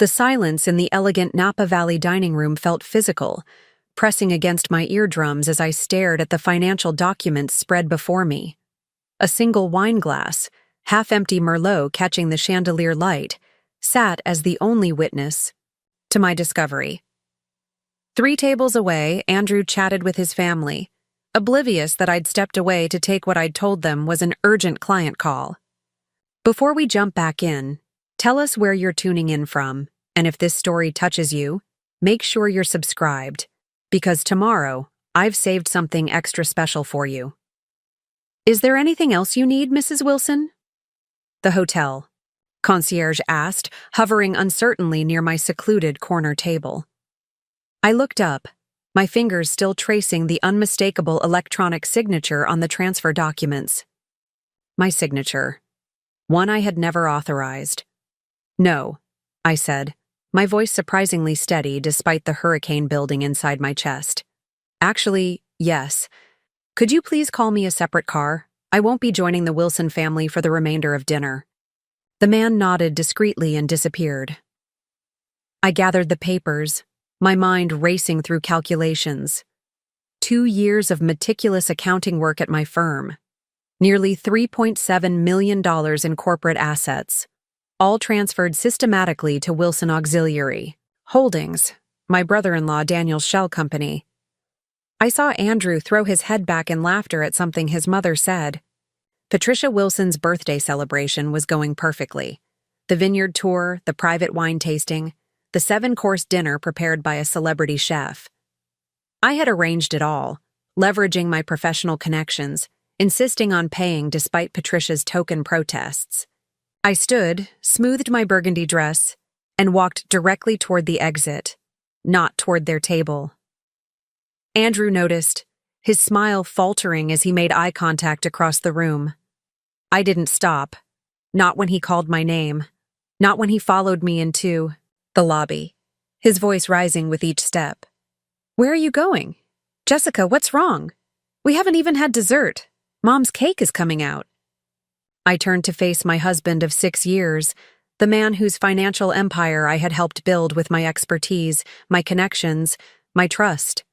The silence in the elegant Napa Valley dining room felt physical, pressing against my eardrums as I stared at the financial documents spread before me. A single wine glass, half-empty Merlot catching the chandelier light, sat as the only witness to my discovery. 3 tables away, Andrew chatted with his family, oblivious that I'd stepped away to take what I'd told them was an urgent client call. Before we jump back in, tell us where you're tuning in from, and if this story touches you, make sure you're subscribed, because tomorrow, I've saved something extra special for you. Is there anything else you need, Mrs. Wilson? The hotel, concierge asked, hovering uncertainly near my secluded corner table. I looked up, my fingers still tracing the unmistakable electronic signature on the transfer documents. My signature. One I had never authorized. No, I said, my voice surprisingly steady despite the hurricane building inside my chest. Actually, yes. Could you please call me a separate car? I won't be joining the Wilson family for the remainder of dinner. The man nodded discreetly and disappeared. I gathered the papers, my mind racing through calculations. 2 years of meticulous accounting work at my firm. Nearly $3.7 million in corporate assets, all transferred systematically to Wilson Auxiliary Holdings, my brother-in-law Daniel's shell company. I saw Andrew throw his head back in laughter at something his mother said. Patricia Wilson's birthday celebration was going perfectly. The vineyard tour, the private wine tasting, the 7-course dinner prepared by a celebrity chef. I had arranged it all, leveraging my professional connections, insisting on paying despite Patricia's token protests. I stood, smoothed my burgundy dress, and walked directly toward the exit, not toward their table. Andrew noticed, his smile faltering as he made eye contact across the room. I didn't stop, not when he called my name, not when he followed me into the lobby, his voice rising with each step. Where are you going? Jessica, what's wrong? We haven't even had dessert. Mom's cake is coming out. I turned to face my husband of 6 years, the man whose financial empire I had helped build with my expertise, my connections, my trust.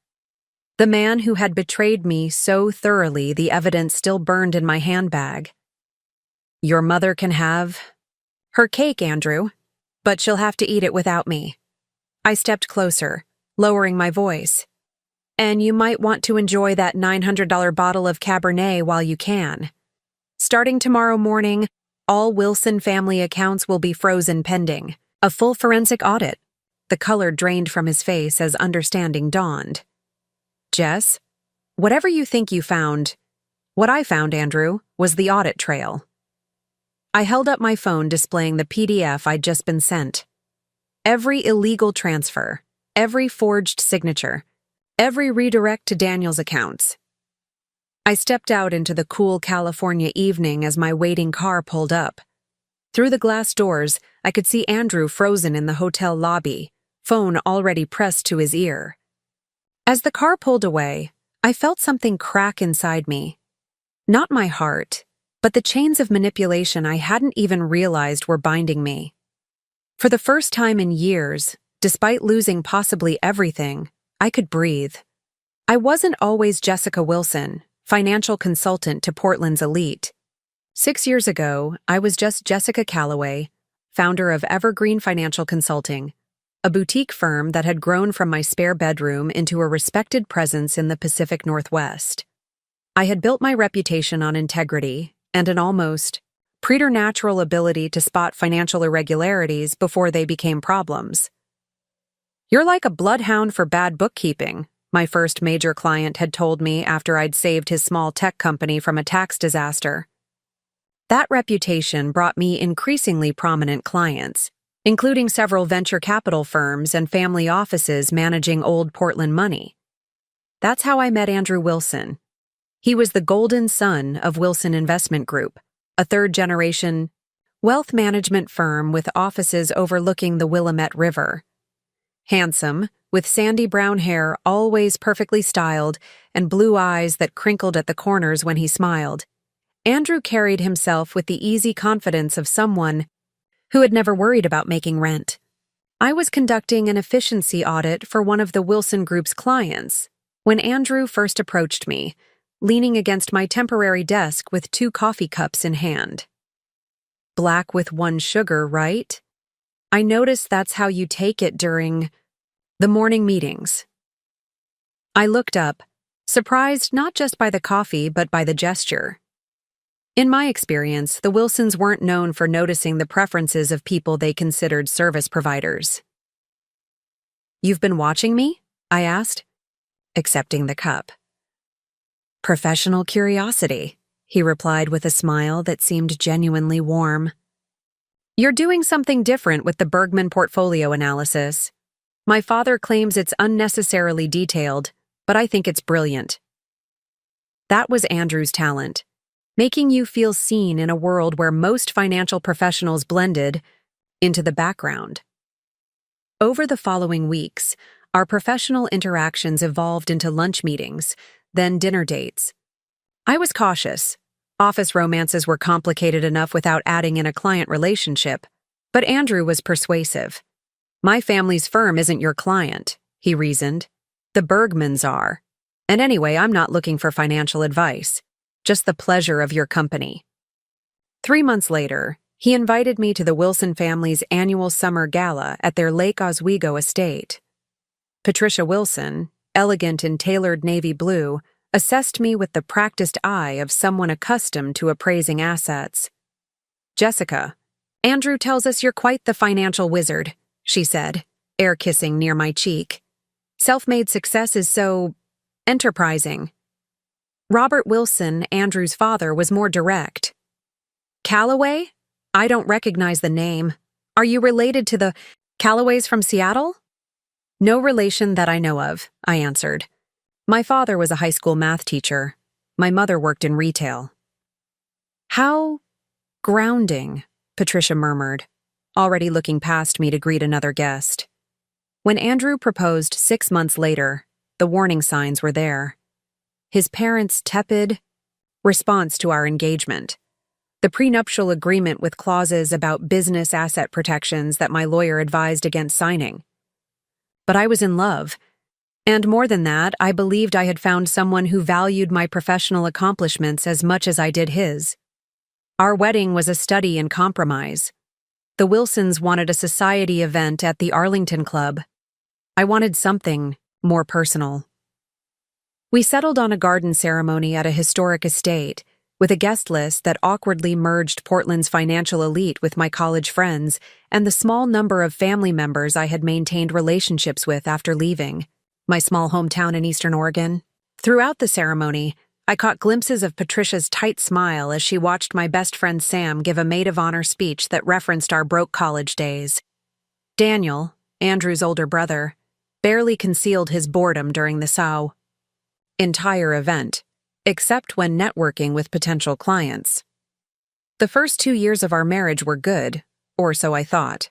The man who had betrayed me so thoroughly the evidence still burned in my handbag. Your mother can have her cake, Andrew, but she'll have to eat it without me. I stepped closer, lowering my voice. And you might want to enjoy that $900 bottle of Cabernet while you can. Starting tomorrow morning, all Wilson family accounts will be frozen pending a full forensic audit. The color drained from his face as understanding dawned. Jess, whatever you think you found, what I found, Andrew, was the audit trail. I held up my phone displaying the PDF I'd just been sent. Every illegal transfer, every forged signature, every redirect to Daniel's accounts. I stepped out into the cool California evening as my waiting car pulled up. Through the glass doors, I could see Andrew frozen in the hotel lobby, phone already pressed to his ear. As the car pulled away, I felt something crack inside me. Not my heart, but the chains of manipulation I hadn't even realized were binding me. For the first time in years, despite losing possibly everything, I could breathe. I wasn't always Jessica Wilson, financial consultant to Portland's elite. 6 years ago, I was just Jessica Calloway, founder of Evergreen Financial Consulting, a boutique firm that had grown from my spare bedroom into a respected presence in the Pacific Northwest. I had built my reputation on integrity and an almost preternatural ability to spot financial irregularities before they became problems. You're like a bloodhound for bad bookkeeping, my first major client had told me after I'd saved his small tech company from a tax disaster. That reputation brought me increasingly prominent clients, including several venture capital firms and family offices managing old Portland money. That's how I met Andrew Wilson. He was the golden son of Wilson Investment Group, a third-generation wealth management firm with offices overlooking the Willamette River. Handsome, with sandy brown hair always perfectly styled and blue eyes that crinkled at the corners when he smiled, Andrew carried himself with the easy confidence of someone who had never worried about making rent. I was conducting an efficiency audit for one of the Wilson Group's clients when Andrew first approached me, leaning against my temporary desk with 2 coffee cups in hand. Black with 1 sugar, right? I noticed that's how you take it during the morning meetings. I looked up, surprised not just by the coffee but by the gesture. In my experience, the Wilsons weren't known for noticing the preferences of people they considered service providers. "You've been watching me?" I asked, accepting the cup. "Professional curiosity," he replied with a smile that seemed genuinely warm. "You're doing something different with the Bergman portfolio analysis. My father claims it's unnecessarily detailed, but I think it's brilliant." That was Andrew's talent, making you feel seen in a world where most financial professionals blended into the background. Over the following weeks, our professional interactions evolved into lunch meetings, then dinner dates. I was cautious. Office romances were complicated enough without adding in a client relationship, but Andrew was persuasive. "My family's firm isn't your client," he reasoned. "The Bergmans are. And anyway, I'm not looking for financial advice, just the pleasure of your company." 3 months later, he invited me to the Wilson family's annual summer gala at their Lake Oswego estate. Patricia Wilson, elegant in tailored navy blue, assessed me with the practiced eye of someone accustomed to appraising assets. "Jessica, Andrew tells us you're quite the financial wizard," she said, air-kissing near my cheek. "Self-made success is so enterprising." Robert Wilson, Andrew's father, was more direct. "Callaway? I don't recognize the name. Are you related to the Callaways from Seattle?" "No relation that I know of," I answered. "My father was a high school math teacher. My mother worked in retail." "How grounding," Patricia murmured, already looking past me to greet another guest. When Andrew proposed 6 months later, the warning signs were there. His parents' tepid response to our engagement, the prenuptial agreement with clauses about business asset protections that my lawyer advised against signing. But I was in love, and more than that, I believed I had found someone who valued my professional accomplishments as much as I did his. Our wedding was a study in compromise. The Wilsons wanted a society event at the Arlington Club. I wanted something more personal. We settled on a garden ceremony at a historic estate, with a guest list that awkwardly merged Portland's financial elite with my college friends and the small number of family members I had maintained relationships with after leaving my small hometown in Eastern Oregon. Throughout the ceremony, I caught glimpses of Patricia's tight smile as she watched my best friend Sam give a maid of honor speech that referenced our broke college days. Daniel, Andrew's older brother, barely concealed his boredom during the entire event, except when networking with potential clients. The first 2 years of our marriage were good, or so I thought.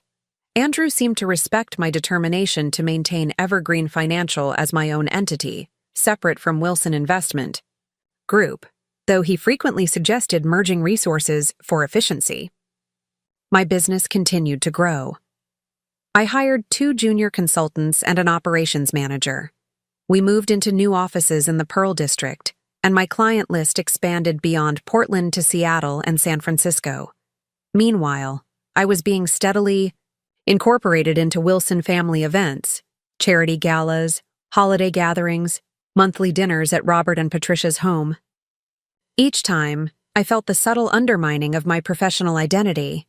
Andrew seemed to respect my determination to maintain Evergreen Financial as my own entity, separate from Wilson Investment Group, though he frequently suggested merging resources for efficiency. My business continued to grow. I hired 2 junior consultants and an operations manager. We moved into new offices in the Pearl District, and my client list expanded beyond Portland to Seattle and San Francisco. Meanwhile, I was being steadily incorporated into Wilson family events, charity galas, holiday gatherings, monthly dinners at Robert and Patricia's home. Each time, I felt the subtle undermining of my professional identity.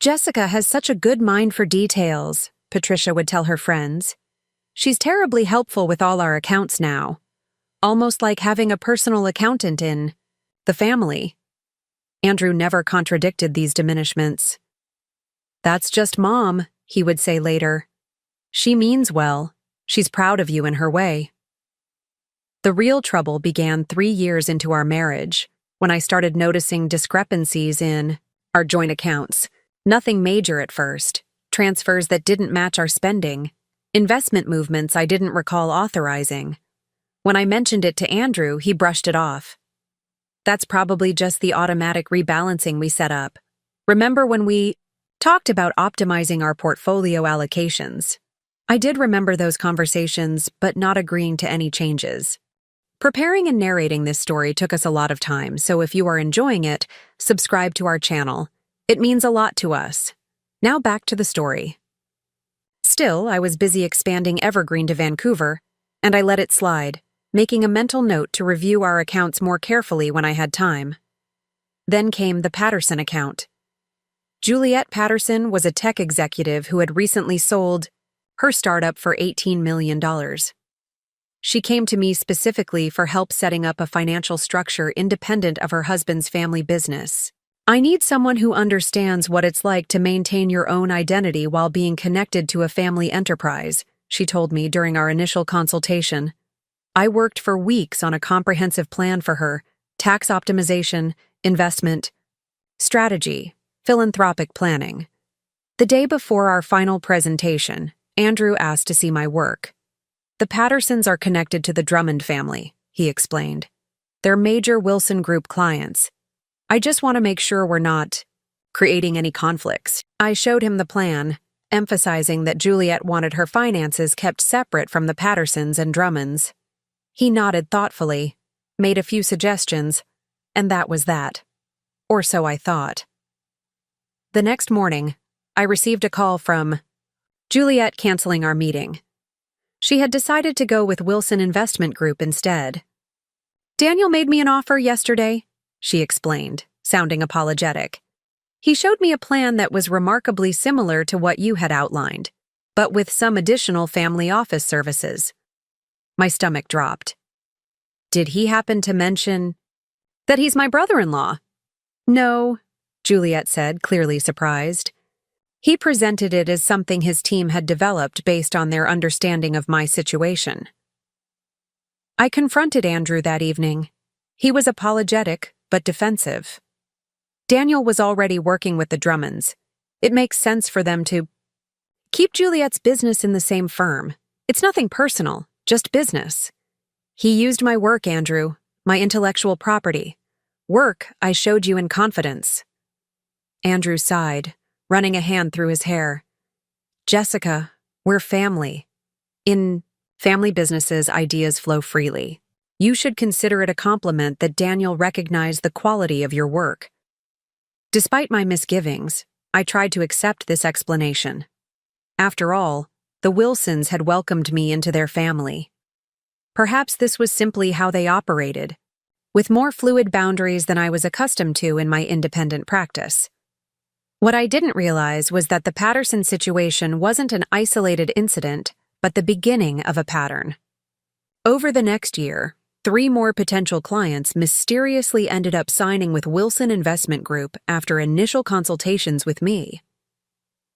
"Jessica has such a good mind for details," Patricia would tell her friends. "She's terribly helpful with all our accounts now. Almost like having a personal accountant in the family." Andrew never contradicted these diminishments. "That's just Mom," he would say later. "She means well. She's proud of you in her way." The real trouble began 3 years into our marriage, when I started noticing discrepancies in our joint accounts. Nothing major at first, transfers that didn't match our spending, investment movements I didn't recall authorizing. When I mentioned it to Andrew, he brushed it off. "That's probably just the automatic rebalancing we set up. Remember when we..." talked about optimizing our portfolio allocations. I did remember those conversations, but not agreeing to any changes. Preparing and narrating this story took us a lot of time, so if you are enjoying it, subscribe to our channel. It means a lot to us. Now back to the story. Still, I was busy expanding Evergreen to Vancouver, and I let it slide, making a mental note to review our accounts more carefully when I had time. Then came the Patterson account. Juliet Patterson was a tech executive who had recently sold her startup for $18 million. She came to me specifically for help setting up a financial structure independent of her husband's family business. I need someone who understands what it's like to maintain your own identity while being connected to a family enterprise, she told me during our initial consultation. I worked for weeks on a comprehensive plan for her: tax optimization, investment, strategy, philanthropic planning. The day before our final presentation, Andrew asked to see my work. The Pattersons are connected to the Drummond family, he explained. They're major Wilson Group clients. I just want to make sure we're not creating any conflicts. I showed him the plan, emphasizing that Juliet wanted her finances kept separate from the Pattersons and Drummonds. He nodded thoughtfully, made a few suggestions, and that was that. Or so I thought. The next morning, I received a call from Juliet canceling our meeting. She had decided to go with Wilson Investment Group instead. Daniel made me an offer yesterday, she explained, sounding apologetic. He showed me a plan that was remarkably similar to what you had outlined, but with some additional family office services. My stomach dropped. Did he happen to mention that he's my brother-in-law? No, Juliet said, clearly surprised. He presented it as something his team had developed based on their understanding of my situation. I confronted Andrew that evening. He was apologetic, but defensive. Daniel was already working with the Drummonds. It makes sense for them to keep Juliet's business in the same firm. It's nothing personal, just business. He used my work, Andrew, my intellectual property. Work I showed you in confidence. Andrew sighed, running a hand through his hair. Jessica, we're family. In family businesses, ideas flow freely. You should consider it a compliment that Daniel recognized the quality of your work. Despite my misgivings, I tried to accept this explanation. After all, the Wilsons had welcomed me into their family. Perhaps this was simply how they operated, with more fluid boundaries than I was accustomed to in my independent practice. What I didn't realize was that the Patterson situation wasn't an isolated incident, but the beginning of a pattern. Over the next year, 3 more potential clients mysteriously ended up signing with Wilson Investment Group after initial consultations with me.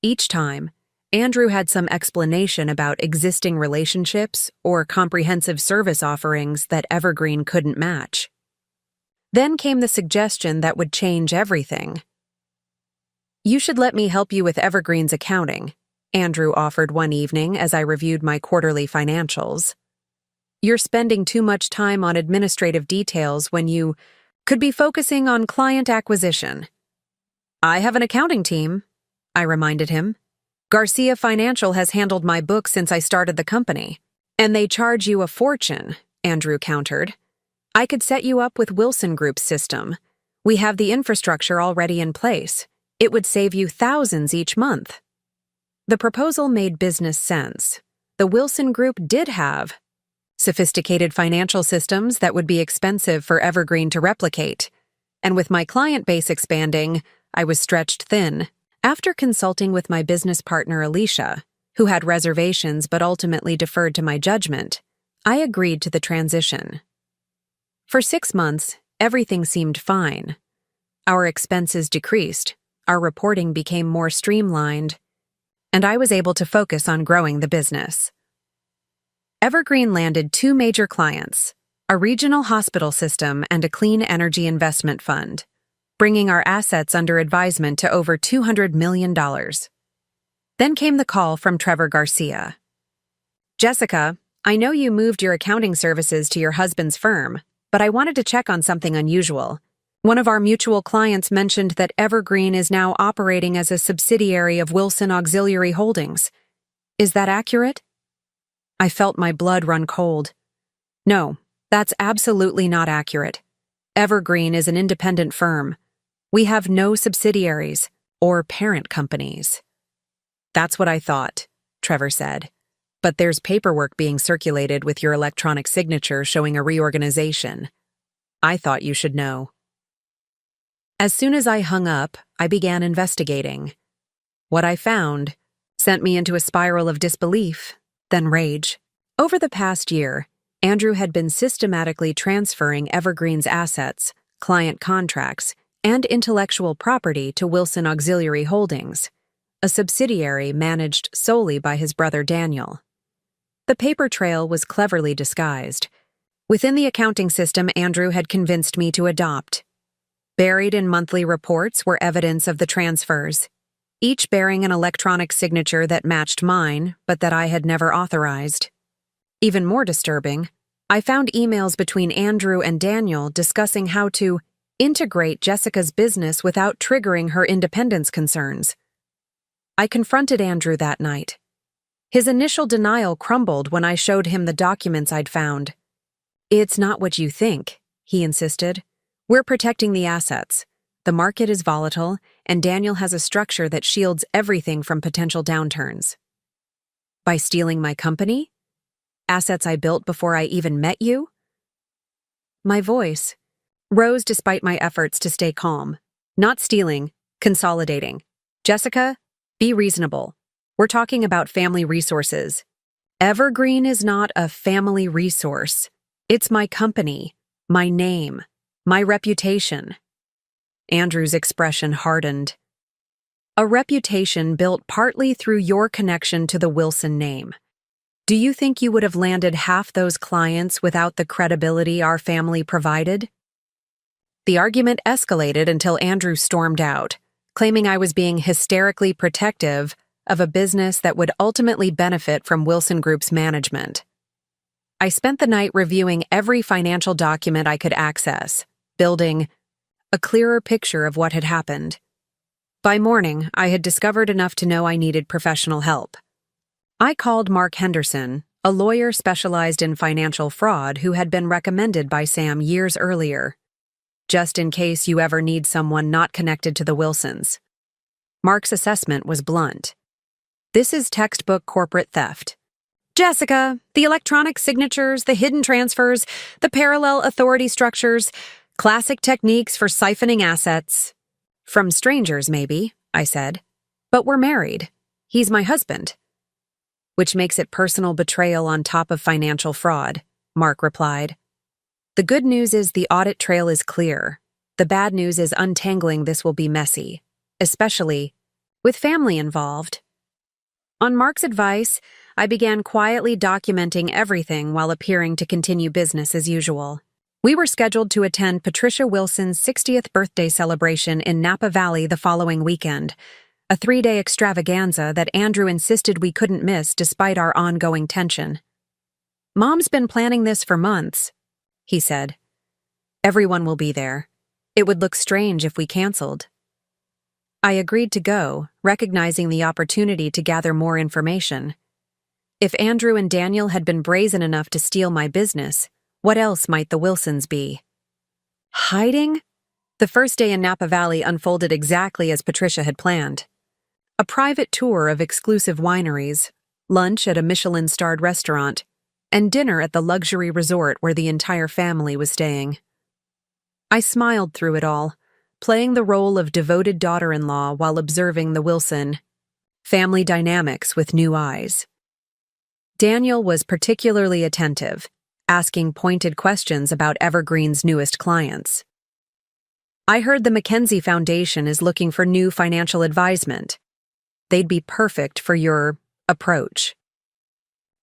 Each time, Andrew had some explanation about existing relationships or comprehensive service offerings that Evergreen couldn't match. Then came the suggestion that would change everything. You should let me help you with Evergreen's accounting, Andrew offered one evening as I reviewed my quarterly financials. You're spending too much time on administrative details when you could be focusing on client acquisition. I have an accounting team, I reminded him. Garcia Financial has handled my books since I started the company. And they charge you a fortune, Andrew countered. I could set you up with Wilson Group's system. We have the infrastructure already in place. It would save you thousands each month. The proposal made business sense. The Wilson Group did have sophisticated financial systems that would be expensive for Evergreen to replicate. And with my client base expanding, I was stretched thin. After consulting with my business partner Alicia, who had reservations but ultimately deferred to my judgment, I agreed to the transition. For 6 months, everything seemed fine. Our expenses decreased, our reporting became more streamlined, and I was able to focus on growing the business. Evergreen landed 2 major clients, a regional hospital system and a clean energy investment fund, bringing our assets under advisement to over $200 million. Then came the call from Trevor Garcia. Jessica, I know you moved your accounting services to your husband's firm, but I wanted to check on something unusual. One of our mutual clients mentioned that Evergreen is now operating as a subsidiary of Wilson Auxiliary Holdings. Is that accurate? I felt my blood run cold. No, that's absolutely not accurate. Evergreen is an independent firm. We have no subsidiaries or parent companies. That's what I thought, Trevor said. But there's paperwork being circulated with your electronic signature showing a reorganization. I thought you should know. As soon as I hung up, I began investigating. What I found sent me into a spiral of disbelief, then rage. Over the past year, Andrew had been systematically transferring Evergreen's assets, client contracts, and intellectual property to Wilson Auxiliary Holdings, a subsidiary managed solely by his brother Daniel. The paper trail was cleverly disguised. Within the accounting system Andrew had convinced me to adopt. Buried in monthly reports were evidence of the transfers, each bearing an electronic signature that matched mine, but that I had never authorized. Even more disturbing, I found emails between Andrew and Daniel discussing how to integrate Jessica's business without triggering her independence concerns. I confronted Andrew that night. His initial denial crumbled when I showed him the documents I'd found. "It's not what you think," he insisted. "We're protecting the assets. The market is volatile, and Daniel has a structure that shields everything from potential downturns." By stealing my company? Assets I built before I even met you? My voice rose despite my efforts to stay calm. "Not stealing, consolidating. Jessica, be reasonable. We're talking about family resources. Evergreen is not a family resource. It's my company, my name, my reputation." Andrew's expression hardened. "A reputation built partly through your connection to the Wilson name. Do you think you would have landed half those clients without the credibility our family provided?" The argument escalated until Andrew stormed out, claiming I was being hysterically protective of a business that would ultimately benefit from Wilson Group's management. I spent the night reviewing every financial document I could access, building a clearer picture of what had happened. By morning, I had discovered enough to know I needed professional help. I called Mark Henderson, a lawyer specialized in financial fraud who had been recommended by Sam years earlier. "Just in case you ever need someone not connected to the Wilsons." Mark's assessment was blunt. "This is textbook corporate theft. Jessica, the electronic signatures, the hidden transfers, the parallel authority structures, classic techniques for siphoning assets." "From strangers, maybe," I said. "But we're married. He's my husband." "Which makes it personal betrayal on top of financial fraud," Mark replied. "The good news is the audit trail is clear. The bad news is untangling this will be messy, especially with family involved." On Mark's advice, I began quietly documenting everything while appearing to continue business as usual. We were scheduled to attend Patricia Wilson's 60th birthday celebration in Napa Valley the following weekend, a 3-day extravaganza that Andrew insisted we couldn't miss despite our ongoing tension. "Mom's been planning this for months," he said. "Everyone will be there. It would look strange if we canceled." I agreed to go, recognizing the opportunity to gather more information. If Andrew and Daniel had been brazen enough to steal my business, what else might the Wilsons be? Hiding? The first day in Napa Valley unfolded exactly as Patricia had planned. A private tour of exclusive wineries, lunch at a Michelin-starred restaurant, and dinner at the luxury resort where the entire family was staying. I smiled through it all, playing the role of devoted daughter-in-law while observing the Wilson family dynamics with new eyes. Daniel was particularly attentive, asking pointed questions about Evergreen's newest clients. "I heard the Mackenzie Foundation is looking for new financial advisement. They'd be perfect for your approach."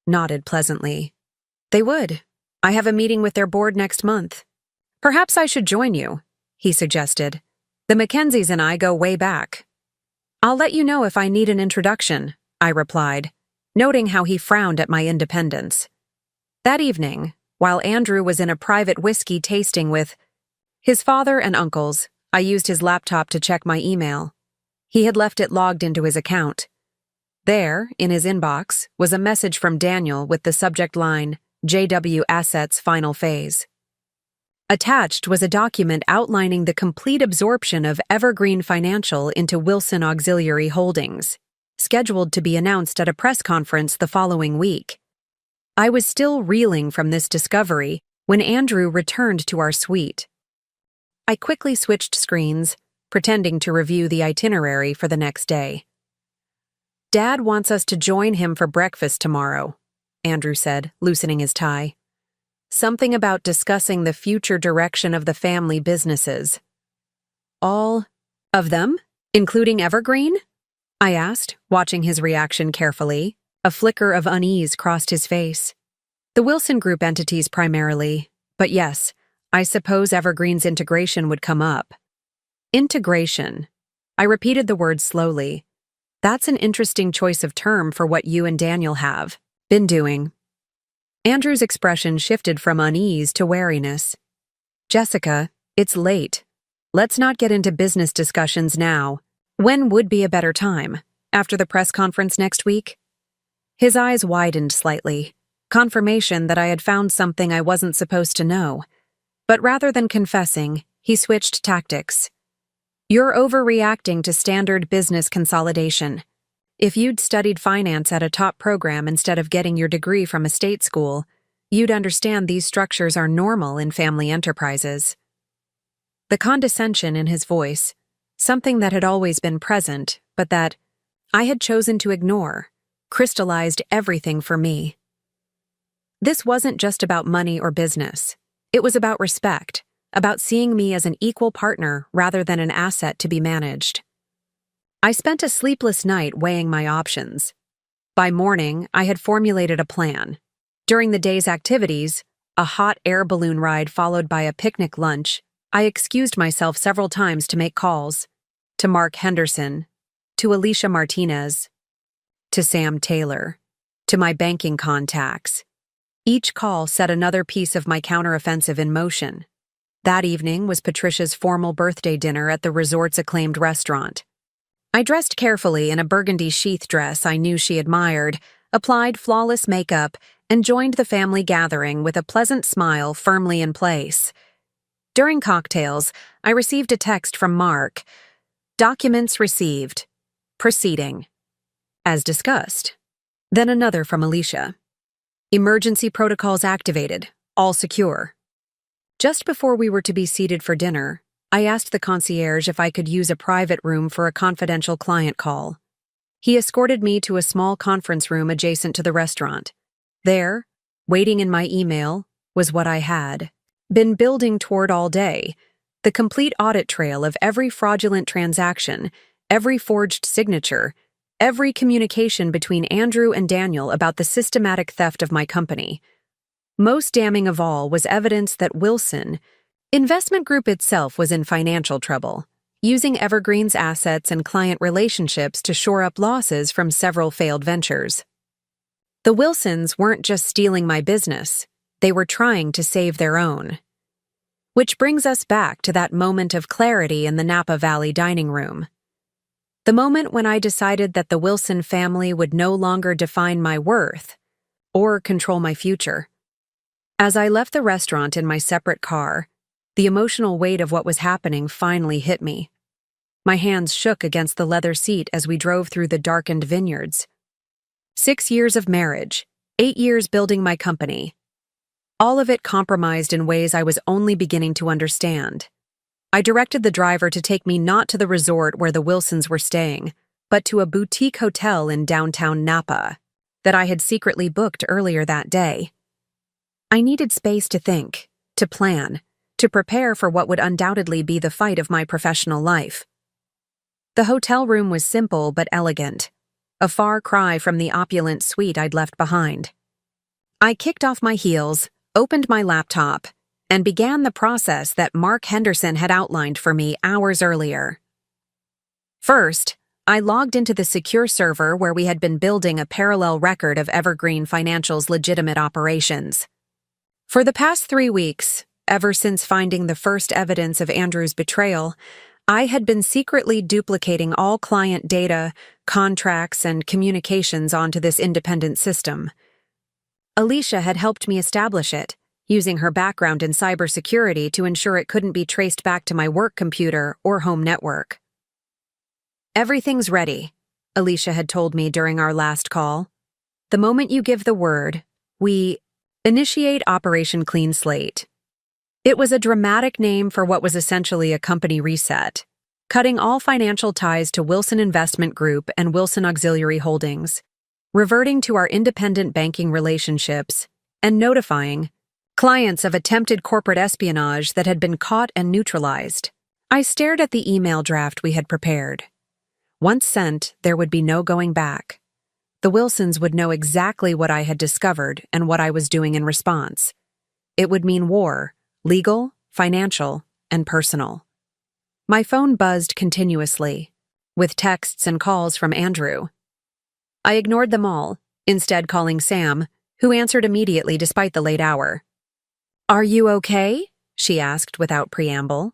Nodded pleasantly. "They would. I have a meeting with their board next month. Perhaps I should join you," he suggested. "The Mackenzies and I go way back." "I'll let you know if I need an introduction," I replied, noting how he frowned at my independence. That evening, while Andrew was in a private whiskey tasting with His father and uncles. I used his laptop to check my email. He had left it logged into his account. There, in his inbox, was a message from Daniel with the subject line, JW Assets Final Phase. Attached was a document outlining the complete absorption of Evergreen Financial into Wilson Auxiliary Holdings, scheduled to be announced at a press conference the following week. I was still reeling from this discovery when Andrew returned to our suite. I quickly switched screens, pretending to review the itinerary for the next day. "Dad wants us to join him for breakfast tomorrow," Andrew said, loosening his tie. "Something about discussing the future direction of the family businesses." "All of them, including Evergreen?" I asked, watching his reaction carefully. A flicker of unease crossed his face. "The Wilson Group entities primarily, but yes, I suppose Evergreen's integration would come up." Integration. I repeated the word slowly. That's an interesting choice of term for what you and Daniel have been doing. Andrew's expression shifted from unease to wariness. "Jessica, it's late. Let's not get into business discussions now. When would be a better time? After the press conference next week?" His eyes widened slightly, confirmation that I had found something I wasn't supposed to know. But rather than confessing, he switched tactics. "You're overreacting to standard business consolidation. If you'd studied finance at a top program instead of getting your degree from a state school, you'd understand these structures are normal in family enterprises." The condescension in his voice, something that had always been present, but that I had chosen to ignore, crystallized everything for me. This wasn't just about money or business. It was about respect, about seeing me as an equal partner rather than an asset to be managed. I spent a sleepless night weighing my options. By morning, I had formulated a plan. During the day's activities, a hot air balloon ride followed by a picnic lunch, I excused myself several times to make calls. To Mark Henderson, to Alicia Martinez, to Sam Taylor, to my banking contacts. Each call set another piece of my counteroffensive in motion. That evening was Patricia's formal birthday dinner at the resort's acclaimed restaurant. I dressed carefully in a burgundy sheath dress I knew she admired, applied flawless makeup, and joined the family gathering with a pleasant smile firmly in place. During cocktails, I received a text from Mark. "Documents received. Proceeding. As discussed." Then another from Alicia. "Emergency protocols activated. All secure." Just before we were to be seated for dinner, I asked the concierge if I could use a private room for a confidential client call. He escorted me to a small conference room adjacent to the restaurant. There, waiting in my email, was what I had been building toward all day, the complete audit trail of every fraudulent transaction, every forged signature, every communication between Andrew and Daniel about the systematic theft of my company. Most damning of all was evidence that Wilson Investment Group itself was in financial trouble, using Evergreen's assets and client relationships to shore up losses from several failed ventures. The Wilsons weren't just stealing my business, they were trying to save their own. Which brings us back to that moment of clarity in the Napa Valley dining room. The moment when I decided that the Wilson family would no longer define my worth or control my future. As I left the restaurant in my separate car, the emotional weight of what was happening finally hit me. My hands shook against the leather seat as we drove through the darkened vineyards. 6 years of marriage, 8 years building my company. All of it compromised in ways I was only beginning to understand. I directed the driver to take me not to the resort where the Wilsons were staying, but to a boutique hotel in downtown Napa that I had secretly booked earlier that day. I needed space to think, to plan, to prepare for what would undoubtedly be the fight of my professional life. The hotel room was simple but elegant, a far cry from the opulent suite I'd left behind. I kicked off my heels, opened my laptop, and began the process that Mark Henderson had outlined for me hours earlier. First, I logged into the secure server where we had been building a parallel record of Evergreen Financial's legitimate operations. For the past 3 weeks, ever since finding the first evidence of Andrew's betrayal, I had been secretly duplicating all client data, contracts, and communications onto this independent system. Alicia had helped me establish it, using her background in cybersecurity to ensure it couldn't be traced back to my work computer or home network. "Everything's ready," Alicia had told me during our last call. "The moment you give the word, we initiate Operation Clean Slate." It was a dramatic name for what was essentially a company reset, cutting all financial ties to Wilson Investment Group and Wilson Auxiliary Holdings, reverting to our independent banking relationships, and notifying clients of attempted corporate espionage that had been caught and neutralized. I stared at the email draft we had prepared. Once sent, there would be no going back. The Wilsons would know exactly what I had discovered and what I was doing in response. It would mean war, legal, financial, and personal. My phone buzzed continuously, with texts and calls from Andrew. I ignored them all, instead calling Sam, who answered immediately despite the late hour. "Are you okay?" she asked without preamble.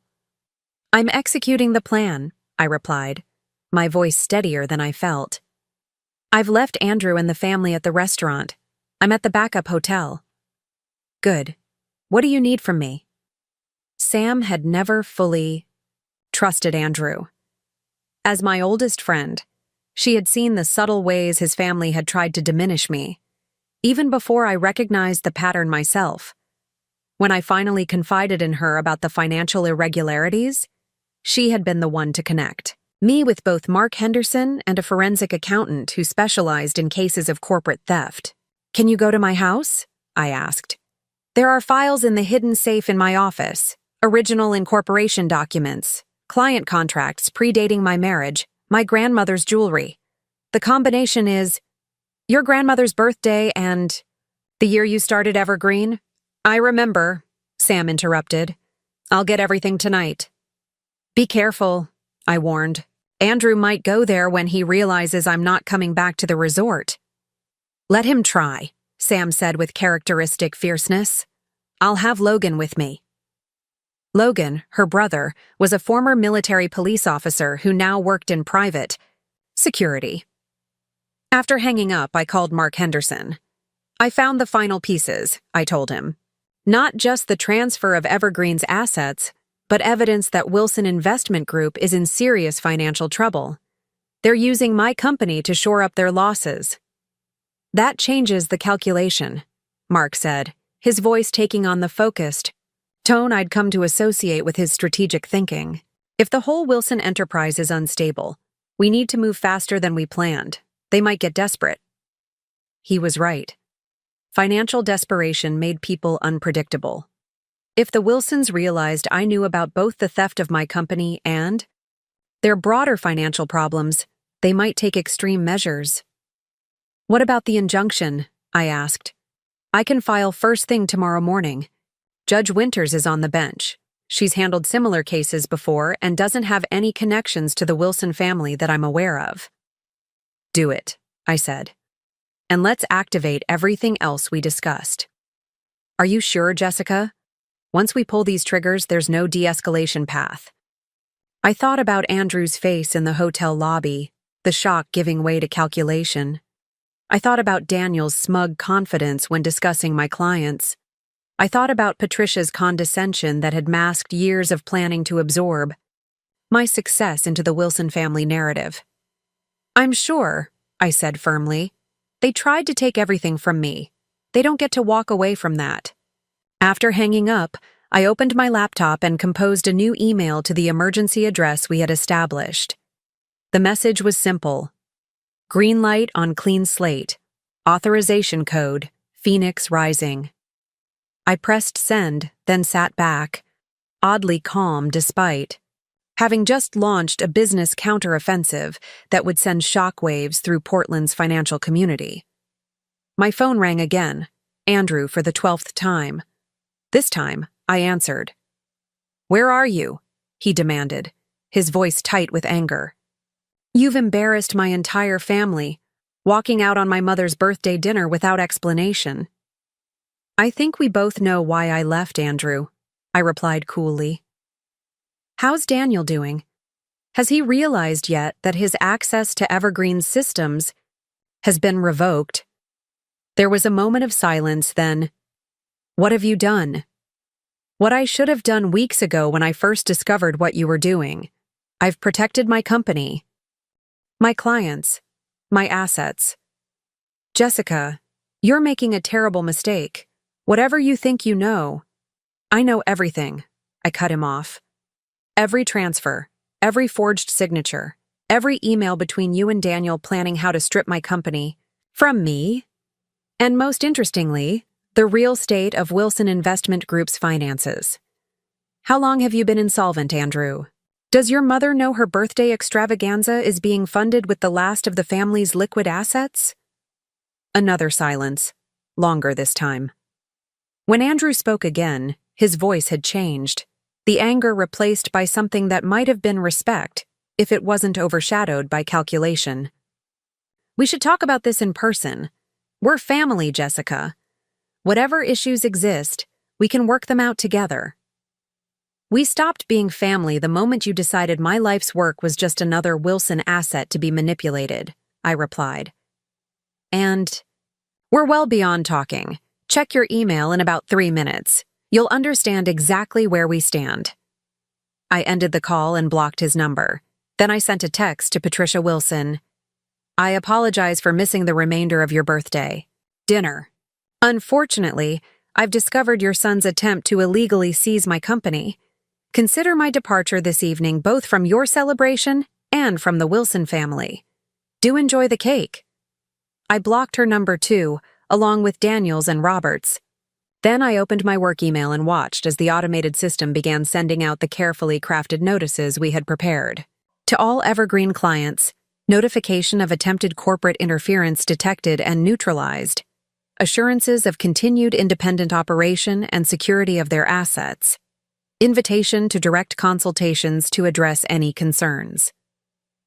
"I'm executing the plan," I replied, my voice steadier than I felt. "I've left Andrew and the family at the restaurant. I'm at the backup hotel." "Good. What do you need from me?" Sam had never fully trusted Andrew. As my oldest friend, she had seen the subtle ways his family had tried to diminish me, even before I recognized the pattern myself. When I finally confided in her about the financial irregularities, she had been the one to connect me with both Mark Henderson and a forensic accountant who specialized in cases of corporate theft. "Can you go to my house?" I asked. "There are files in the hidden safe in my office, original incorporation documents, client contracts predating my marriage, my grandmother's jewelry. The combination is your grandmother's birthday and the year you started Evergreen." "I remember," Sam interrupted. "I'll get everything tonight." "Be careful," I warned. "Andrew might go there when he realizes I'm not coming back to the resort." "Let him try," Sam said with characteristic fierceness. "I'll have Logan with me." Logan, her brother, was a former military police officer who now worked in private security. After hanging up, I called Mark Henderson. "I found the final pieces," I told him. "Not just the transfer of Evergreen's assets, but evidence that Wilson Investment Group is in serious financial trouble. They're using my company to shore up their losses." "That changes the calculation," Mark said, his voice taking on the focused tone I'd come to associate with his strategic thinking. "If the whole Wilson enterprise is unstable, we need to move faster than we planned. They might get desperate." He was right. Financial desperation made people unpredictable. If the Wilsons realized I knew about both the theft of my company and their broader financial problems, they might take extreme measures. "What about the injunction?" I asked. "I can file first thing tomorrow morning. Judge Winters is on the bench. She's handled similar cases before and doesn't have any connections to the Wilson family that I'm aware of." "Do it," I said. "And let's activate everything else we discussed." "Are you sure, Jessica? Once we pull these triggers, there's no de-escalation path." I thought about Andrew's face in the hotel lobby, the shock giving way to calculation. I thought about Daniel's smug confidence when discussing my clients. I thought about Patricia's condescension that had masked years of planning to absorb my success into the Wilson family narrative. "I'm sure," I said firmly. "They tried to take everything from me. They don't get to walk away from that." After hanging up, I opened my laptop and composed a new email to the emergency address we had established. The message was simple. Green light on clean slate. Authorization code, Phoenix Rising. I pressed send, then sat back, oddly calm despite having just launched a business counteroffensive that would send shockwaves through Portland's financial community. My phone rang again, Andrew for the 12th time. This time, I answered. "Where are you?" he demanded, his voice tight with anger. "You've embarrassed my entire family, walking out on my mother's birthday dinner without explanation." "I think we both know why I left, Andrew," I replied coolly. How's Daniel doing? Has he realized yet that his access to Evergreen's systems has been revoked? There was a moment of silence, then, "What have you done?" "What I should have done weeks ago when I first discovered what you were doing. I've protected my company, my clients, my assets." "Jessica, you're making a terrible mistake. Whatever you think you know." "I know everything," I cut him off. "Every transfer, every forged signature, every email between you and Daniel planning how to strip my company from me. And most interestingly, the real state of Wilson Investment Group's finances. How long have you been insolvent, Andrew? Does your mother know her birthday extravaganza is being funded with the last of the family's liquid assets?" Another silence, longer this time. When Andrew spoke again, his voice had changed, the anger replaced by something that might have been respect if it wasn't overshadowed by calculation. "We should talk about this in person. We're family, Jessica. Whatever issues exist, we can work them out together. We stopped being family the moment you decided my life's work was just another Wilson asset to be manipulated," I replied. "And we're well beyond talking. Check your email in about 3 minutes. You'll understand exactly where we stand." I ended the call and blocked his number. Then I sent a text to Patricia Wilson. "I apologize for missing the remainder of your birthday dinner. Unfortunately, I've discovered your son's attempt to illegally seize my company. Consider my departure this evening both from your celebration and from the Wilson family. Do enjoy the cake." I blocked her number too, along with Daniel's and Robert's. Then I opened my work email and watched as the automated system began sending out the carefully crafted notices we had prepared. To all Evergreen clients, notification of attempted corporate interference detected and neutralized. Assurances of continued independent operation and security of their assets. Invitation to direct consultations to address any concerns.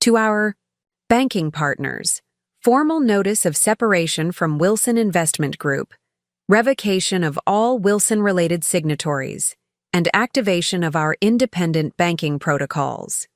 To our banking partners, formal notice of separation from Wilson Investment Group, revocation of all Wilson-related signatories, and activation of our independent banking protocols.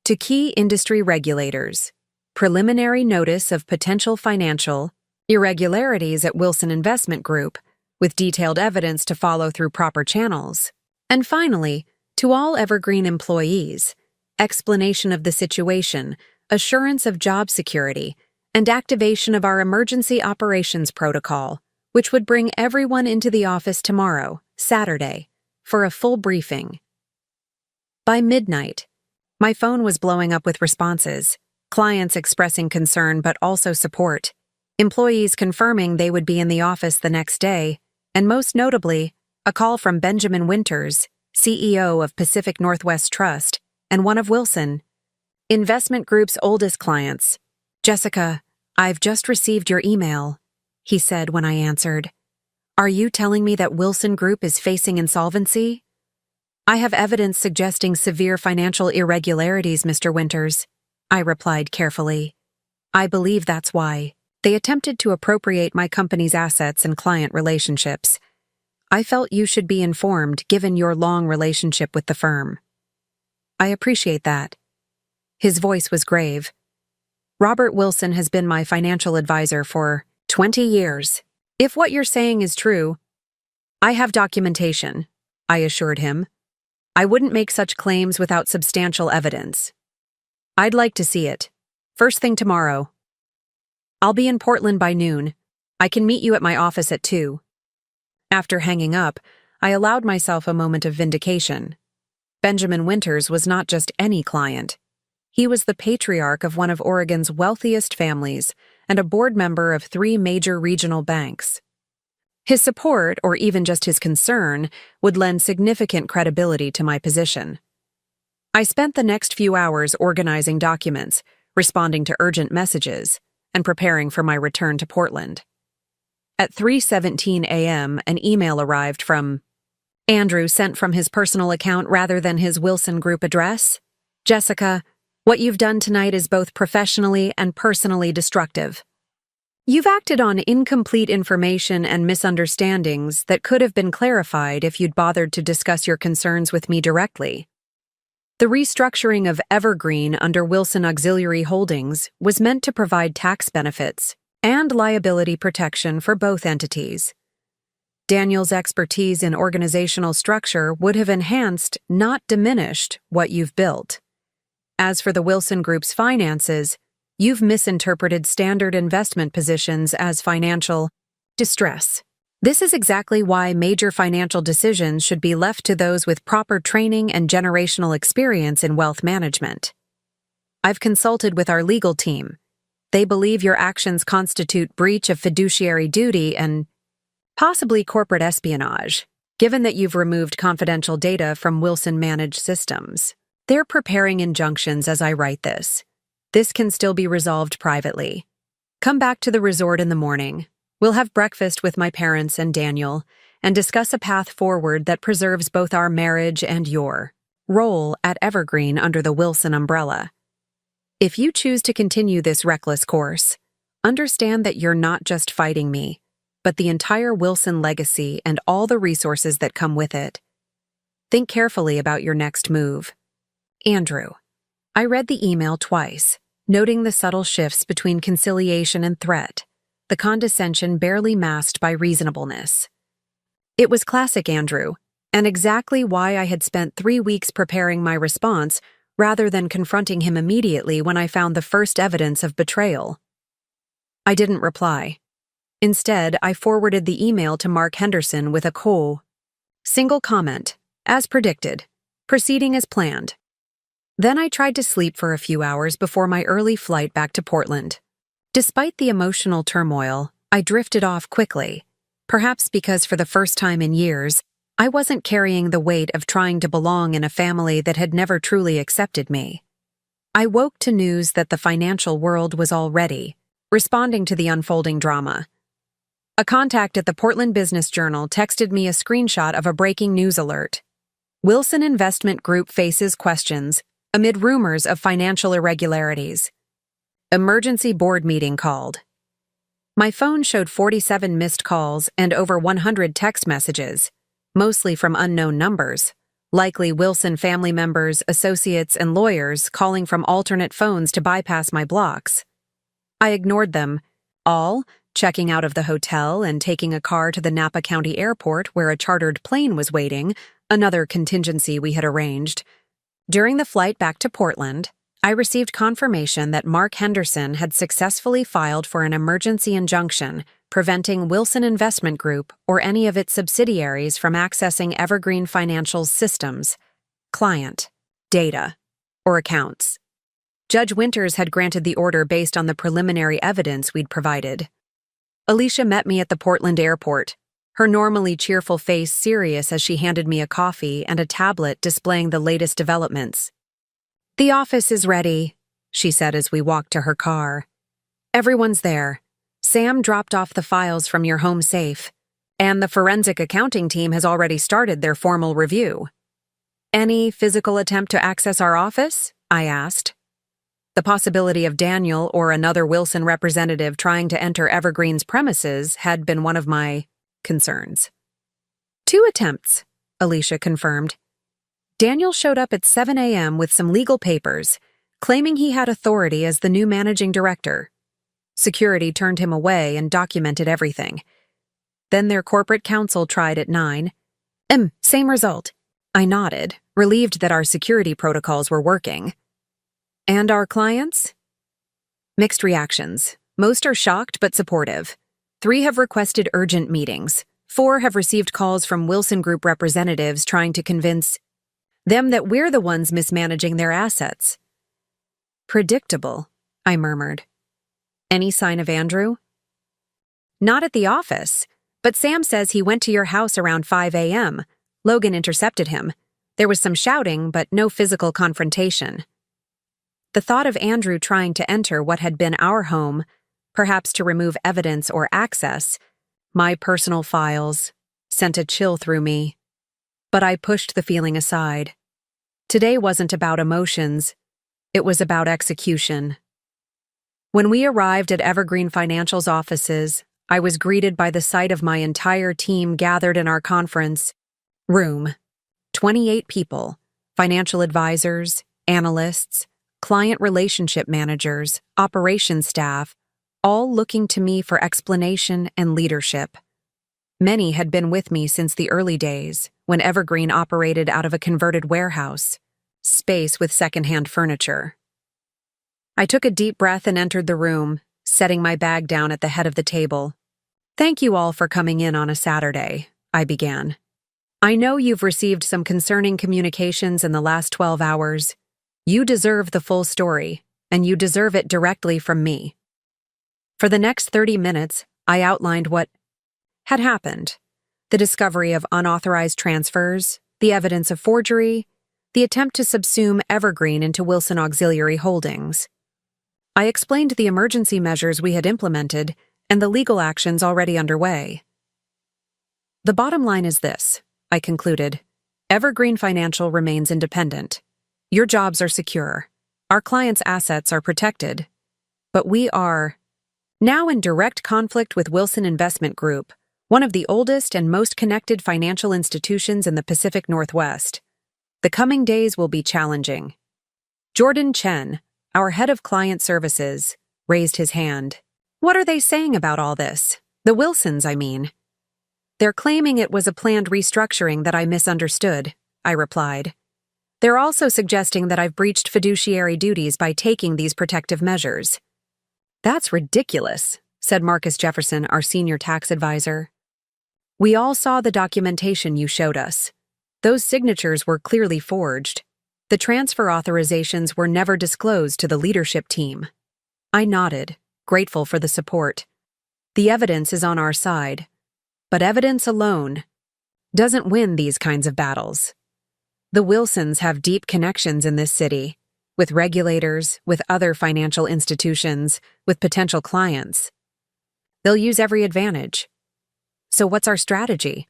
To key industry regulators, preliminary notice of potential financial irregularities at Wilson Investment Group, with detailed evidence to follow through proper channels. And finally, to all Evergreen employees, explanation of the situation, assurance of job security, and activation of our emergency operations protocol, which would bring everyone into the office tomorrow, Saturday, for a full briefing. By midnight, my phone was blowing up with responses, clients expressing concern but also support, employees confirming they would be in the office the next day, and most notably, a call from Benjamin Winters, CEO of Pacific Northwest Trust, and one of Wilson Investment Group's oldest clients. "Jessica, I've just received your email," he said when I answered. "Are you telling me that Wilson Group is facing insolvency?" "I have evidence suggesting severe financial irregularities, Mr. Winters," I replied carefully. "I believe that's why. They attempted to appropriate my company's assets and client relationships. I felt you should be informed given your long relationship with the firm." "I appreciate that." His voice was grave. "Robert Wilson has been my financial advisor for 20 years. If what you're saying is true, I have documentation," I assured him. "I wouldn't make such claims without substantial evidence. I'd like to see it. First thing tomorrow. I'll be in Portland by noon. I can meet you at my office at 2. After hanging up, I allowed myself a moment of vindication. Benjamin Winters was not just any client. He was the patriarch of one of Oregon's wealthiest families and a board member of 3 major regional banks. His support, or even just his concern, would lend significant credibility to my position. I spent the next few hours organizing documents, responding to urgent messages, and preparing for my return to Portland. At 3:17 a.m., an email arrived from Andrew, sent from his personal account rather than his Wilson Group address. "Jessica, what you've done tonight is both professionally and personally destructive. You've acted on incomplete information and misunderstandings that could have been clarified if you'd bothered to discuss your concerns with me directly. The restructuring of Evergreen under Wilson Auxiliary Holdings was meant to provide tax benefits and liability protection for both entities. Daniel's expertise in organizational structure would have enhanced, not diminished, what you've built. As for the Wilson Group's finances, you've misinterpreted standard investment positions as financial distress. This is exactly why major financial decisions should be left to those with proper training and generational experience in wealth management. I've consulted with our legal team. They believe your actions constitute breach of fiduciary duty and possibly corporate espionage, given that you've removed confidential data from Wilson-managed systems. They're preparing injunctions as I write this. This can still be resolved privately. Come back to the resort in the morning. We'll have breakfast with my parents and Daniel and discuss a path forward that preserves both our marriage and your role at Evergreen under the Wilson umbrella. If you choose to continue this reckless course, understand that you're not just fighting me, but the entire Wilson legacy and all the resources that come with it. Think carefully about your next move. Andrew. I read the email twice, noting the subtle shifts between conciliation and threat, the condescension barely masked by reasonableness. It was classic Andrew, and exactly why I had spent 3 weeks preparing my response rather than confronting him immediately when I found the first evidence of betrayal. I didn't reply. Instead, I forwarded the email to Mark Henderson with a single comment, as predicted, proceeding as planned. Then I tried to sleep for a few hours before my early flight back to Portland. Despite the emotional turmoil, I drifted off quickly, perhaps because for the first time in years, I wasn't carrying the weight of trying to belong in a family that had never truly accepted me. I woke to news that the financial world was already responding to the unfolding drama. A contact at the Portland Business Journal texted me a screenshot of a breaking news alert. Wilson Investment Group faces questions amid rumors of financial irregularities. Emergency board meeting called. My phone showed 47 missed calls and over 100 text messages, mostly from unknown numbers, likely Wilson family members, associates, and lawyers calling from alternate phones to bypass my blocks. I ignored them, all checking out of the hotel and taking a car to the Napa County Airport where a chartered plane was waiting, another contingency we had arranged. During the flight back to Portland, I received confirmation that Mark Henderson had successfully filed for an emergency injunction preventing Wilson Investment Group or any of its subsidiaries from accessing Evergreen Financial's systems, client, data, or accounts. Judge Winters had granted the order based on the preliminary evidence we'd provided. Alicia met me at the Portland airport, her normally cheerful face serious as she handed me a coffee and a tablet displaying the latest developments. "The office is ready," she said as we walked to her car. "Everyone's there. Sam dropped off the files from your home safe, and the forensic accounting team has already started their formal review." "Any physical attempt to access our office?" I asked. The possibility of Daniel or another Wilson representative trying to enter Evergreen's premises had been one of my concerns. "2 attempts," Alicia confirmed. Daniel showed up at 7 a.m. with some legal papers, claiming he had authority as the new managing director. Security turned him away and documented everything. Then their corporate counsel tried at 9. Same result. I nodded, relieved that our security protocols were working. "And our clients?" Mixed reactions. Most are shocked but supportive. 3 have requested urgent meetings. 4 have received calls from Wilson Group representatives trying to convince them that we're the ones mismanaging their assets. "Predictable," I murmured. "Any sign of Andrew?" "Not at the office, but Sam says he went to your house around 5 a.m. Logan intercepted him. There was some shouting, but no physical confrontation." The thought of Andrew trying to enter what had been our home, perhaps to remove evidence or access, my personal files, sent a chill through me. But I pushed the feeling aside. Today wasn't about emotions. It was about execution. When we arrived at Evergreen Financial's offices, I was greeted by the sight of my entire team gathered in our conference room. 28 people, financial advisors, analysts, client relationship managers, operations staff, all looking to me for explanation and leadership. Many had been with me since the early days, when Evergreen operated out of a converted warehouse, space with secondhand furniture. I took a deep breath and entered the room, setting my bag down at the head of the table. "Thank you all for coming in on a Saturday," I began. "I know you've received some concerning communications in the last 12 hours. You deserve the full story, and you deserve it directly from me." For the next 30 minutes, I outlined what had happened: the discovery of unauthorized transfers, the evidence of forgery, the attempt to subsume Evergreen into Wilson Auxiliary Holdings. I explained the emergency measures we had implemented and the legal actions already underway. "The bottom line is this," I concluded. "Evergreen Financial remains independent. Your jobs are secure. Our clients' assets are protected. But we are now in direct conflict with Wilson Investment Group, one of the oldest and most connected financial institutions in the Pacific Northwest. The coming days will be challenging." Jordan Chen, our head of client services, raised his hand. "What are they saying about all this? The Wilsons, I mean." "They're claiming it was a planned restructuring that I misunderstood," I replied. "They're also suggesting that I've breached fiduciary duties by taking these protective measures." "That's ridiculous," said Marcus Jefferson, our senior tax advisor. "We all saw the documentation you showed us. Those signatures were clearly forged. The transfer authorizations were never disclosed to the leadership team." I nodded, grateful for the support. "The evidence is on our side. But evidence alone doesn't win these kinds of battles. The Wilsons have deep connections in this city, with regulators, with other financial institutions, with potential clients. They'll use every advantage." "So what's our strategy?"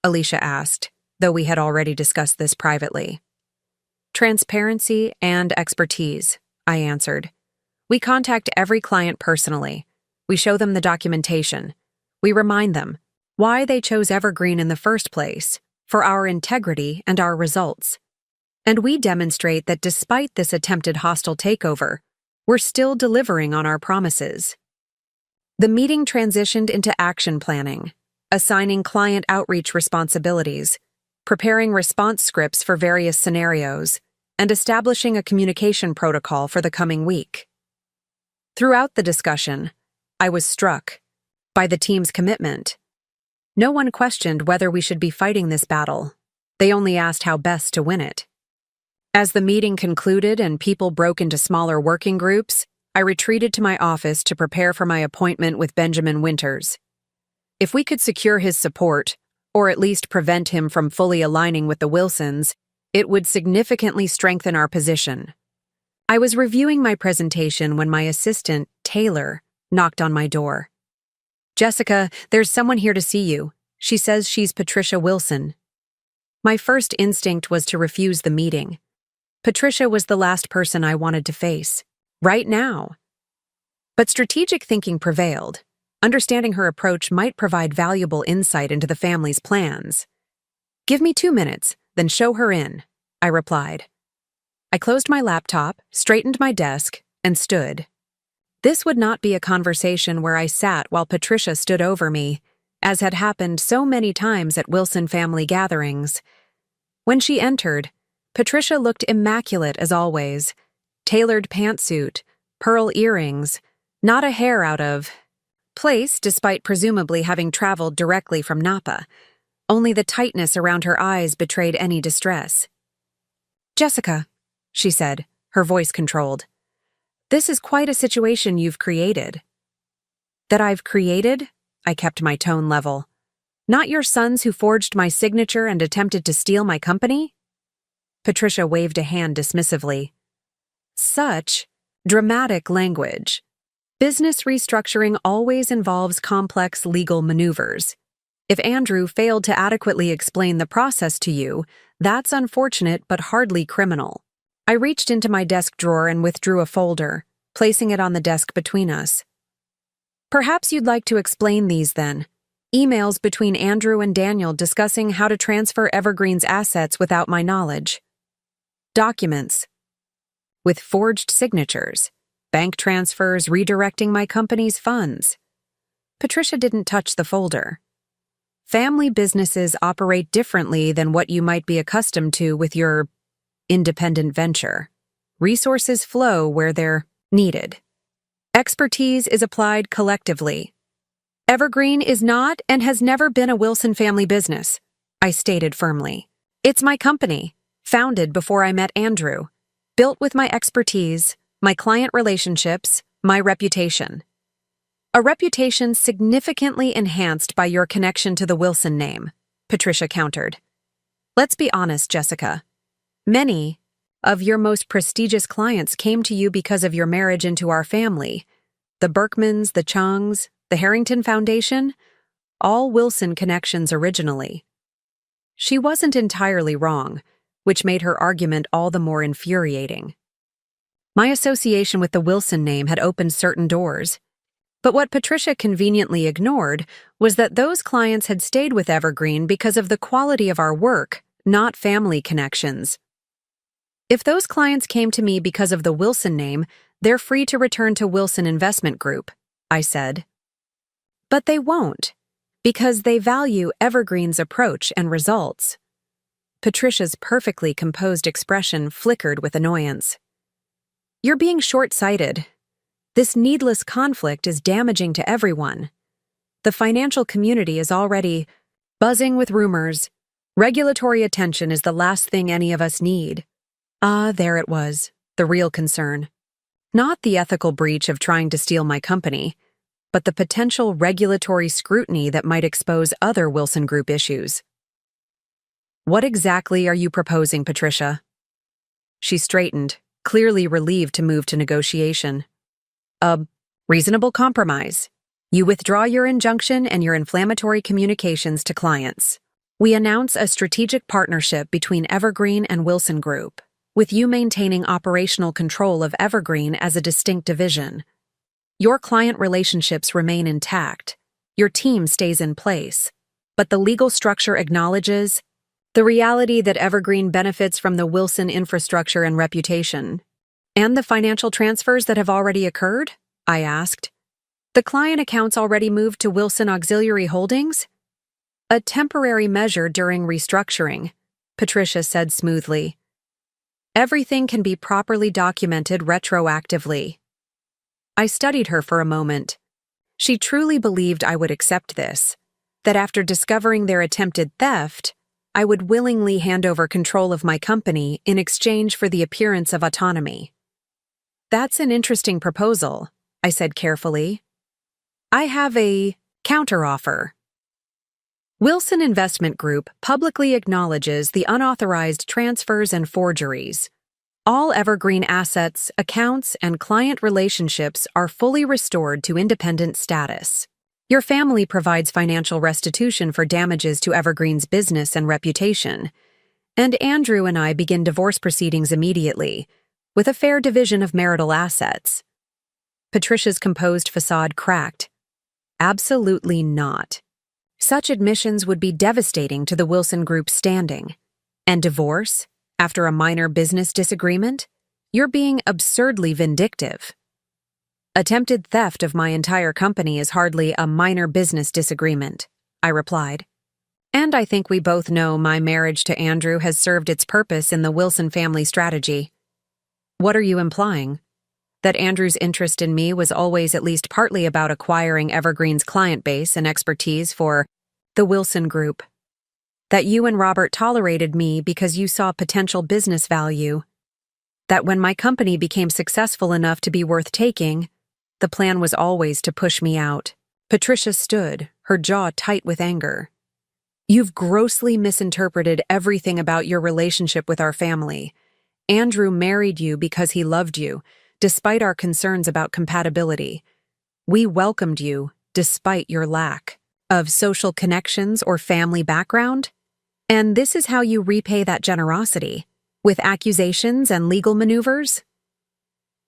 Alicia asked, though we had already discussed this privately. "Transparency and expertise," I answered. "We contact every client personally. We show them the documentation. We remind them why they chose Evergreen in the first place, for our integrity and our results. And we demonstrate that despite this attempted hostile takeover, we're still delivering on our promises." The meeting transitioned into action planning, assigning client outreach responsibilities, preparing response scripts for various scenarios, and establishing a communication protocol for the coming week. Throughout the discussion, I was struck by the team's commitment. No one questioned whether we should be fighting this battle. They only asked how best to win it. As the meeting concluded and people broke into smaller working groups, I retreated to my office to prepare for my appointment with Benjamin Winters. If we could secure his support, or at least prevent him from fully aligning with the Wilsons, it would significantly strengthen our position. I was reviewing my presentation when my assistant, Taylor, knocked on my door. "Jessica, there's someone here to see you. She says she's Patricia Wilson." My first instinct was to refuse the meeting. Patricia was the last person I wanted to face, right now. But strategic thinking prevailed. Understanding her approach might provide valuable insight into the family's plans. "Give me 2 minutes, then show her in," I replied. I closed my laptop, straightened my desk, and stood. This would not be a conversation where I sat while Patricia stood over me, as had happened so many times at Wilson family gatherings. When she entered, Patricia looked immaculate as always. Tailored pantsuit, pearl earrings, not a hair out of place despite presumably having traveled directly from Napa. Only the tightness around her eyes betrayed any distress. "Jessica," she said, her voice controlled, "this is quite a situation you've created." "That I've created?" I kept my tone level. "Not your sons who forged my signature and attempted to steal my company?" Patricia waved a hand dismissively. "Such dramatic language. Business restructuring always involves complex legal maneuvers. If Andrew failed to adequately explain the process to you, that's unfortunate but hardly criminal." I reached into my desk drawer and withdrew a folder, placing it on the desk between us. Perhaps you'd like to explain these then. Emails between Andrew and Daniel discussing how to transfer Evergreen's assets without my knowledge. Documents with forged signatures. Bank transfers redirecting my company's funds. Patricia didn't touch the folder. Family businesses operate differently than what you might be accustomed to with your independent venture. Resources flow where they're needed. Expertise is applied collectively. Evergreen is not and has never been a Wilson family business, I stated firmly. It's my company, founded before I met Andrew, built with my expertise, my client relationships, my reputation. A reputation significantly enhanced by your connection to the Wilson name, Patricia countered. Let's be honest, Jessica. Many of your most prestigious clients came to you because of your marriage into our family. The Berkmans, the Chungs, the Harrington Foundation, all Wilson connections originally. She wasn't entirely wrong, which made her argument all the more infuriating. My association with the Wilson name had opened certain doors, but what Patricia conveniently ignored was that those clients had stayed with Evergreen because of the quality of our work, not family connections. If those clients came to me because of the Wilson name, they're free to return to Wilson Investment Group, I said. But they won't, because they value Evergreen's approach and results. Patricia's perfectly composed expression flickered with annoyance. You're being short-sighted. This needless conflict is damaging to everyone. The financial community is already buzzing with rumors. Regulatory attention is the last thing any of us need. There it was, the real concern. Not the ethical breach of trying to steal my company, but the potential regulatory scrutiny that might expose other Wilson Group issues. What exactly are you proposing, Patricia? She straightened, clearly relieved to move to negotiation. A reasonable compromise. You withdraw your injunction and your inflammatory communications to clients. We announce a strategic partnership between Evergreen and Wilson Group, with you maintaining operational control of Evergreen as a distinct division. Your client relationships remain intact, your team stays in place, but the legal structure acknowledges the reality that Evergreen benefits from the Wilson infrastructure and reputation. And the financial transfers that have already occurred? I asked. The client accounts already moved to Wilson Auxiliary Holdings? A temporary measure during restructuring, Patricia said smoothly. Everything can be properly documented retroactively. I studied her for a moment. She truly believed I would accept this, that after discovering their attempted theft, I would willingly hand over control of my company in exchange for the appearance of autonomy. That's an interesting proposal, I said carefully. I have a counteroffer. Wilson Investment Group publicly acknowledges the unauthorized transfers and forgeries. All Evergreen assets, accounts, and client relationships are fully restored to independent status. Your family provides financial restitution for damages to Evergreen's business and reputation, and Andrew and I begin divorce proceedings immediately, with a fair division of marital assets. Patricia's composed facade cracked. Absolutely not. Such admissions would be devastating to the Wilson Group's standing. And divorce, after a minor business disagreement? You're being absurdly vindictive. Attempted theft of my entire company is hardly a minor business disagreement, I replied. And I think we both know my marriage to Andrew has served its purpose in the Wilson family strategy. What are you implying? That Andrew's interest in me was always at least partly about acquiring Evergreen's client base and expertise for the Wilson Group. That you and Robert tolerated me because you saw potential business value. That when my company became successful enough to be worth taking, the plan was always to push me out. Patricia stood, her jaw tight with anger. You've grossly misinterpreted everything about your relationship with our family. Andrew married you because he loved you, despite our concerns about compatibility. We welcomed you, despite your lack of social connections or family background. And this is how you repay that generosity, with accusations and legal maneuvers?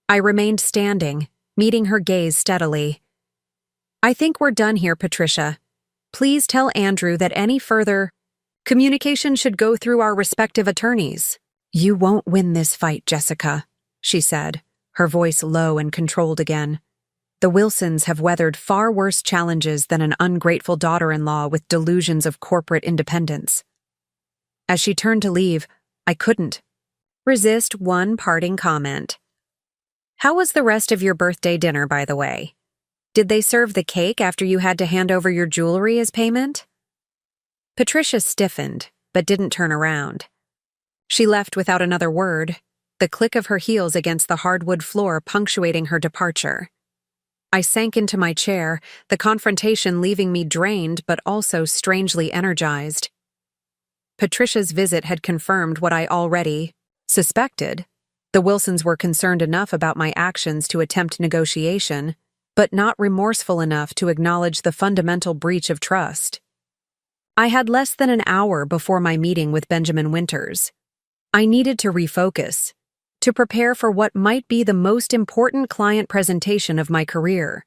I remained standing, meeting her gaze steadily. "I think we're done here, Patricia. Please tell Andrew that any further communication should go through our respective attorneys." "You won't win this fight, Jessica," she said, her voice low and controlled again. "The Wilsons have weathered far worse challenges than an ungrateful daughter-in-law with delusions of corporate independence." As she turned to leave, I couldn't resist one parting comment. "How was the rest of your birthday dinner, by the way? Did they serve the cake after you had to hand over your jewelry as payment?" Patricia stiffened, but didn't turn around. She left without another word, the click of her heels against the hardwood floor punctuating her departure. I sank into my chair, the confrontation leaving me drained but also strangely energized. Patricia's visit had confirmed what I already suspected. The Wilsons were concerned enough about my actions to attempt negotiation, but not remorseful enough to acknowledge the fundamental breach of trust. I had less than an hour before my meeting with Benjamin Winters. I needed to refocus, to prepare for what might be the most important client presentation of my career.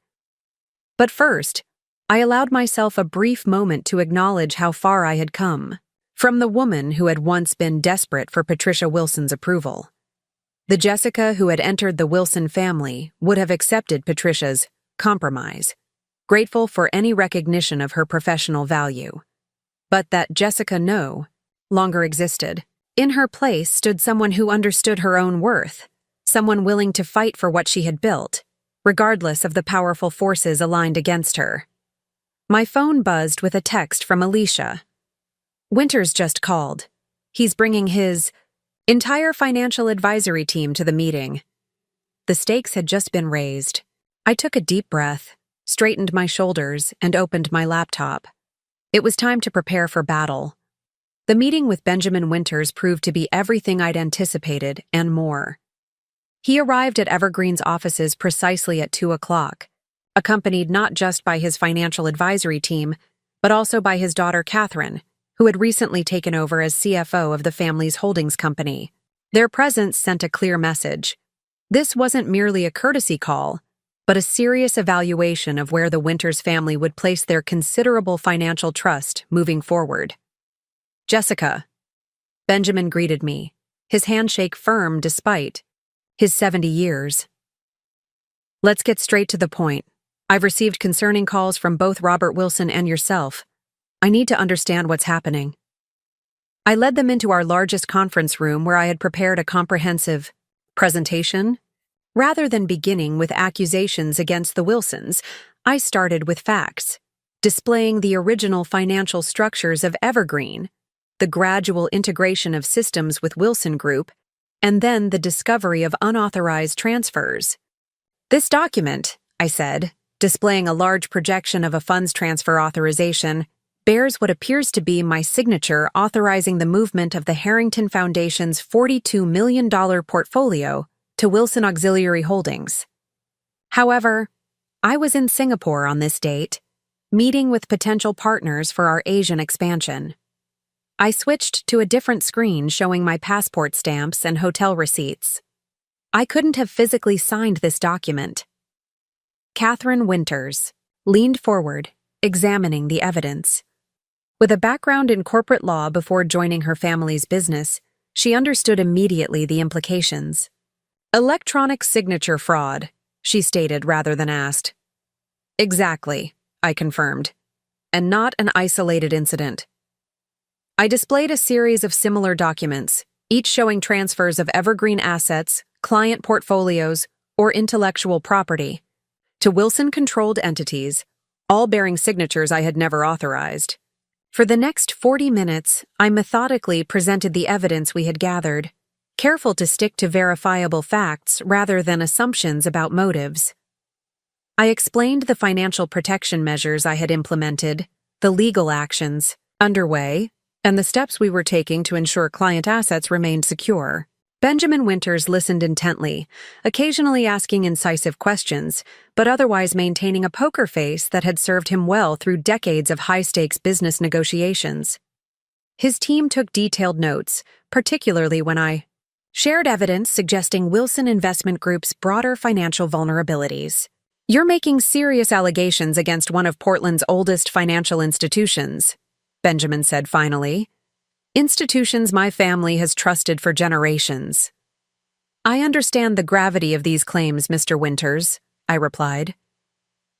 But first, I allowed myself a brief moment to acknowledge how far I had come, from the woman who had once been desperate for Patricia Wilson's approval. The Jessica who had entered the Wilson family would have accepted Patricia's compromise, grateful for any recognition of her professional value. But that Jessica no longer existed. In her place stood someone who understood her own worth, someone willing to fight for what she had built, regardless of the powerful forces aligned against her. My phone buzzed with a text from Alicia. "Winters just called. He's bringing his entire financial advisory team to the meeting." The stakes had just been raised. I took a deep breath, straightened my shoulders, and opened my laptop. It was time to prepare for battle. The meeting with Benjamin Winters proved to be everything I'd anticipated and more. He arrived at Evergreen's offices precisely at 2:00, accompanied not just by his financial advisory team, but also by his daughter Catherine, who had recently taken over as CFO of the family's holdings company. Their presence sent a clear message. This wasn't merely a courtesy call, but a serious evaluation of where the Winters family would place their considerable financial trust moving forward. "Jessica," Benjamin greeted me, his handshake firm despite his 70 years. "Let's get straight to the point. I've received concerning calls from both Robert Wilson and yourself. I need to understand what's happening." I led them into our largest conference room where I had prepared a comprehensive presentation. Rather than beginning with accusations against the Wilsons, I started with facts, displaying the original financial structures of Evergreen, the gradual integration of systems with Wilson Group, and then the discovery of unauthorized transfers. "This document," I said, displaying a large projection of a funds transfer authorization, "bears what appears to be my signature authorizing the movement of the Harrington Foundation's $42 million portfolio to Wilson Auxiliary Holdings. However, I was in Singapore on this date, meeting with potential partners for our Asian expansion. I switched to a different screen showing my passport stamps and hotel receipts. I couldn't have physically signed this document." Catherine Winters leaned forward, examining the evidence. With a background in corporate law before joining her family's business, she understood immediately the implications. "Electronic signature fraud," she stated rather than asked. "Exactly," I confirmed, "and not an isolated incident." I displayed a series of similar documents, each showing transfers of Evergreen assets, client portfolios, or intellectual property to Wilson-controlled entities, all bearing signatures I had never authorized. For the next 40 minutes, I methodically presented the evidence we had gathered, careful to stick to verifiable facts rather than assumptions about motives. I explained the financial protection measures I had implemented, the legal actions underway, and the steps we were taking to ensure client assets remained secure. Benjamin Winters listened intently, occasionally asking incisive questions, but otherwise maintaining a poker face that had served him well through decades of high-stakes business negotiations. His team took detailed notes, particularly when I Shared evidence suggesting Wilson Investment Group's broader financial vulnerabilities. You're making serious allegations against one of Portland's oldest financial institutions, Benjamin said finally. Institutions my family has trusted for generations. I understand the gravity of these claims, Mr. Winters, I replied.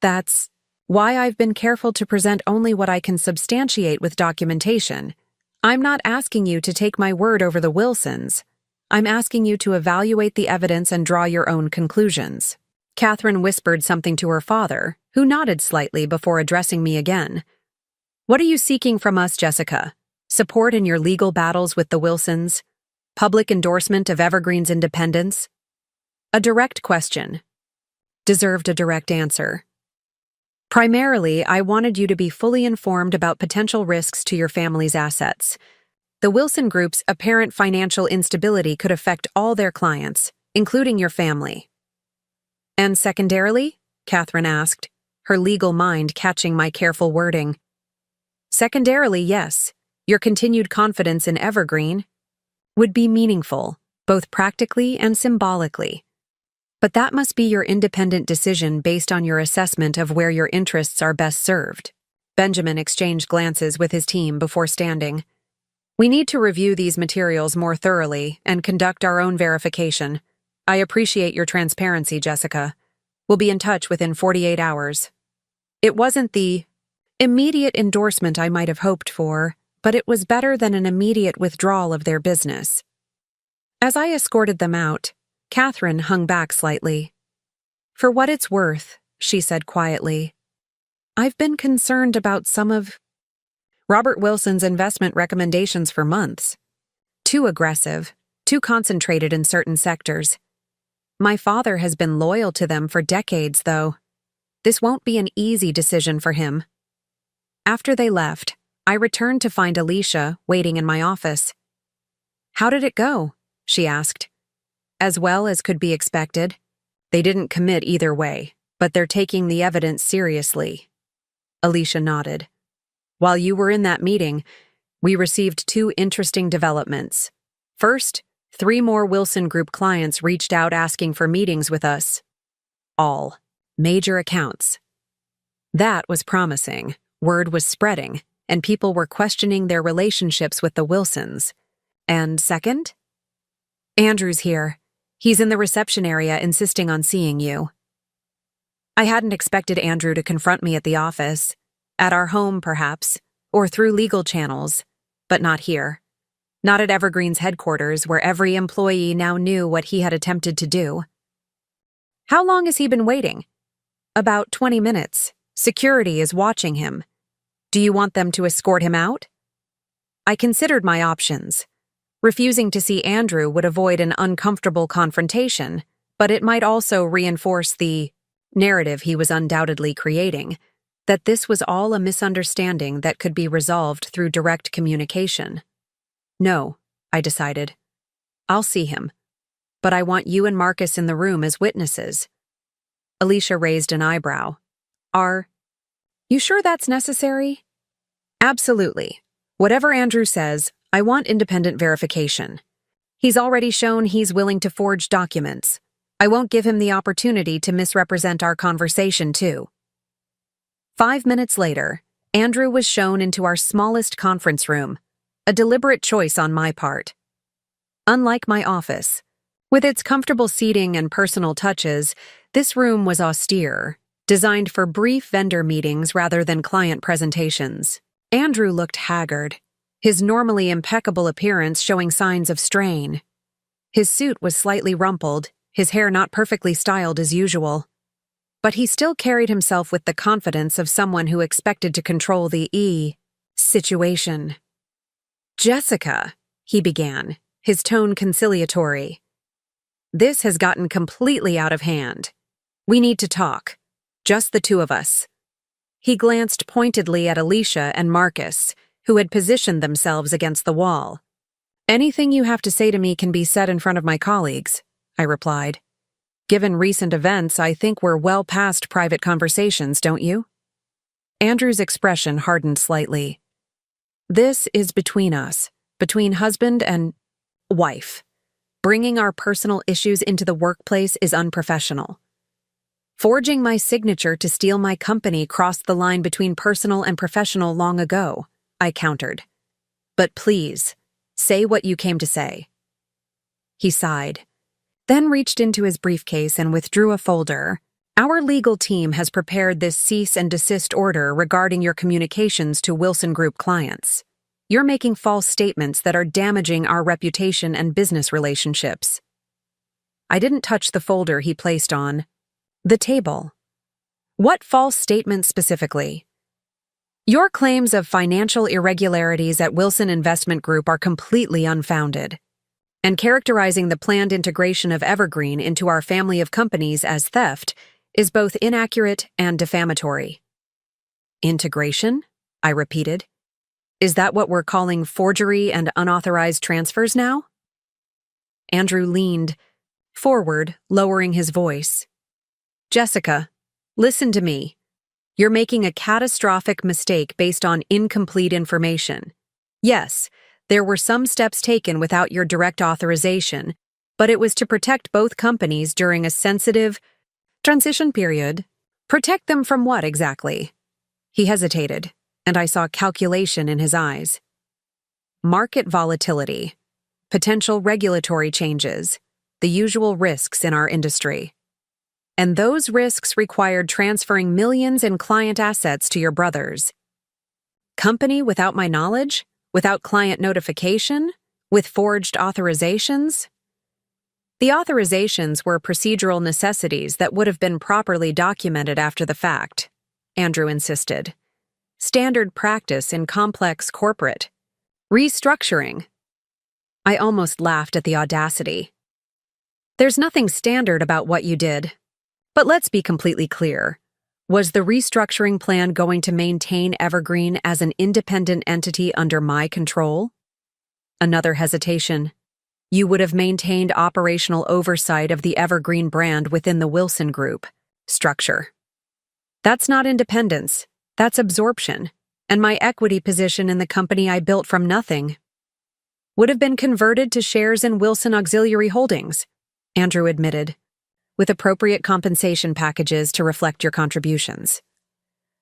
That's why I've been careful to present only what I can substantiate with documentation. I'm not asking you to take my word over the Wilsons. I'm asking you to evaluate the evidence and draw your own conclusions. Catherine whispered something to her father, who nodded slightly before addressing me again. What are you seeking from us, Jessica? Support in your legal battles with the Wilsons? Public endorsement of Evergreen's independence? A direct question. Deserved a direct answer. Primarily, I wanted you to be fully informed about potential risks to your family's assets. The Wilson Group's apparent financial instability could affect all their clients, including your family. And secondarily? Catherine asked, her legal mind catching my careful wording. Secondarily, yes, your continued confidence in Evergreen would be meaningful, both practically and symbolically. But that must be your independent decision based on your assessment of where your interests are best served. Benjamin exchanged glances with his team before standing. We need to review these materials more thoroughly and conduct our own verification. I appreciate your transparency, Jessica. We'll be in touch within 48 hours. It wasn't the immediate endorsement I might have hoped for, but it was better than an immediate withdrawal of their business. As I escorted them out, Catherine hung back slightly. For what it's worth, she said quietly, I've been concerned about some of Robert Wilson's investment recommendations for months. Too aggressive, too concentrated in certain sectors. My father has been loyal to them for decades, though. This won't be an easy decision for him. After they left, I returned to find Alicia waiting in my office. How did it go? She asked. As well as could be expected. They didn't commit either way, but they're taking the evidence seriously. Alicia nodded. While you were in that meeting, we received 2 interesting developments. First, 3 more Wilson Group clients reached out asking for meetings with us. All major accounts. That was promising. Word was spreading, and people were questioning their relationships with the Wilsons. And second? Andrew's here. He's in the reception area insisting on seeing you. I hadn't expected Andrew to confront me at the office. At our home, perhaps, or through legal channels, but not here. Not at Evergreen's headquarters, where every employee now knew what he had attempted to do. How long has he been waiting? About 20 minutes. Security is watching him. Do you want them to escort him out? I considered my options. Refusing to see Andrew would avoid an uncomfortable confrontation, but it might also reinforce the narrative he was undoubtedly creating, that this was all a misunderstanding that could be resolved through direct communication. No, I decided. I'll see him. But I want you and Marcus in the room as witnesses. Alicia raised an eyebrow. Are you sure that's necessary? Absolutely. Whatever Andrew says, I want independent verification. He's already shown he's willing to forge documents. I won't give him the opportunity to misrepresent our conversation, too. 5 minutes later, Andrew was shown into our smallest conference room, a deliberate choice on my part. Unlike my office, with its comfortable seating and personal touches, this room was austere, designed for brief vendor meetings rather than client presentations. Andrew looked haggard, his normally impeccable appearance showing signs of strain. His suit was slightly rumpled, his hair not perfectly styled as usual. But he still carried himself with the confidence of someone who expected to control the situation. Jessica, he began, his tone conciliatory. This has gotten completely out of hand. We need to talk. Just the 2 of us. He glanced pointedly at Alicia and Marcus, who had positioned themselves against the wall. Anything you have to say to me can be said in front of my colleagues, I replied. Given recent events, I think we're well past private conversations, don't you? Andrew's expression hardened slightly. This is between us, between husband and wife. Bringing our personal issues into the workplace is unprofessional. Forging my signature to steal my company crossed the line between personal and professional long ago, I countered. But please, say what you came to say. He sighed, then reached into his briefcase and withdrew a folder. Our legal team has prepared this cease and desist order regarding your communications to Wilson Group clients. You're making false statements that are damaging our reputation and business relationships. I didn't touch the folder he placed on the table. What false statements specifically? Your claims of financial irregularities at Wilson Investment Group are completely unfounded, and characterizing the planned integration of Evergreen into our family of companies as theft is both inaccurate and defamatory. Integration? I repeated. Is that what we're calling forgery and unauthorized transfers now? Andrew leaned forward, lowering his voice. Jessica, listen to me. You're making a catastrophic mistake based on incomplete information. Yes, there were some steps taken without your direct authorization, but it was to protect both companies during a sensitive transition period. Protect them from what exactly? He hesitated, and I saw calculation in his eyes. Market volatility, potential regulatory changes, the usual risks in our industry. And those risks required transferring millions in client assets to your brothers. Company without my knowledge? Without client notification? With forged authorizations? The authorizations were procedural necessities that would have been properly documented after the fact, Andrew insisted. Standard practice in complex corporate restructuring. I almost laughed at the audacity. There's nothing standard about what you did. But let's be completely clear. Was the restructuring plan going to maintain Evergreen as an independent entity under my control? Another hesitation. You would have maintained operational oversight of the Evergreen brand within the Wilson Group structure. That's not independence, that's absorption, and my equity position in the company I built from nothing would have been converted to shares in Wilson Auxiliary Holdings, Andrew admitted, with appropriate compensation packages to reflect your contributions.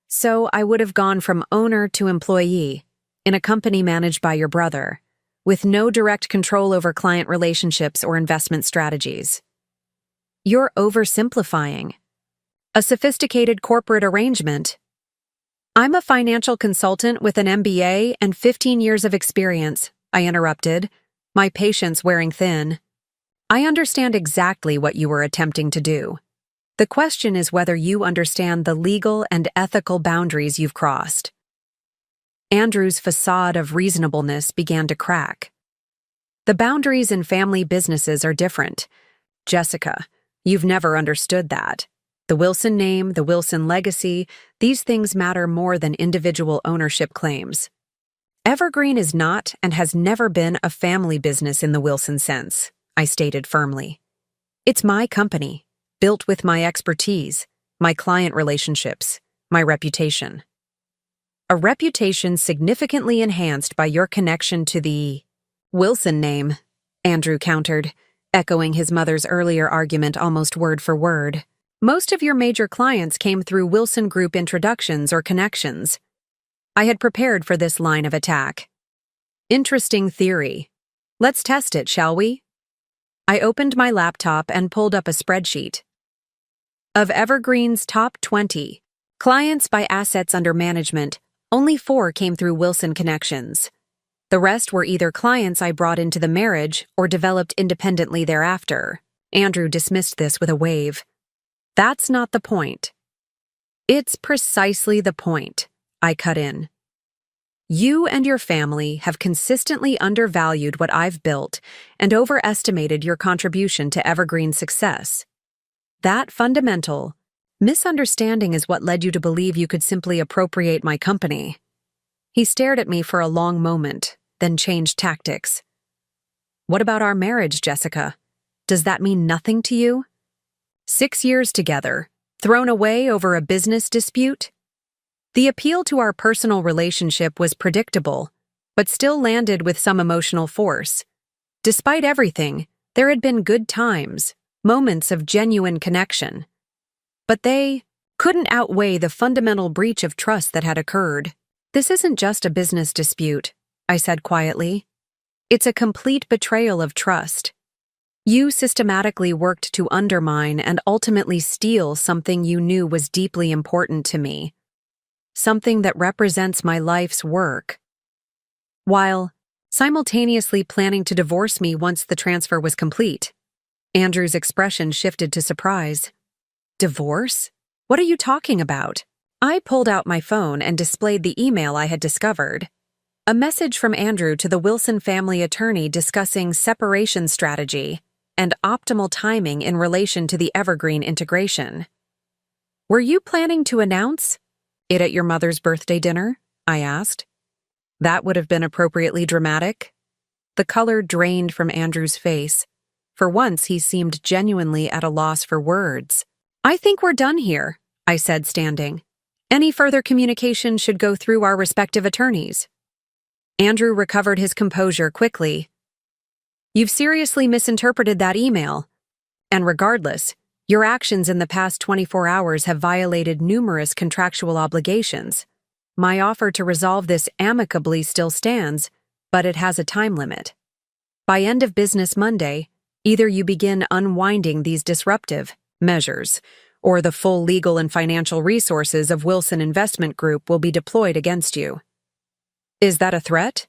So I would have gone from owner to employee in a company managed by your brother, with no direct control over client relationships or investment strategies. You're oversimplifying. A sophisticated corporate arrangement. I'm a financial consultant with an MBA and 15 years of experience, I interrupted, my patience wearing thin. I understand exactly what you were attempting to do. The question is whether you understand the legal and ethical boundaries you've crossed. Andrew's facade of reasonableness began to crack. The boundaries in family businesses are different. Jessica, you've never understood that. The Wilson name, the Wilson legacy, these things matter more than individual ownership claims. Evergreen is not and has never been a family business in the Wilson sense, I stated firmly. It's my company, built with my expertise, my client relationships, my reputation. A reputation significantly enhanced by your connection to the Wilson name, Andrew countered, echoing his mother's earlier argument almost word for word. Most of your major clients came through Wilson Group introductions or connections. I had prepared for this line of attack. Interesting theory. Let's test it, shall we? I opened my laptop and pulled up a spreadsheet. Of Evergreen's top 20 clients by assets under management, only 4 came through Wilson connections. The rest were either clients I brought into the marriage or developed independently thereafter. Andrew dismissed this with a wave. That's not the point. It's precisely the point, I cut in. You and your family have consistently undervalued what I've built and overestimated your contribution to Evergreen's success. That fundamental misunderstanding is what led you to believe you could simply appropriate my company. He stared at me for a long moment, then changed tactics. What about our marriage, Jessica? Does that mean nothing to you? 6 years together, thrown away over a business dispute? The appeal to our personal relationship was predictable, but still landed with some emotional force. Despite everything, There had been good times, moments of genuine connection. But they couldn't outweigh the fundamental breach of trust that had occurred. "This isn't just a business dispute," I said quietly. "It's a complete betrayal of trust. You systematically worked to undermine and ultimately steal something you knew was deeply important to me, something that represents my life's work, while simultaneously planning to divorce me once the transfer was complete." Andrew's expression shifted to surprise. "Divorce? What are you talking about?" I pulled out my phone and displayed the email I had discovered. A message from Andrew to the Wilson family attorney discussing separation strategy and optimal timing in relation to the Evergreen integration. "Were you planning to announce it at your mother's birthday dinner?" I asked. "That would have been appropriately dramatic." The color drained from Andrew's face. For once, he seemed genuinely at a loss for words. "I think we're done here," I said, standing. "Any further communication should go through our respective attorneys." Andrew recovered his composure quickly. "You've seriously misinterpreted that email. And regardless, your actions in the past 24 hours have violated numerous contractual obligations. My offer to resolve this amicably still stands, but it has a time limit. By end of business Monday, either you begin unwinding these disruptive measures, or the full legal and financial resources of Wilson Investment Group will be deployed against you." "Is that a threat?"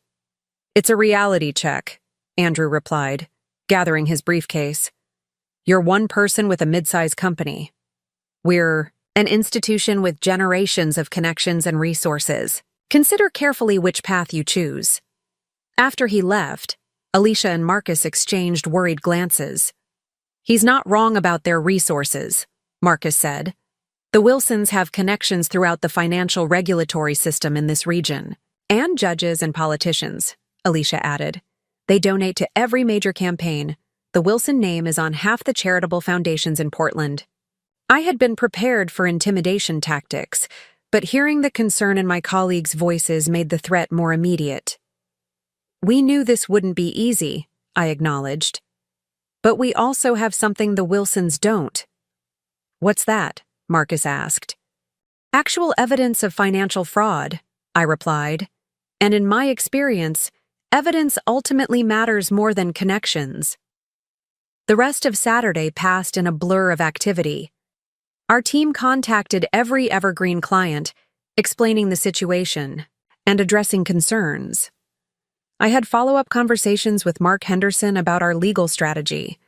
"It's a reality check," Andrew replied, gathering his briefcase. "You're one person with a mid-sized company. We're an institution with generations of connections and resources. Consider carefully which path you choose." After he left, Alicia and Marcus exchanged worried glances. "He's not wrong about their resources," Marcus said. "The Wilsons have connections throughout the financial regulatory system in this region, and judges and politicians," Alicia added. "They donate to every major campaign. The Wilson name is on half the charitable foundations in Portland." I had been prepared for intimidation tactics, but hearing the concern in my colleagues' voices made the threat more immediate. "We knew this wouldn't be easy," I acknowledged. "But we also have something the Wilsons don't." "What's that?" Marcus asked. "Actual evidence of financial fraud," I replied. "And in my experience, evidence ultimately matters more than connections." The rest of Saturday passed in a blur of activity. Our team contacted every Evergreen client, explaining the situation and addressing concerns. I had follow-up conversations with Mark Henderson about our legal strategy.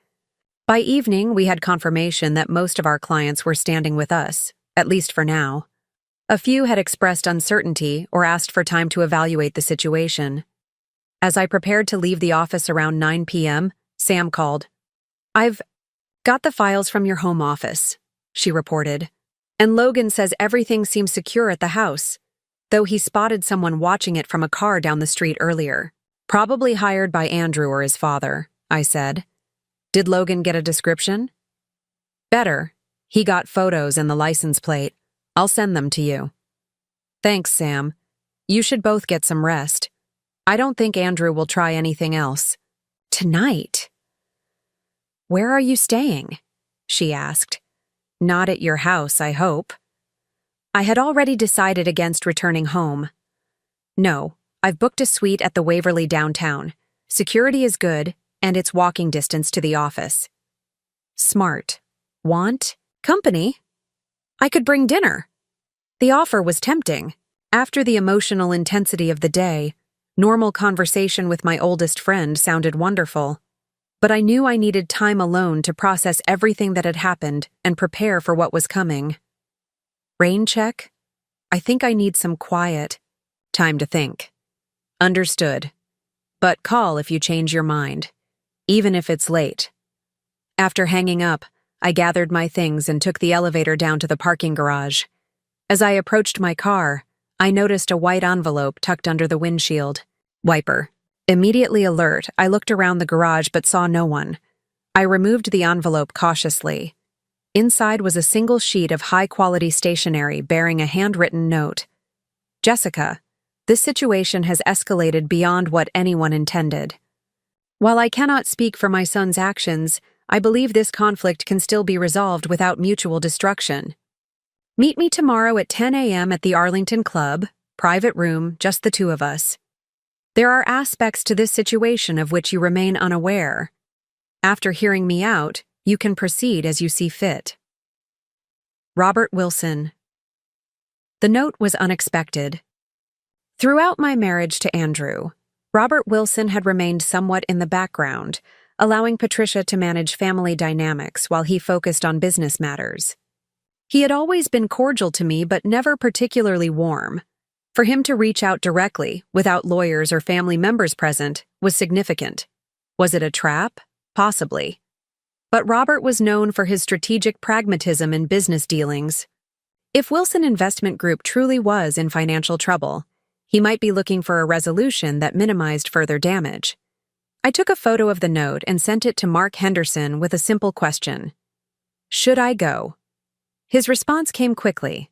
By evening, we had confirmation that most of our clients were standing with us, at least for now. A few had expressed uncertainty or asked for time to evaluate the situation. As I prepared to leave the office around 9 p.m., Sam called. "I've got the files from your home office," she reported. "And Logan says everything seems secure at the house, though he spotted someone watching it from a car down the street earlier. Probably hired by Andrew or his father," I said. "Did Logan get a description?" "Better. He got photos and the license plate. I'll send them to you." "Thanks, Sam. You should both get some rest. I don't think Andrew will try anything else." "Tonight?" "Where are you staying?" she asked. "Not at your house, I hope." I had already decided against returning home. "No, I've booked a suite at the Waverly downtown. Security is good, and it's walking distance to the office." "Smart. Want company?" "I could bring dinner." The offer was tempting. After the emotional intensity of the day, normal conversation with my oldest friend sounded wonderful. But I knew I needed time alone to process everything that had happened and prepare for what was coming. "Rain check? I think I need some quiet. Time to think." "Understood. But call if you change your mind, even if it's late." After hanging up, I gathered my things and took the elevator down to the parking garage. As I approached my car, I noticed a white envelope tucked under the windshield wiper. Immediately alert, I looked around the garage but saw no one. I removed the envelope cautiously. Inside was a single sheet of high-quality stationery bearing a handwritten note. "Jessica, this situation has escalated beyond what anyone intended. While I cannot speak for my son's actions, I believe this conflict can still be resolved without mutual destruction. Meet me tomorrow at 10 a.m. at the Arlington Club, private room, just the two of us. There are aspects to this situation of which you remain unaware. After hearing me out, you can proceed as you see fit. Robert Wilson. The note was unexpected. Throughout my marriage to Andrew, Robert Wilson had remained somewhat in the background, allowing Patricia to manage family dynamics while he focused on business matters. He had always been cordial to me but never particularly warm. For him to reach out directly, without lawyers or family members present, was significant. Was it a trap? Possibly. But Robert was known for his strategic pragmatism in business dealings. If Wilson Investment Group truly was in financial trouble, he might be looking for a resolution that minimized further damage. I took a photo of the note and sent it to Mark Henderson with a simple question. Should I go? His response came quickly.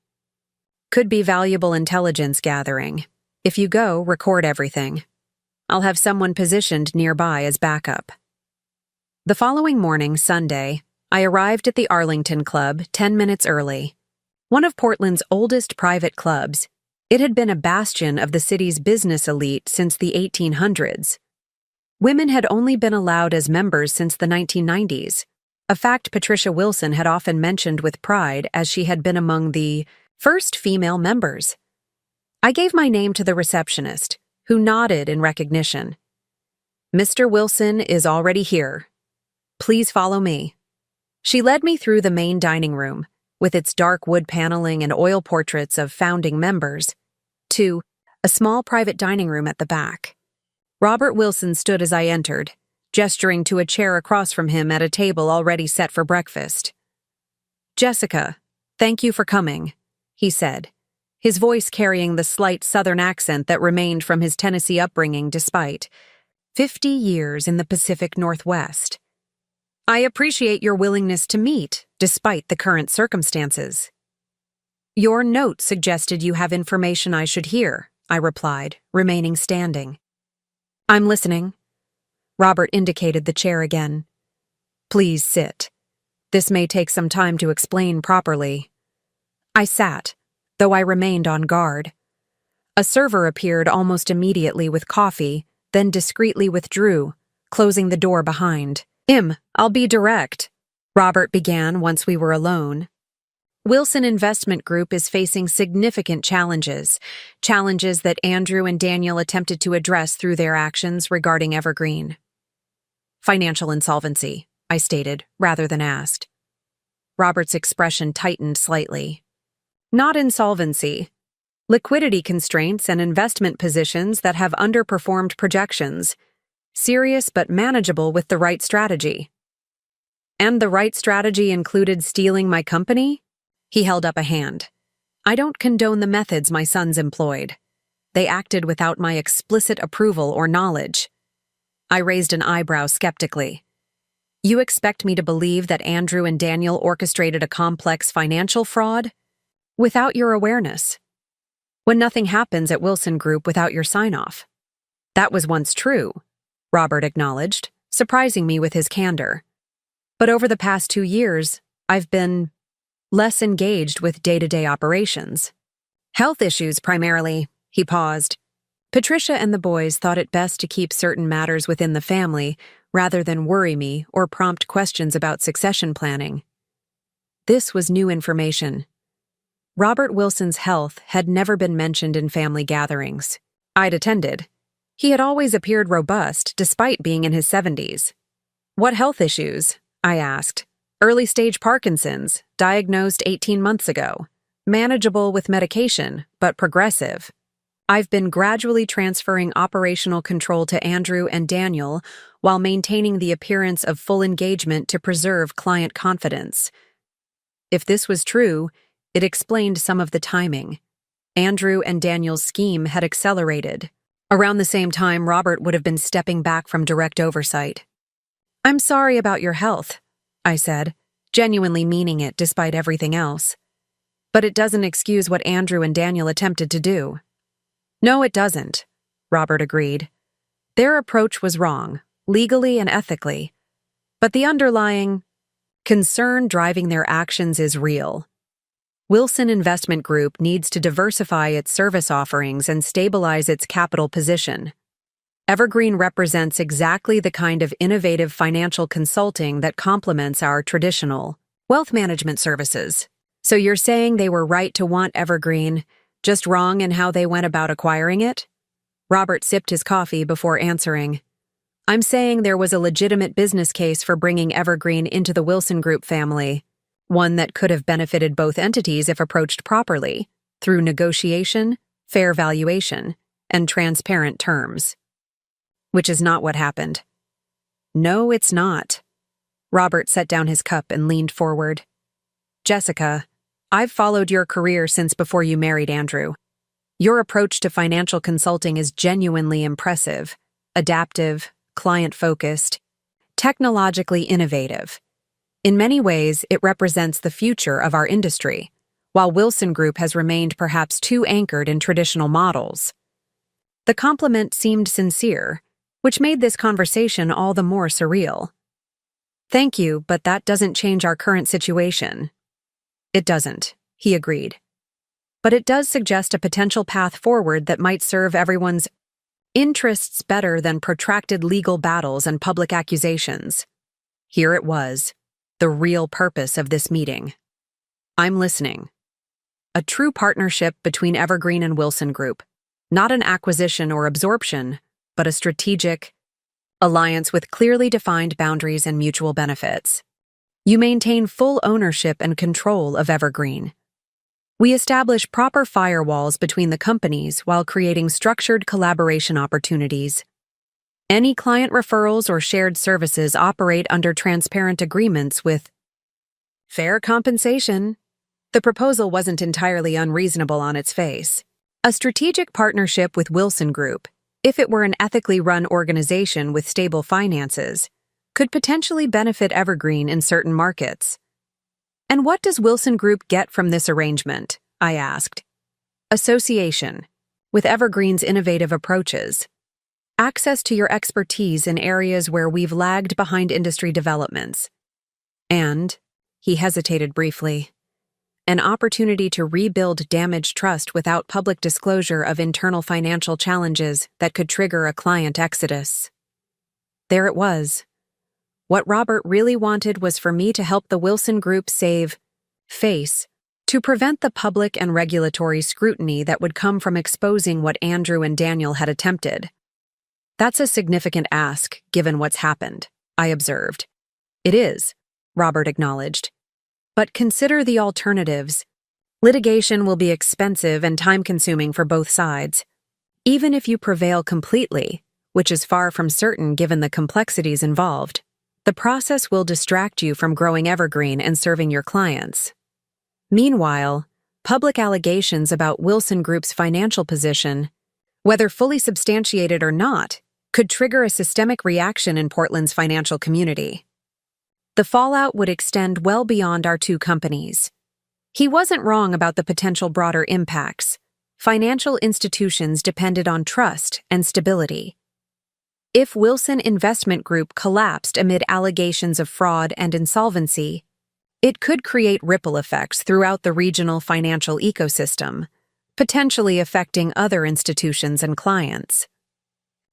Could be valuable intelligence gathering. If you go, record everything. I'll have someone positioned nearby as backup. The following morning, Sunday, I arrived at the Arlington Club 10 minutes early. One of Portland's oldest private clubs, it had been a bastion of the city's business elite since the 1800s. Women had only been allowed as members since the 1990s, a fact Patricia Wilson had often mentioned with pride as she had been among the first female members. I gave my name to the receptionist, who nodded in recognition. Mr. Wilson is already here. Please follow me. She led me through the main dining room, with its dark wood paneling and oil portraits of founding members, to a small private dining room at the back. Robert Wilson stood as I entered, gesturing to a chair across from him at a table already set for breakfast. Jessica, thank you for coming, he said, his voice carrying the slight Southern accent that remained from his Tennessee upbringing despite 50 years in the Pacific Northwest. I appreciate your willingness to meet, despite the current circumstances. Your note suggested you have information I should hear, I replied, remaining standing. I'm listening. Robert indicated the chair again. Please sit. This may take some time to explain properly. I sat, though I remained on guard. A server appeared almost immediately with coffee, then discreetly withdrew, closing the door behind. I'll be direct, Robert began once we were alone. Wilson Investment Group is facing significant challenges that Andrew and Daniel attempted to address through their actions regarding Evergreen. Financial insolvency, I stated, rather than asked. Robert's expression tightened slightly. Not insolvency. Liquidity constraints and investment positions that have underperformed projections. Serious but manageable with the right strategy. And the right strategy included stealing my company? He held up a hand. I don't condone the methods my sons employed. They acted without my explicit approval or knowledge. I raised an eyebrow skeptically. You expect me to believe that Andrew and Daniel orchestrated a complex financial fraud? Without your awareness. When nothing happens at Wilson Group without your sign-off. That was once true, Robert acknowledged, surprising me with his candor. But over the past 2 years, I've been less engaged with day-to-day operations. Health issues primarily, he paused. Patricia and the boys thought it best to keep certain matters within the family rather than worry me or prompt questions about succession planning. This was new information. Robert Wilson's health had never been mentioned in family gatherings. I'd attended. He had always appeared robust despite being in his 70s. What health issues? I asked. Early-stage Parkinson's, diagnosed 18 months ago. Manageable with medication, but progressive. I've been gradually transferring operational control to Andrew and Daniel while maintaining the appearance of full engagement to preserve client confidence. If this was true, it explained some of the timing. Andrew and Daniel's scheme had accelerated. Around the same time, Robert would have been stepping back from direct oversight. I'm sorry about your health, I said, genuinely meaning it despite everything else. But it doesn't excuse what Andrew and Daniel attempted to do. No, it doesn't, Robert agreed. Their approach was wrong, legally and ethically. But the underlying concern driving their actions is real. Wilson Investment Group needs to diversify its service offerings and stabilize its capital position. Evergreen represents exactly the kind of innovative financial consulting that complements our traditional wealth management services. So you're saying they were right to want Evergreen, just wrong in how they went about acquiring it? Robert sipped his coffee before answering. I'm saying there was a legitimate business case for bringing Evergreen into the Wilson Group family, one that could have benefited both entities if approached properly, through negotiation, fair valuation, and transparent terms. Which is not what happened. No, it's not. Robert set down his cup and leaned forward. Jessica, I've followed your career since before you married Andrew. Your approach to financial consulting is genuinely impressive, adaptive, client-focused, technologically innovative. In many ways, it represents the future of our industry, while Wilson Group has remained perhaps too anchored in traditional models. The compliment seemed sincere, which made this conversation all the more surreal. Thank you, but that doesn't change our current situation. It doesn't, he agreed. But it does suggest a potential path forward that might serve everyone's interests better than protracted legal battles and public accusations. Here it was, the real purpose of this meeting. I'm listening. A true partnership between Evergreen and Wilson Group, not an acquisition or absorption, but a strategic alliance with clearly defined boundaries and mutual benefits. You maintain full ownership and control of Evergreen. We establish proper firewalls between the companies while creating structured collaboration opportunities. Any client referrals or shared services operate under transparent agreements with fair compensation. The proposal wasn't entirely unreasonable on its face. A strategic partnership with Wilson Group, if it were an ethically run organization with stable finances, could potentially benefit Evergreen in certain markets. And what does Wilson Group get from this arrangement? I asked. Association with Evergreen's innovative approaches. Access to your expertise in areas where we've lagged behind industry developments. And, he hesitated briefly, an opportunity to rebuild damaged trust without public disclosure of internal financial challenges that could trigger a client exodus. There it was. What Robert really wanted was for me to help the Wilson Group save face to prevent the public and regulatory scrutiny that would come from exposing what Andrew and Daniel had attempted. That's a significant ask, given what's happened, I observed. It is, Robert acknowledged. But consider the alternatives. Litigation will be expensive and time-consuming for both sides. Even if you prevail completely, which is far from certain given the complexities involved, the process will distract you from growing Evergreen and serving your clients. Meanwhile, public allegations about Wilson Group's financial position, whether fully substantiated or not, could trigger a systemic reaction in Portland's financial community. The fallout would extend well beyond our two companies. He wasn't wrong about the potential broader impacts. Financial institutions depended on trust and stability. If Wilson Investment Group collapsed amid allegations of fraud and insolvency, it could create ripple effects throughout the regional financial ecosystem, potentially affecting other institutions and clients.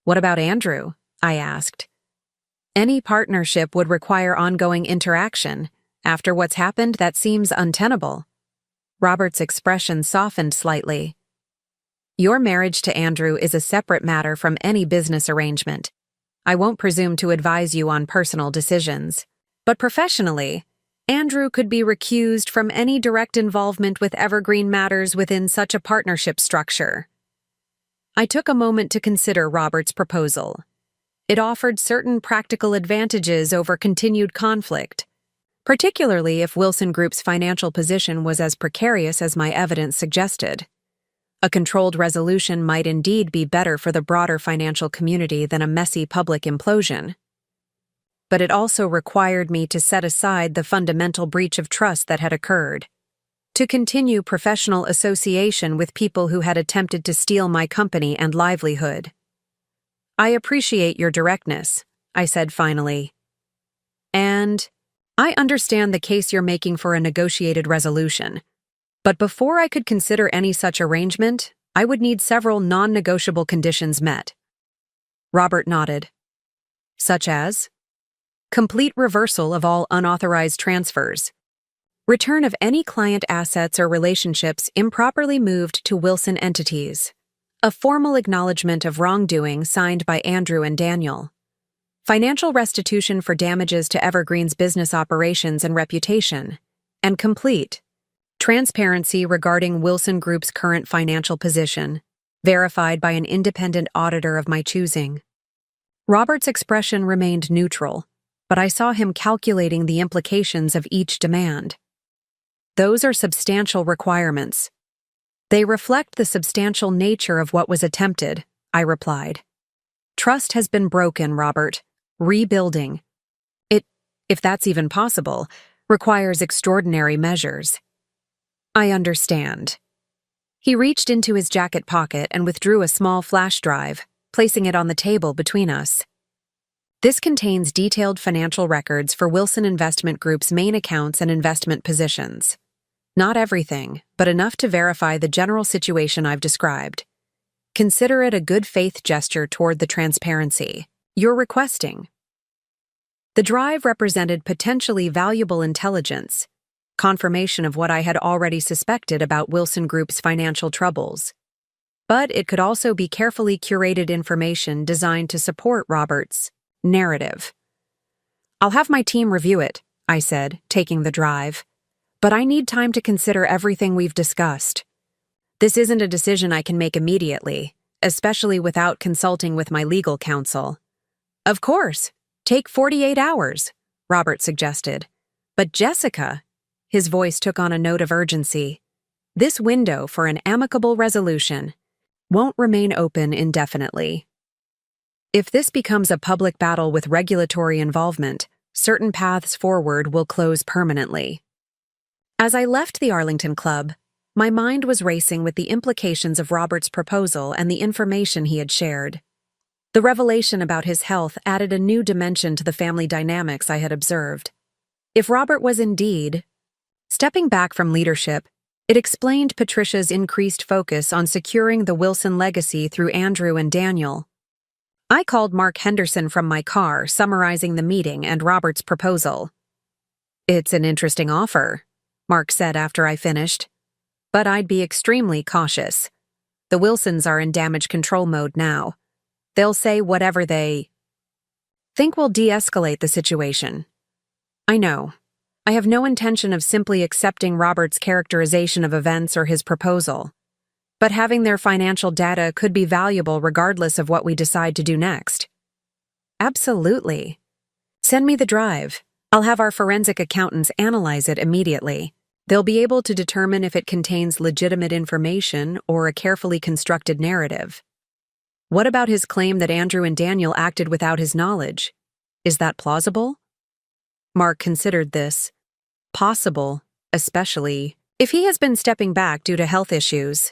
What about Andrew? I asked. Any partnership would require ongoing interaction. After what's happened, that seems untenable. Robert's expression softened slightly. Your marriage to Andrew is a separate matter from any business arrangement. I won't presume to advise you on personal decisions. But professionally, Andrew could be recused from any direct involvement with Evergreen matters within such a partnership structure. I took a moment to consider Robert's proposal. It offered certain practical advantages over continued conflict, particularly if Wilson Group's financial position was as precarious as my evidence suggested. A controlled resolution might indeed be better for the broader financial community than a messy public implosion. But it also required me to set aside the fundamental breach of trust that had occurred, to continue professional association with people who had attempted to steal my company and livelihood. I appreciate your directness, I said finally. And I understand the case you're making for a negotiated resolution. But before I could consider any such arrangement, I would need several non-negotiable conditions met. Robert nodded. Such as? Complete reversal of all unauthorized transfers. Return of any client assets or relationships improperly moved to Wilson entities. A formal acknowledgement of wrongdoing signed by Andrew and Daniel. Financial restitution for damages to Evergreen's business operations and reputation. And complete. Transparency regarding Wilson Group's current financial position, verified by an independent auditor of my choosing. Robert's expression remained neutral, but I saw him calculating the implications of each demand. Those are substantial requirements. They reflect the substantial nature of what was attempted, I replied. Trust has been broken, Robert. Rebuilding. It, if that's even possible, requires extraordinary measures. I understand. He reached into his jacket pocket and withdrew a small flash drive, placing it on the table between us. This contains detailed financial records for Wilson Investment Group's main accounts and investment positions. Not everything, but enough to verify the general situation I've described. Consider it a good faith gesture toward the transparency you're requesting. The drive represented potentially valuable intelligence, confirmation of what I had already suspected about Wilson Group's financial troubles. But it could also be carefully curated information designed to support Robert's narrative. I'll have my team review it, I said, taking the drive. But I need time to consider everything we've discussed. This isn't a decision I can make immediately, especially without consulting with my legal counsel. Of course, take 48 hours, Robert suggested. But Jessica, his voice took on a note of urgency, this window for an amicable resolution won't remain open indefinitely. If this becomes a public battle with regulatory involvement, certain paths forward will close permanently. As I left the Arlington Club, my mind was racing with the implications of Robert's proposal and the information he had shared. The revelation about his health added a new dimension to the family dynamics I had observed. If Robert was indeed stepping back from leadership, it explained Patricia's increased focus on securing the Wilson legacy through Andrew and Daniel. I called Mark Henderson from my car, summarizing the meeting and Robert's proposal. It's an interesting offer, Mark said after I finished. But I'd be extremely cautious. The Wilsons are in damage control mode now. They'll say whatever they think will de-escalate the situation. I know. I have no intention of simply accepting Robert's characterization of events or his proposal. But having their financial data could be valuable regardless of what we decide to do next. Absolutely. Send me the drive. I'll have our forensic accountants analyze it immediately. They'll be able to determine if it contains legitimate information or a carefully constructed narrative. What about his claim that Andrew and Daniel acted without his knowledge? Is that plausible? Mark considered this. Possible, especially if he has been stepping back due to health issues.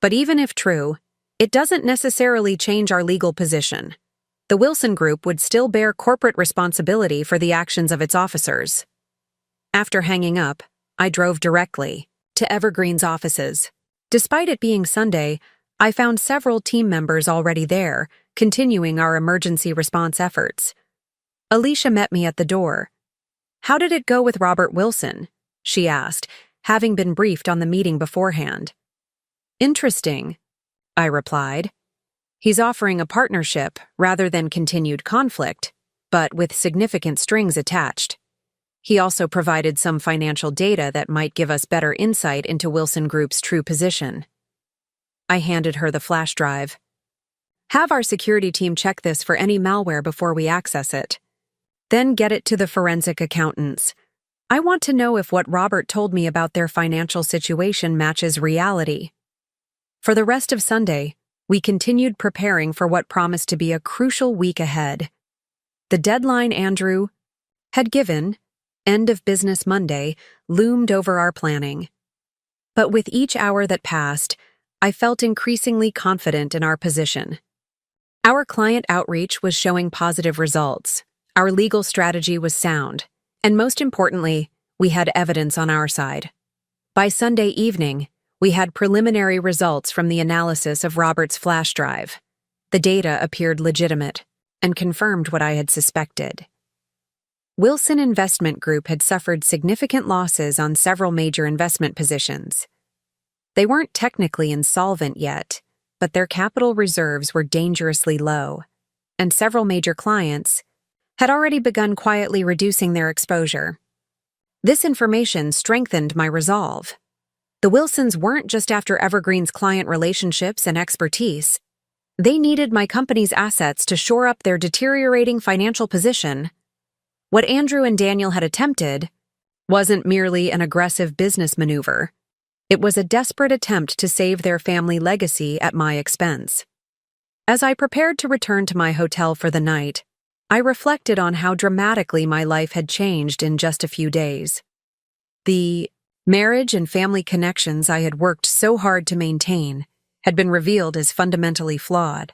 But even if true, it doesn't necessarily change our legal position. The Wilson Group would still bear corporate responsibility for the actions of its officers. After hanging up, I drove directly to Evergreen's offices. Despite it being Sunday, I found several team members already there, continuing our emergency response efforts. Alicia met me at the door. How did it go with Robert Wilson? She asked, having been briefed on the meeting beforehand. Interesting, I replied. He's offering a partnership rather than continued conflict, but with significant strings attached. He also provided some financial data that might give us better insight into Wilson Group's true position. I handed her the flash drive. Have our security team check this for any malware before we access it. Then get it to the forensic accountants. I want to know if what Robert told me about their financial situation matches reality. For the rest of Sunday, we continued preparing for what promised to be a crucial week ahead. The deadline Andrew had given, end of business Monday, loomed over our planning. But with each hour that passed, I felt increasingly confident in our position. Our client outreach was showing positive results. Our legal strategy was sound. And most importantly, we had evidence on our side. By Sunday evening, we had preliminary results from the analysis of Robert's flash drive. The data appeared legitimate and confirmed what I had suspected. Wilson Investment Group had suffered significant losses on several major investment positions. They weren't technically insolvent yet, but their capital reserves were dangerously low, and several major clients had already begun quietly reducing their exposure. This information strengthened my resolve. The Wilsons weren't just after Evergreen's client relationships and expertise. They needed my company's assets to shore up their deteriorating financial position. What Andrew and Daniel had attempted wasn't merely an aggressive business maneuver. It was a desperate attempt to save their family legacy at my expense. As I prepared to return to my hotel for the night, I reflected on how dramatically my life had changed in just a few days. The marriage and family connections I had worked so hard to maintain had been revealed as fundamentally flawed.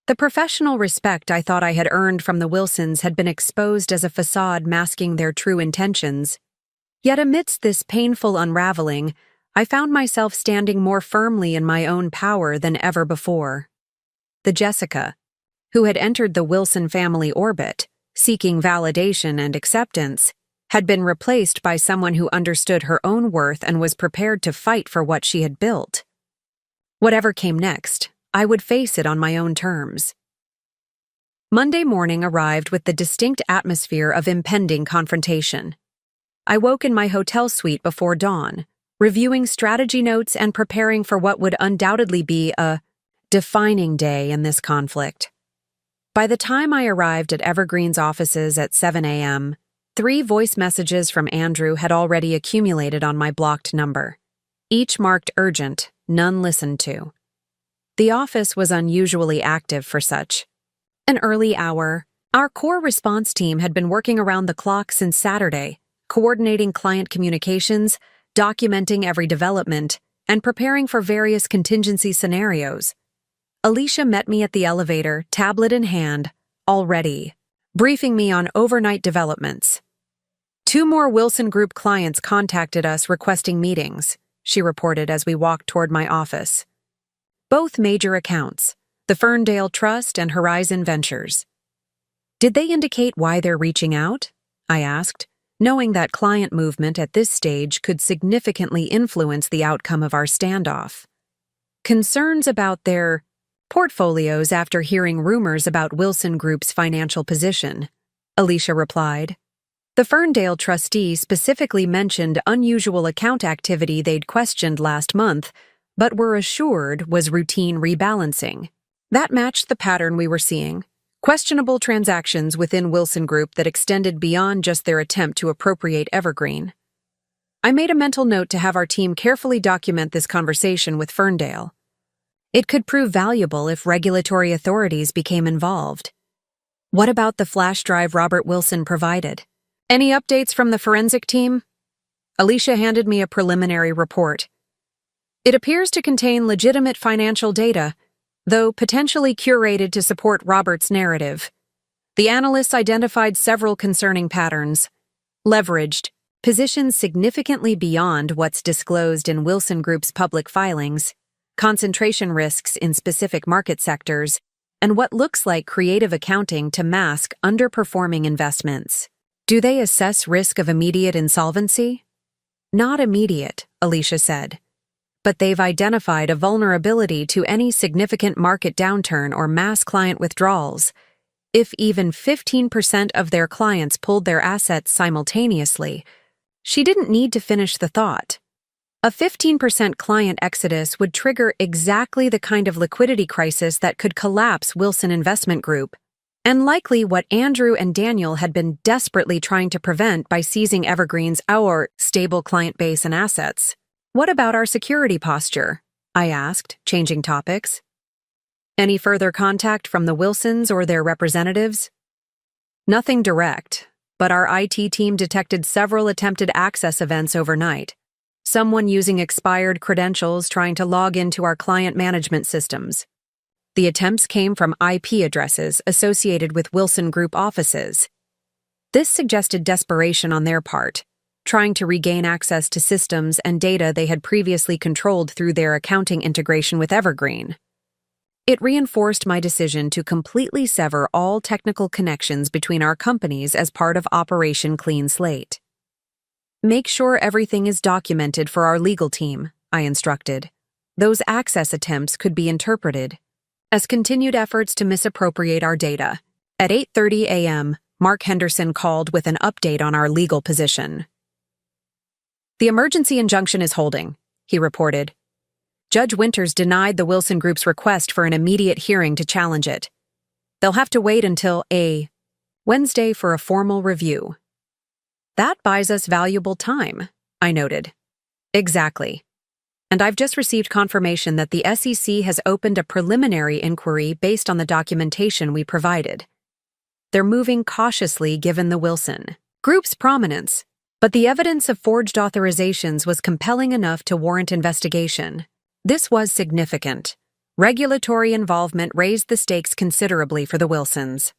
The professional respect I thought I had earned from the Wilsons had been exposed as a facade masking their true intentions. Yet amidst this painful unraveling, I found myself standing more firmly in my own power than ever before. The Jessica, who had entered the Wilson family orbit, seeking validation and acceptance, had been replaced by someone who understood her own worth and was prepared to fight for what she had built. Whatever came next, I would face it on my own terms. Monday morning arrived with the distinct atmosphere of impending confrontation. I woke in my hotel suite before dawn, reviewing strategy notes and preparing for what would undoubtedly be a defining day in this conflict. By the time I arrived at Evergreen's offices at 7 a.m., 3 voice messages from Andrew had already accumulated on my blocked number. Each marked urgent, none listened to. The office was unusually active for such an early hour. Our core response team had been working around the clock since Saturday, coordinating client communications, documenting every development, and preparing for various contingency scenarios. Alicia met me at the elevator, tablet in hand, already, briefing me on overnight developments. 2 more Wilson Group clients contacted us requesting meetings, she reported as we walked toward my office. Both major accounts, the Ferndale Trust and Horizon Ventures. Did they indicate why they're reaching out? I asked, knowing that client movement at this stage could significantly influence the outcome of our standoff. Concerns about their portfolios after hearing rumors about Wilson Group's financial position, Alicia replied. The Ferndale trustee specifically mentioned unusual account activity they'd questioned last month, but were assured was routine rebalancing. That matched the pattern we were seeing. Questionable transactions within Wilson Group that extended beyond just their attempt to appropriate Evergreen. I made a mental note to have our team carefully document this conversation with Ferndale. It could prove valuable if regulatory authorities became involved. What about the flash drive Robert Wilson provided? Any updates from the forensic team? Alicia handed me a preliminary report. It appears to contain legitimate financial data, though potentially curated to support Robert's narrative. The analysts identified several concerning patterns. Leveraged, positions significantly beyond what's disclosed in Wilson Group's public filings, concentration risks in specific market sectors, and what looks like creative accounting to mask underperforming investments. Do they assess risk of immediate insolvency? Not immediate, Alicia said. But they've identified a vulnerability to any significant market downturn or mass client withdrawals. If even 15% of their clients pulled their assets simultaneously, she didn't need to finish the thought. A 15% client exodus would trigger exactly the kind of liquidity crisis that could collapse Wilson Investment Group, and likely what Andrew and Daniel had been desperately trying to prevent by seizing Evergreen's stable client base and assets. What about our security posture? I asked, changing topics. Any further contact from the Wilsons or their representatives? Nothing direct, but our IT team detected several attempted access events overnight. Someone using expired credentials trying to log into our client management systems. The attempts came from IP addresses associated with Wilson Group offices. This suggested desperation on their part, trying to regain access to systems and data they had previously controlled through their accounting integration with Evergreen. It reinforced my decision to completely sever all technical connections between our companies as part of Operation Clean Slate. Make sure everything is documented for our legal team, I instructed. Those access attempts could be interpreted as continued efforts to misappropriate our data. At 8:30 a.m., Mark Henderson called with an update on our legal position. The emergency injunction is holding, he reported. Judge Winters denied the Wilson Group's request for an immediate hearing to challenge it. They'll have to wait until Wednesday for a formal review. That buys us valuable time, I noted. Exactly. And I've just received confirmation that the SEC has opened a preliminary inquiry based on the documentation we provided. They're moving cautiously given the Wilson Group's prominence, but the evidence of forged authorizations was compelling enough to warrant investigation. This was significant. Regulatory involvement raised the stakes considerably for the Wilsons.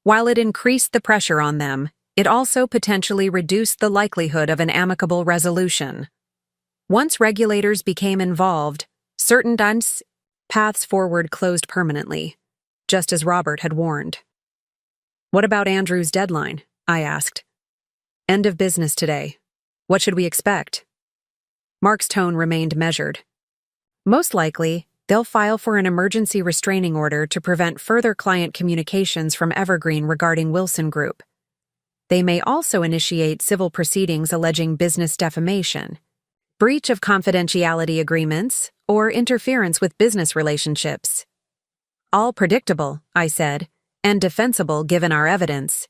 While it increased the pressure on them, it also potentially reduced the likelihood of an amicable resolution. Once regulators became involved, certain paths forward closed permanently, just as Robert had warned. What about Andrew's deadline? I asked. End of business today. What should we expect? Mark's tone remained measured. Most likely, they'll file for an emergency restraining order to prevent further client communications from Evergreen regarding Wilson Group. They may also initiate civil proceedings alleging business defamation, breach of confidentiality agreements, or interference with business relationships. All predictable, I said, and defensible given our evidence.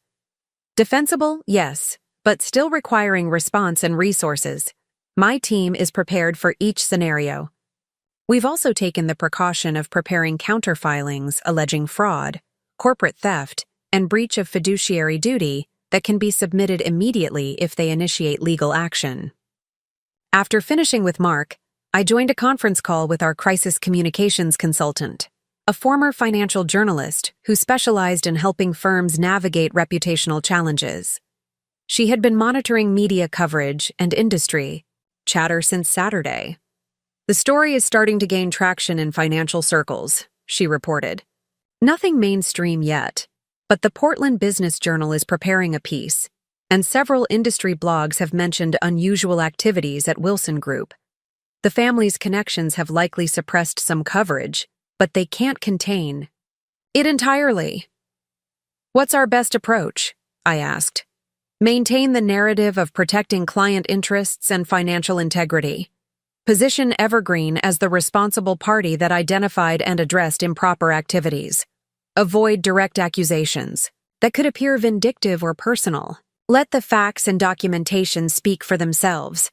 Defensible, yes, but still requiring response and resources. My team is prepared for each scenario. We've also taken the precaution of preparing counterfilings alleging fraud, corporate theft, and breach of fiduciary duty that can be submitted immediately if they initiate legal action. After finishing with Mark, I joined a conference call with our crisis communications consultant, a former financial journalist who specialized in helping firms navigate reputational challenges. She had been monitoring media coverage and industry chatter since Saturday. The story is starting to gain traction in financial circles, she reported. Nothing mainstream yet, but the Portland Business Journal is preparing a piece, and several industry blogs have mentioned unusual activities at Wilson Group. The family's connections have likely suppressed some coverage, but they can't contain it entirely. What's our best approach? I asked. Maintain the narrative of protecting client interests and financial integrity. Position Evergreen as the responsible party that identified and addressed improper activities. Avoid direct accusations that could appear vindictive or personal. Let the facts and documentation speak for themselves.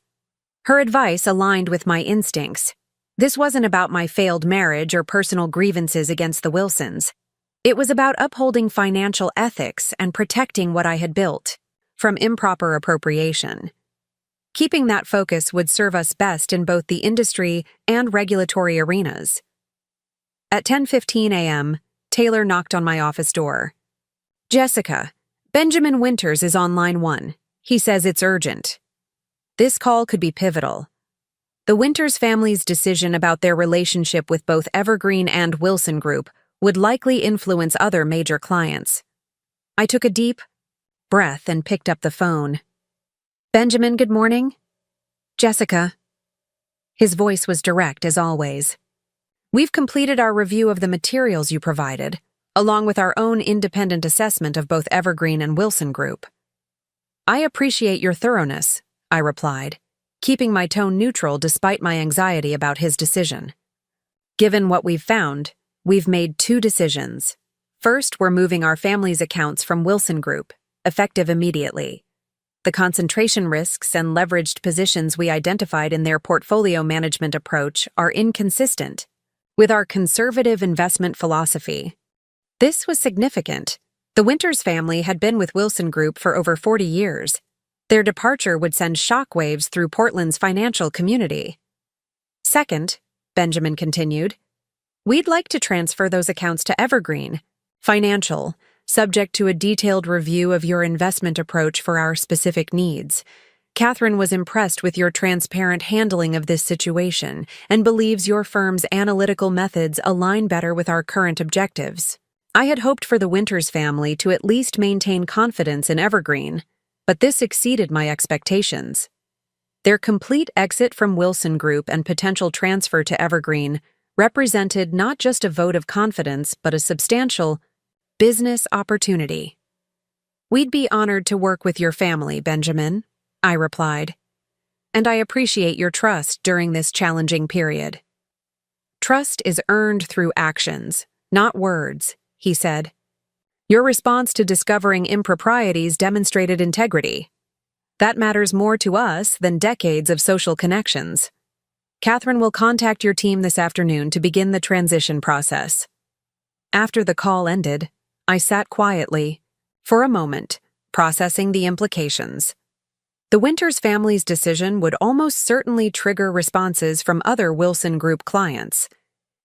Her advice aligned with my instincts. This wasn't about my failed marriage or personal grievances against the Wilsons. It was about upholding financial ethics and protecting what I had built from improper appropriation. Keeping that focus would serve us best in both the industry and regulatory arenas. At 10:15 a.m., Taylor knocked on my office door. Jessica, Benjamin Winters is on line 1. He says it's urgent. This call could be pivotal. The Winters family's decision about their relationship with both Evergreen and Wilson Group would likely influence other major clients. I took a deep breath and picked up the phone. Benjamin, good morning. Jessica. His voice was direct as always. We've completed our review of the materials you provided, along with our own independent assessment of both Evergreen and Wilson Group. I appreciate your thoroughness, I replied, keeping my tone neutral despite my anxiety about his decision. Given what we've found, we've made 2 decisions. First, we're moving our family's accounts from Wilson Group, effective immediately. The concentration risks and leveraged positions we identified in their portfolio management approach are inconsistent with our conservative investment philosophy. This was significant. The Winters family had been with Wilson Group for over 40 years. Their departure would send shockwaves through Portland's financial community. Second, Benjamin continued, We'd like to transfer those accounts to Evergreen. Financial, subject to a detailed review of your investment approach for our specific needs. Catherine was impressed with your transparent handling of this situation and believes your firm's analytical methods align better with our current objectives. I had hoped for the Winters family to at least maintain confidence in Evergreen, but this exceeded my expectations. Their complete exit from Wilson Group and potential transfer to Evergreen represented not just a vote of confidence but a substantial business opportunity. "We'd be honored to work with your family, Benjamin," I replied, "and I appreciate your trust during this challenging period." "Trust is earned through actions, not words," he said. "Your response to discovering improprieties demonstrated integrity. That matters more to us than decades of social connections. Catherine will contact your team this afternoon to begin the transition process." After the call ended, I sat quietly, for a moment, processing the implications. The Winters family's decision would almost certainly trigger responses from other Wilson Group clients.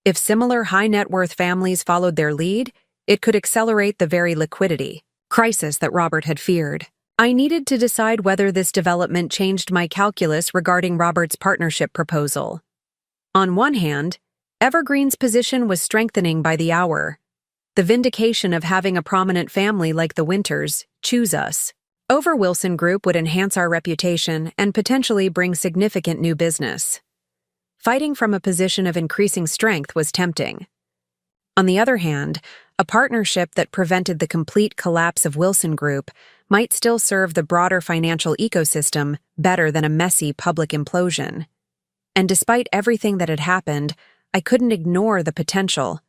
If similar high-net-worth families followed their lead, it could accelerate the very liquidity crisis that Robert had feared. I needed to decide whether this development changed my calculus regarding Robert's partnership proposal. On one hand, Evergreen's position was strengthening by the hour. The vindication of having a prominent family like the Winters choose us over Wilson Group would enhance our reputation and potentially bring significant new business. Fighting from a position of increasing strength was tempting. On the other hand, a partnership that prevented the complete collapse of Wilson Group might still serve the broader financial ecosystem better than a messy public implosion. And despite everything that had happened, I couldn't ignore the potential.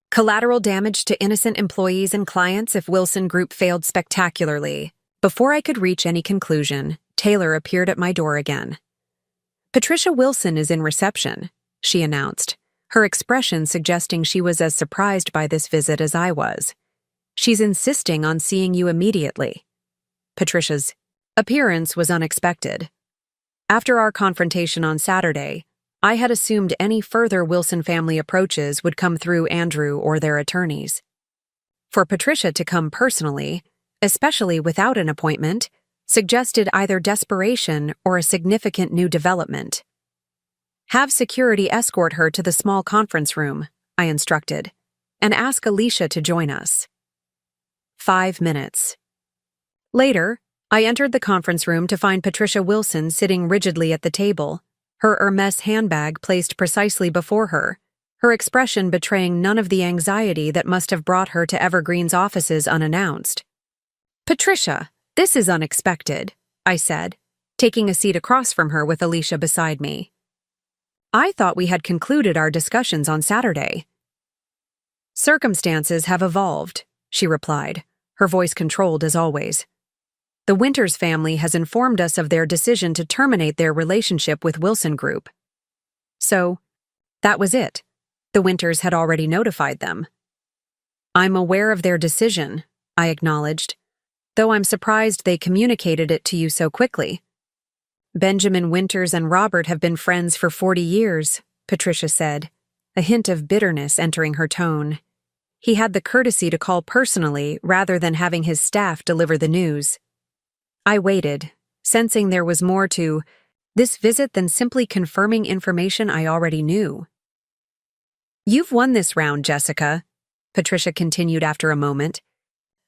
Collateral damage to innocent employees and clients if Wilson Group failed spectacularly. Before I could reach any conclusion, Taylor appeared at my door again. "Patricia Wilson is in reception," she announced, her expression suggesting she was as surprised by this visit as I was. "She's insisting on seeing you immediately." Patricia's appearance was unexpected. After our confrontation on Saturday, I had assumed any further Wilson family approaches would come through Andrew or their attorneys. For Patricia to come personally, especially without an appointment, suggested either desperation or a significant new development. "Have security escort her to the small conference room," I instructed, "and ask Alicia to join us." 5 minutes. Later, I entered the conference room to find Patricia Wilson sitting rigidly at the table, her Hermes handbag placed precisely before her, her expression betraying none of the anxiety that must have brought her to Evergreen's offices unannounced. "Patricia, this is unexpected," I said, taking a seat across from her with Alicia beside me. "I thought we had concluded our discussions on Saturday." "Circumstances have evolved," she replied, her voice controlled as always. "The Winters family has informed us of their decision to terminate their relationship with Wilson Group." So, that was it. The Winters had already notified them. "I'm aware of their decision," I acknowledged, "though I'm surprised they communicated it to you so quickly." "Benjamin Winters and Robert have been friends for 40 years, Patricia said, a hint of bitterness entering her tone. "He had the courtesy to call personally rather than having his staff deliver the news." I waited, sensing there was more to this visit than simply confirming information I already knew. "You've won this round, Jessica," Patricia continued after a moment.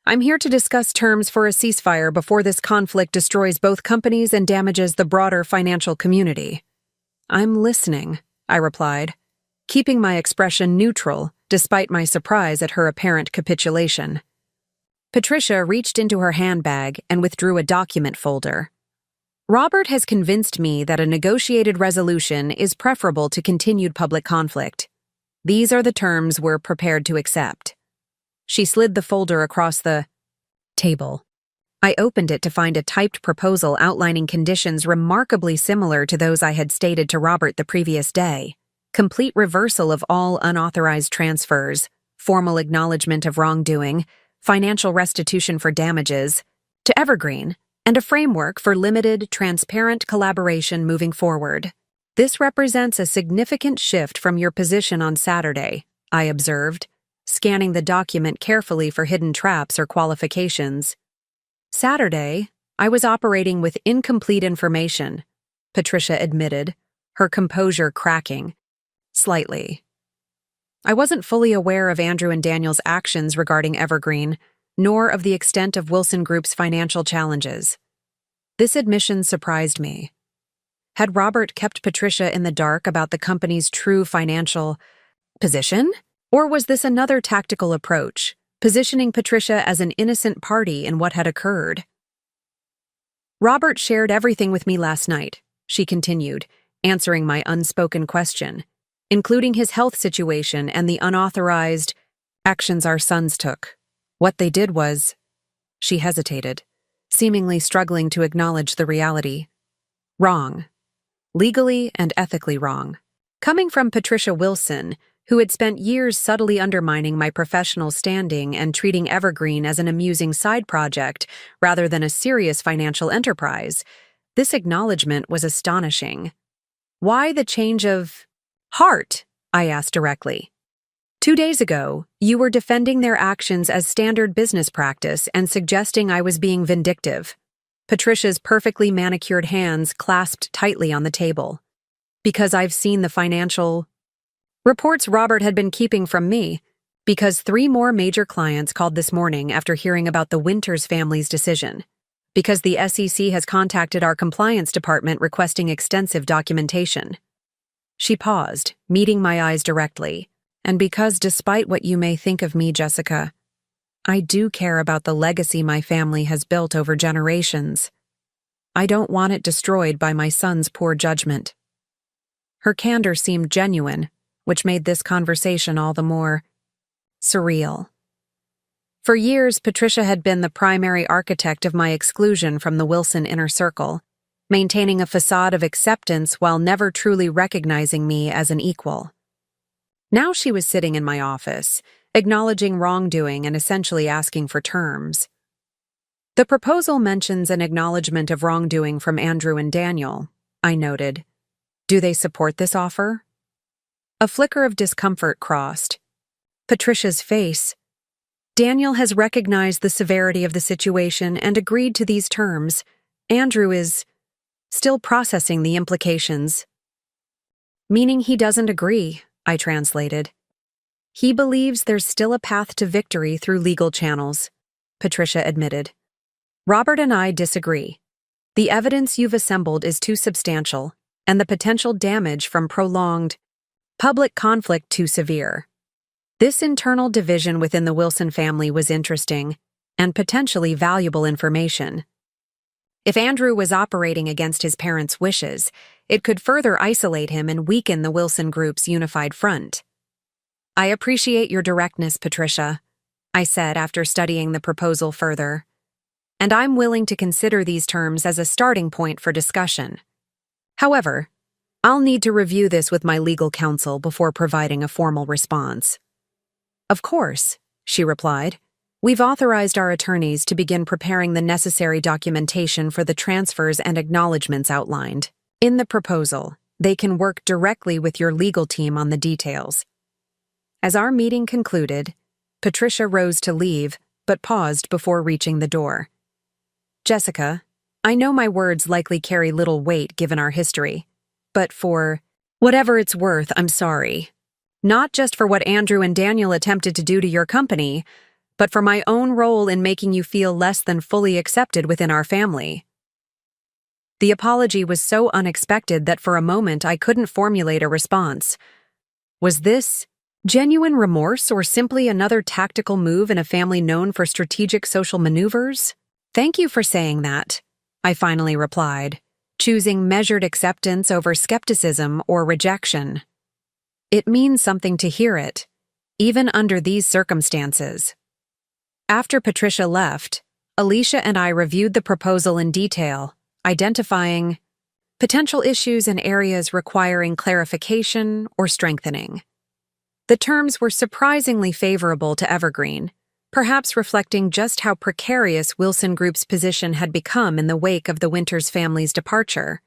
"I'm here to discuss terms for a ceasefire before this conflict destroys both companies and damages the broader financial community." "I'm listening," I replied, keeping my expression neutral despite my surprise at her apparent capitulation. Patricia reached into her handbag and withdrew a document folder. "Robert has convinced me that a negotiated resolution is preferable to continued public conflict. These are the terms we're prepared to accept." She slid the folder across the table. I opened it to find a typed proposal outlining conditions remarkably similar to those I had stated to Robert the previous day. Complete reversal of all unauthorized transfers, formal acknowledgement of wrongdoing, financial restitution for damages, to Evergreen, and a framework for limited, transparent collaboration moving forward. "This represents a significant shift from your position on Saturday," I observed, scanning the document carefully for hidden traps or qualifications. Saturday, I was operating with incomplete information, Patricia admitted, her composure cracking. Slightly. I wasn't fully aware of Andrew and Daniel's actions regarding Evergreen, nor of the extent of Wilson Group's financial challenges. This admission surprised me. Had Robert kept Patricia in the dark about the company's true financial position? Or was this another tactical approach, positioning Patricia as an innocent party in what had occurred? Robert shared everything with me last night, she continued, answering my unspoken question, including his health situation and the unauthorized actions our sons took. What they did was— She hesitated, seemingly struggling to acknowledge the reality. Wrong. Legally and ethically wrong. Coming from Patricia Wilson, who had spent years subtly undermining my professional standing and treating Evergreen as an amusing side project rather than a serious financial enterprise, this acknowledgement was astonishing. Why the change of heart? I asked directly. 2 days ago, you were defending their actions as standard business practice and suggesting I was being vindictive. Patricia's perfectly manicured hands clasped tightly on the table. Because I've seen the financial reports Robert had been keeping from me. Because 3 more major clients called this morning after hearing about the Winters family's decision. Because the SEC has contacted our compliance department requesting extensive documentation. She paused, meeting my eyes directly. And because despite what you may think of me, Jessica, I do care about the legacy my family has built over generations. I don't want it destroyed by my son's poor judgment. Her candor seemed genuine, which made this conversation all the more surreal. For years, Patricia had been the primary architect of my exclusion from the Wilson inner circle, maintaining a facade of acceptance while never truly recognizing me as an equal. Now she was sitting in my office, acknowledging wrongdoing and essentially asking for terms. The proposal mentions an acknowledgement of wrongdoing from Andrew and Daniel, I noted. Do they support this offer? A flicker of discomfort crossed Patricia's face. Daniel has recognized the severity of the situation and agreed to these terms. Andrew is still processing the implications. Meaning he doesn't agree, I translated. He believes there's still a path to victory through legal channels, Patricia admitted. Robert and I disagree. The evidence you've assembled is too substantial, and the potential damage from prolonged public conflict too severe. This internal division within the Wilson family was interesting and potentially valuable information. If Andrew was operating against his parents' wishes, it could further isolate him and weaken the Wilson Group's unified front. I appreciate your directness, Patricia, I said after studying the proposal further. And I'm willing to consider these terms as a starting point for discussion. However, I'll need to review this with my legal counsel before providing a formal response. Of course, she replied. We've authorized our attorneys to begin preparing the necessary documentation for the transfers and acknowledgments outlined. In the proposal, they can work directly with your legal team on the details. As our meeting concluded, Patricia rose to leave, but paused before reaching the door. Jessica, I know my words likely carry little weight given our history, but for whatever it's worth, I'm sorry. Not just for what Andrew and Daniel attempted to do to your company, but for my own role in making you feel less than fully accepted within our family. The apology was so unexpected that for a moment I couldn't formulate a response. Was this genuine remorse or simply another tactical move in a family known for strategic social maneuvers? Thank you for saying that, I finally replied, choosing measured acceptance over skepticism or rejection. It means something to hear it, even under these circumstances. After Patricia left, Alicia and I reviewed the proposal in detail, identifying potential issues and areas requiring clarification or strengthening. The terms were surprisingly favorable to Evergreen, perhaps reflecting just how precarious Wilson Group's position had become in the wake of the Winters family's departure.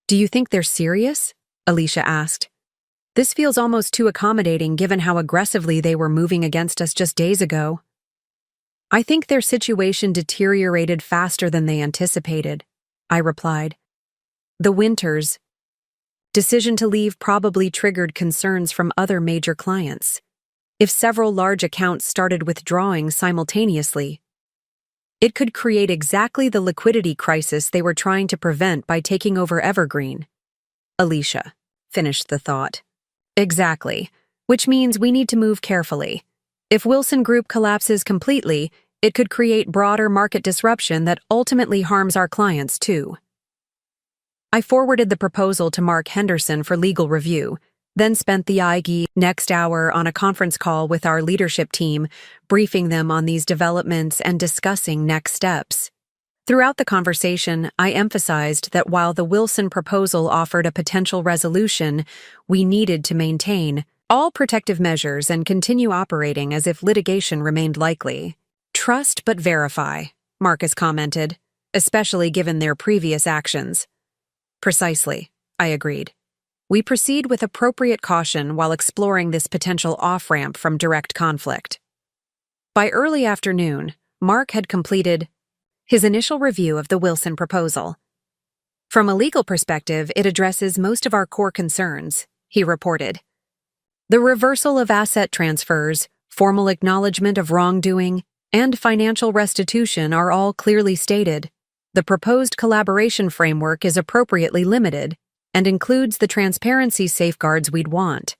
Do you think they're serious? Alicia asked. This feels almost too accommodating given how aggressively they were moving against us just days ago. I think their situation deteriorated faster than they anticipated, I replied. The Winters' decision to leave probably triggered concerns from other major clients. If several large accounts started withdrawing simultaneously, it could create exactly the liquidity crisis they were trying to prevent by taking over Evergreen. Alicia finished the thought. Exactly, which means we need to move carefully. If Wilson Group collapses completely, it could create broader market disruption that ultimately harms our clients too. I forwarded the proposal to Mark Henderson for legal review, then spent the next hour on a conference call with our leadership team, briefing them on these developments and discussing next steps. Throughout the conversation, I emphasized that while the Wilson proposal offered a potential resolution, we needed to maintain all protective measures and continue operating as if litigation remained likely. Trust but verify, Marcus commented, especially given their previous actions. Precisely, I agreed. We proceed with appropriate caution while exploring this potential off-ramp from direct conflict. By early afternoon, Mark had completed his initial review of the Wilson proposal. From a legal perspective, it addresses most of our core concerns, he reported. The reversal of asset transfers, formal acknowledgement of wrongdoing, and financial restitution are all clearly stated. The proposed collaboration framework is appropriately limited and includes the transparency safeguards we'd want.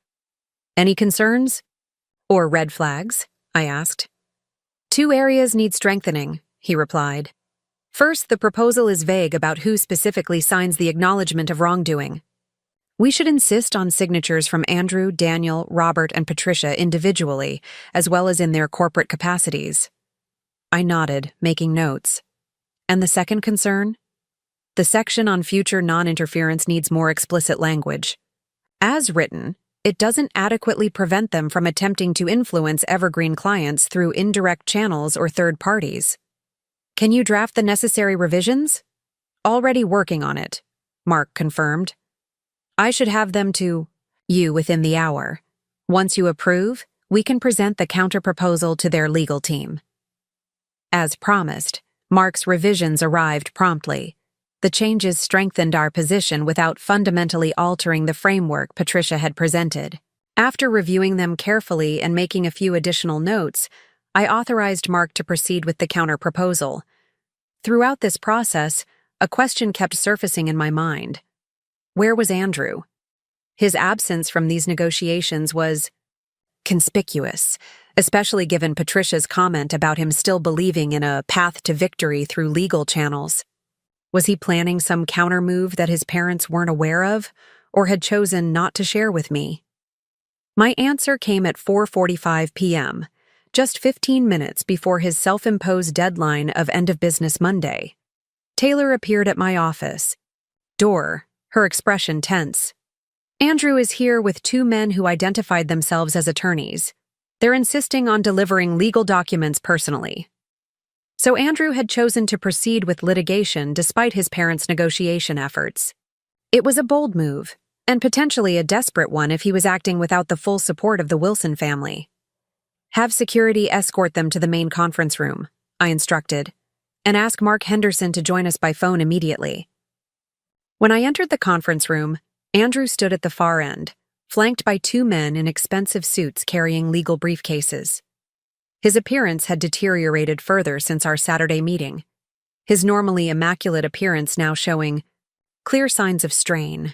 Any concerns? Or red flags? I asked. 2 areas need strengthening, he replied. First, the proposal is vague about who specifically signs the acknowledgement of wrongdoing. We should insist on signatures from Andrew, Daniel, Robert, and Patricia individually, as well as in their corporate capacities. I nodded, making notes. And the second concern? The section on future non-interference needs more explicit language. As written, it doesn't adequately prevent them from attempting to influence Evergreen clients through indirect channels or third parties. Can you draft the necessary revisions? Already working on it, Mark confirmed. I should have them to you within the hour. Once you approve, we can present the counter-proposal to their legal team. As promised, Mark's revisions arrived promptly. The changes strengthened our position without fundamentally altering the framework Patricia had presented. After reviewing them carefully and making a few additional notes, I authorized Mark to proceed with the counter-proposal. Throughout this process, a question kept surfacing in my mind. Where was Andrew? His absence from these negotiations was conspicuous, especially given Patricia's comment about him still believing in a path to victory through legal channels. Was he planning some counter-move that his parents weren't aware of, or had chosen not to share with me? My answer came at 4:45 p.m., just 15 minutes before his self-imposed deadline of end of business Monday. Taylor appeared at my office. Her expression tense. Andrew is here with 2 men who identified themselves as attorneys. They're insisting on delivering legal documents personally. So Andrew had chosen to proceed with litigation despite his parents' negotiation efforts. It was a bold move, and potentially a desperate one if he was acting without the full support of the Wilson family. Have security escort them to the main conference room, I instructed, and ask Mark Henderson to join us by phone immediately. When I entered the conference room, Andrew stood at the far end, flanked by 2 men in expensive suits carrying legal briefcases. His appearance had deteriorated further since our Saturday meeting, his normally immaculate appearance now showing clear signs of strain.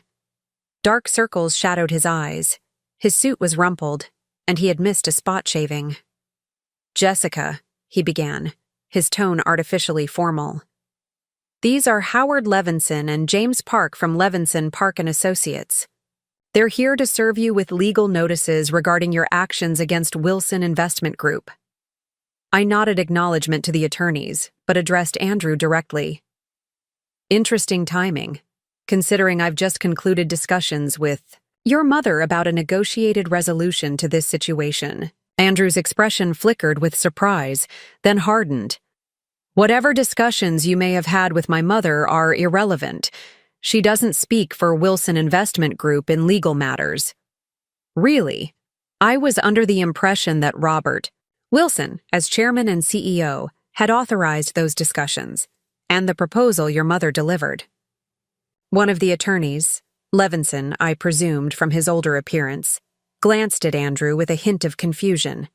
Dark circles shadowed his eyes, his suit was rumpled, and he had missed a spot shaving. Jessica, he began, his tone artificially formal. These are Howard Levinson and James Park from Levinson, Park & Associates. They're here to serve you with legal notices regarding your actions against Wilson Investment Group. I nodded acknowledgement to the attorneys, but addressed Andrew directly. Interesting timing, considering I've just concluded discussions with your mother about a negotiated resolution to this situation. Andrew's expression flickered with surprise, then hardened. Whatever discussions you may have had with my mother are irrelevant. She doesn't speak for Wilson Investment Group in legal matters. Really? I was under the impression that Robert Wilson, as chairman and CEO, had authorized those discussions, and the proposal your mother delivered. One of the attorneys, Levinson, I presumed from his older appearance, glanced at Andrew with a hint of confusion.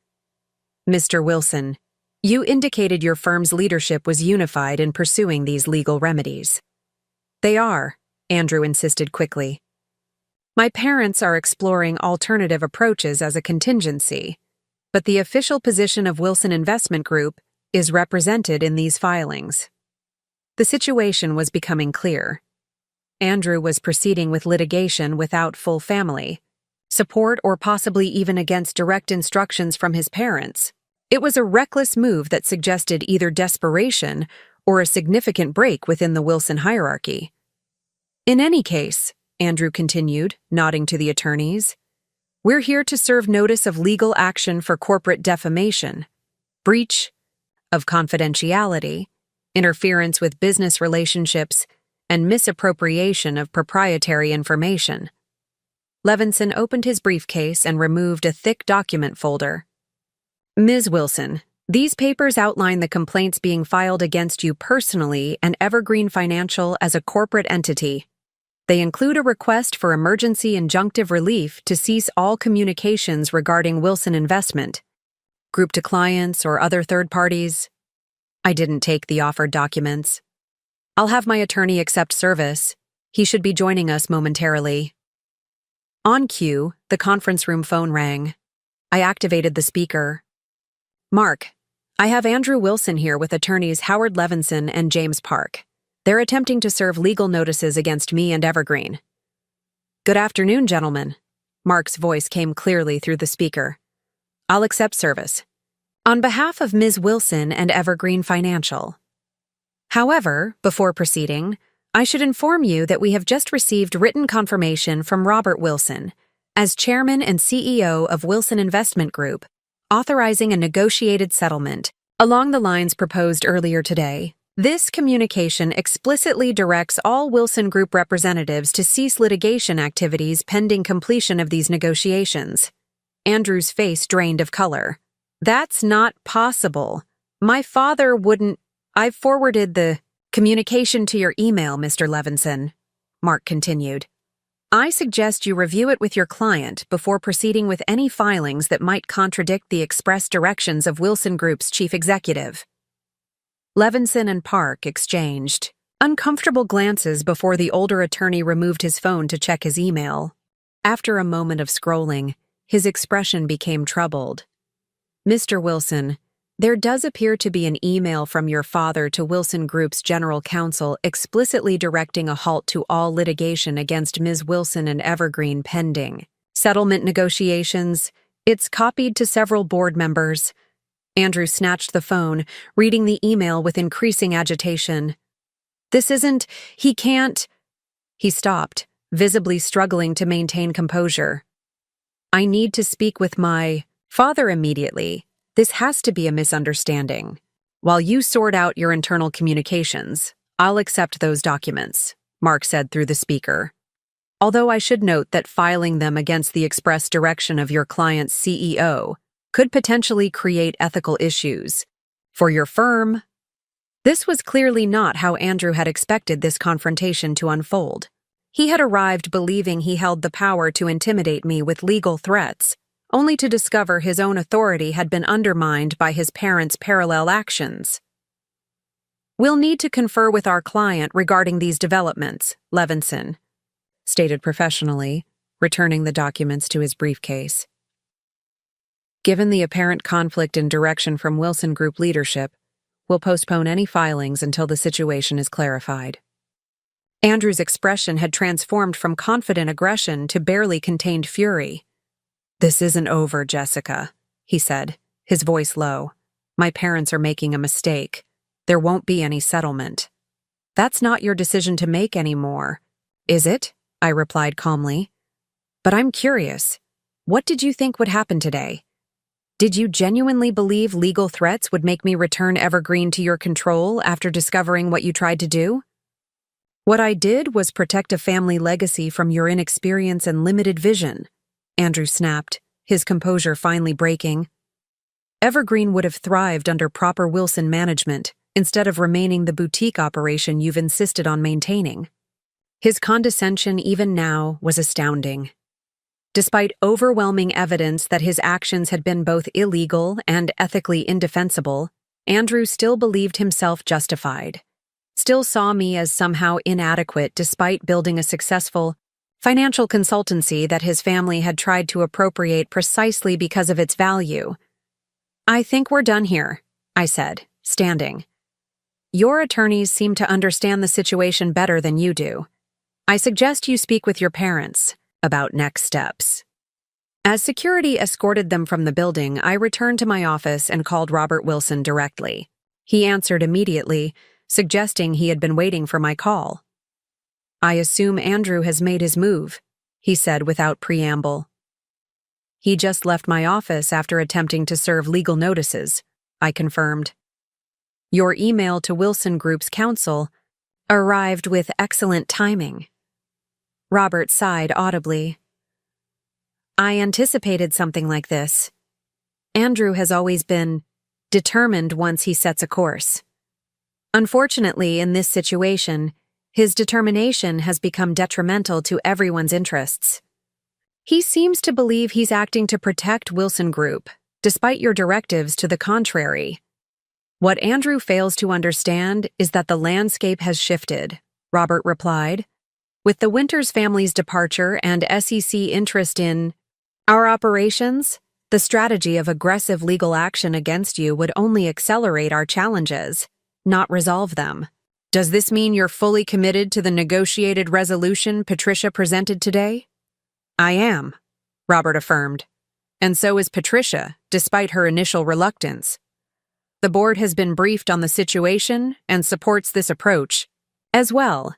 Mr. Wilson, you indicated your firm's leadership was unified in pursuing these legal remedies. They are, Andrew insisted quickly. My parents are exploring alternative approaches as a contingency, but the official position of Wilson Investment Group is represented in these filings. The situation was becoming clear. Andrew was proceeding with litigation without full family support or possibly even against direct instructions from his parents. It was a reckless move that suggested either desperation or a significant break within the Wilson hierarchy. In any case, Andrew continued, nodding to the attorneys, we're here to serve notice of legal action for corporate defamation, breach of confidentiality, interference with business relationships, and misappropriation of proprietary information. Levinson opened his briefcase and removed a thick document folder. Ms. Wilson, these papers outline the complaints being filed against you personally and Evergreen Financial as a corporate entity. They include a request for emergency injunctive relief to cease all communications regarding Wilson Investment, group to clients or other third parties. I didn't take the offered documents. I'll have my attorney accept service. He should be joining us momentarily. On cue, the conference room phone rang. I activated the speaker. Mark, I have Andrew Wilson here with attorneys Howard Levinson and James Park. They're attempting to serve legal notices against me and Evergreen. Good afternoon, gentlemen. Mark's voice came clearly through the speaker. I'll accept service. On behalf of Ms. Wilson and Evergreen Financial. However, before proceeding, I should inform you that we have just received written confirmation from Robert Wilson, as chairman and CEO of Wilson Investment Group, authorizing a negotiated settlement along the lines proposed earlier today. This communication explicitly directs all Wilson Group representatives to cease litigation activities pending completion of these negotiations. Andrew's face drained of color. That's not possible. My father wouldn't. I've forwarded the communication to your email, Mr. Levinson, Mark continued. I suggest you review it with your client before proceeding with any filings that might contradict the express directions of Wilson Group's chief executive. Levinson and Park exchanged uncomfortable glances before the older attorney removed his phone to check his email. After a moment of scrolling, his expression became troubled. Mr. Wilson, there does appear to be an email from your father to Wilson Group's general counsel explicitly directing a halt to all litigation against Ms. Wilson and Evergreen pending settlement negotiations. It's copied to several board members. Andrew snatched the phone, reading the email with increasing agitation. This isn't, he can't. He stopped, visibly struggling to maintain composure. I need to speak with my father immediately. This has to be a misunderstanding. While you sort out your internal communications, I'll accept those documents, Mark said through the speaker. Although I should note that filing them against the express direction of your client's CEO could potentially create ethical issues for your firm. This was clearly not how Andrew had expected this confrontation to unfold. He had arrived believing he held the power to intimidate me with legal threats, only to discover his own authority had been undermined by his parents' parallel actions. We'll need to confer with our client regarding these developments, Levinson stated professionally, returning the documents to his briefcase. Given the apparent conflict in direction from Wilson Group leadership, we'll postpone any filings until the situation is clarified. Andrew's expression had transformed from confident aggression to barely contained fury. This isn't over, Jessica, he said, his voice low. My parents are making a mistake. There won't be any settlement. That's not your decision to make anymore, is it? I replied calmly. But I'm curious. What did you think would happen today? Did you genuinely believe legal threats would make me return Evergreen to your control after discovering what you tried to do? What I did was protect a family legacy from your inexperience and limited vision. Andrew snapped, his composure finally breaking. Evergreen would have thrived under proper Wilson management, instead of remaining the boutique operation you've insisted on maintaining. His condescension even now was astounding. Despite overwhelming evidence that his actions had been both illegal and ethically indefensible, Andrew still believed himself justified, still saw me as somehow inadequate despite building a successful financial consultancy that his family had tried to appropriate precisely because of its value. "I think we're done here," I said, standing. "Your attorneys seem to understand the situation better than you do. I suggest you speak with your parents about next steps." As security escorted them from the building, I returned to my office and called Robert Wilson directly. He answered immediately, suggesting he had been waiting for my call. "I assume Andrew has made his move," he said without preamble. "He just left my office after attempting to serve legal notices," I confirmed. "Your email to Wilson Group's counsel arrived with excellent timing." Robert sighed audibly. "I anticipated something like this. Andrew has always been determined once he sets a course. Unfortunately, in this situation, his determination has become detrimental to everyone's interests. He seems to believe he's acting to protect Wilson Group, despite your directives to the contrary. What Andrew fails to understand is that the landscape has shifted," Robert replied. "With the Winters family's departure and SEC interest in our operations, the strategy of aggressive legal action against you would only accelerate our challenges, not resolve them. Does this mean you're fully committed to the negotiated resolution Patricia presented today?" "I am," Robert affirmed. "And so is Patricia, despite her initial reluctance. The board has been briefed on the situation and supports this approach. As well,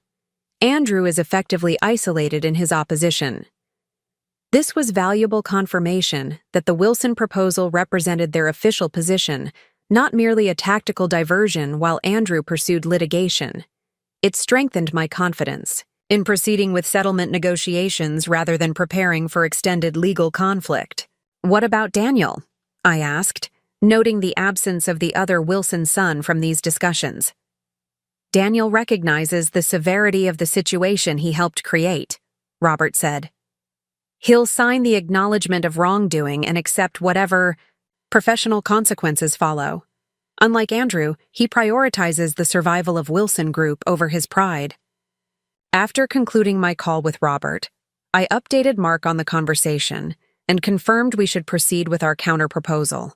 Andrew is effectively isolated in his opposition." This was valuable confirmation that the Wilson proposal represented their official position, not merely a tactical diversion while Andrew pursued litigation. It strengthened my confidence in proceeding with settlement negotiations rather than preparing for extended legal conflict. "What about Daniel?" I asked, noting the absence of the other Wilson son from these discussions. "Daniel recognizes the severity of the situation he helped create," Robert said. "He'll sign the acknowledgement of wrongdoing and accept whatever professional consequences follow. Unlike Andrew, he prioritizes the survival of Wilson Group over his pride." After concluding my call with Robert, I updated Mark on the conversation and confirmed we should proceed with our counterproposal.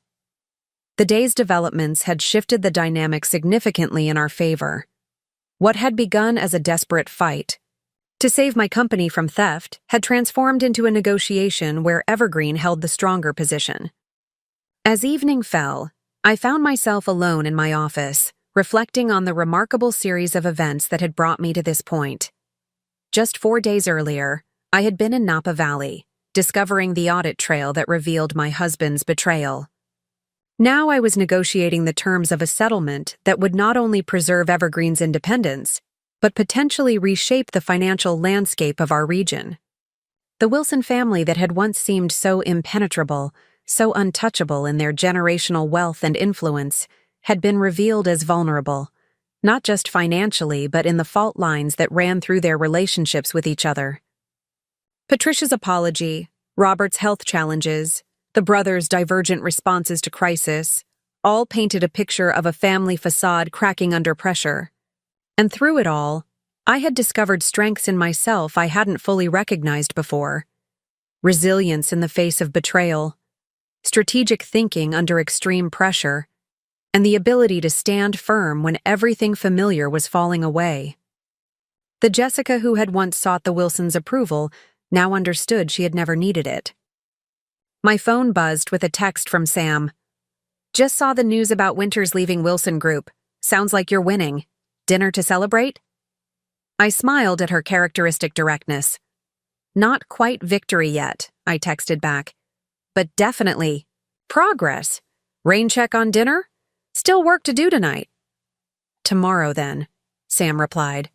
The day's developments had shifted the dynamic significantly in our favor. What had begun as a desperate fight to save my company from theft had transformed into a negotiation where Evergreen held the stronger position. As evening fell, I found myself alone in my office, reflecting on the remarkable series of events that had brought me to this point. Just 4 days earlier, I had been in Napa Valley, discovering the audit trail that revealed my husband's betrayal. Now I was negotiating the terms of a settlement that would not only preserve Evergreen's independence, but potentially reshape the financial landscape of our region. The Wilson family that had once seemed so impenetrable, so untouchable in their generational wealth and influence, had been revealed as vulnerable, not just financially but in the fault lines that ran through their relationships with each other. Patricia's apology, Robert's health challenges, the brothers' divergent responses to crisis, all painted a picture of a family facade cracking under pressure. And through it all, I had discovered strengths in myself I hadn't fully recognized before. Resilience in the face of betrayal, strategic thinking under extreme pressure, and the ability to stand firm when everything familiar was falling away. The Jessica who had once sought the Wilsons' approval now understood she had never needed it. My phone buzzed with a text from Sam. "Just saw the news about Winters leaving Wilson Group. Sounds like you're winning. Dinner to celebrate?" I smiled at her characteristic directness. "Not quite victory yet," I texted back. "But definitely progress. Rain check on dinner? Still work to do tonight." "Tomorrow, then," Sam replied.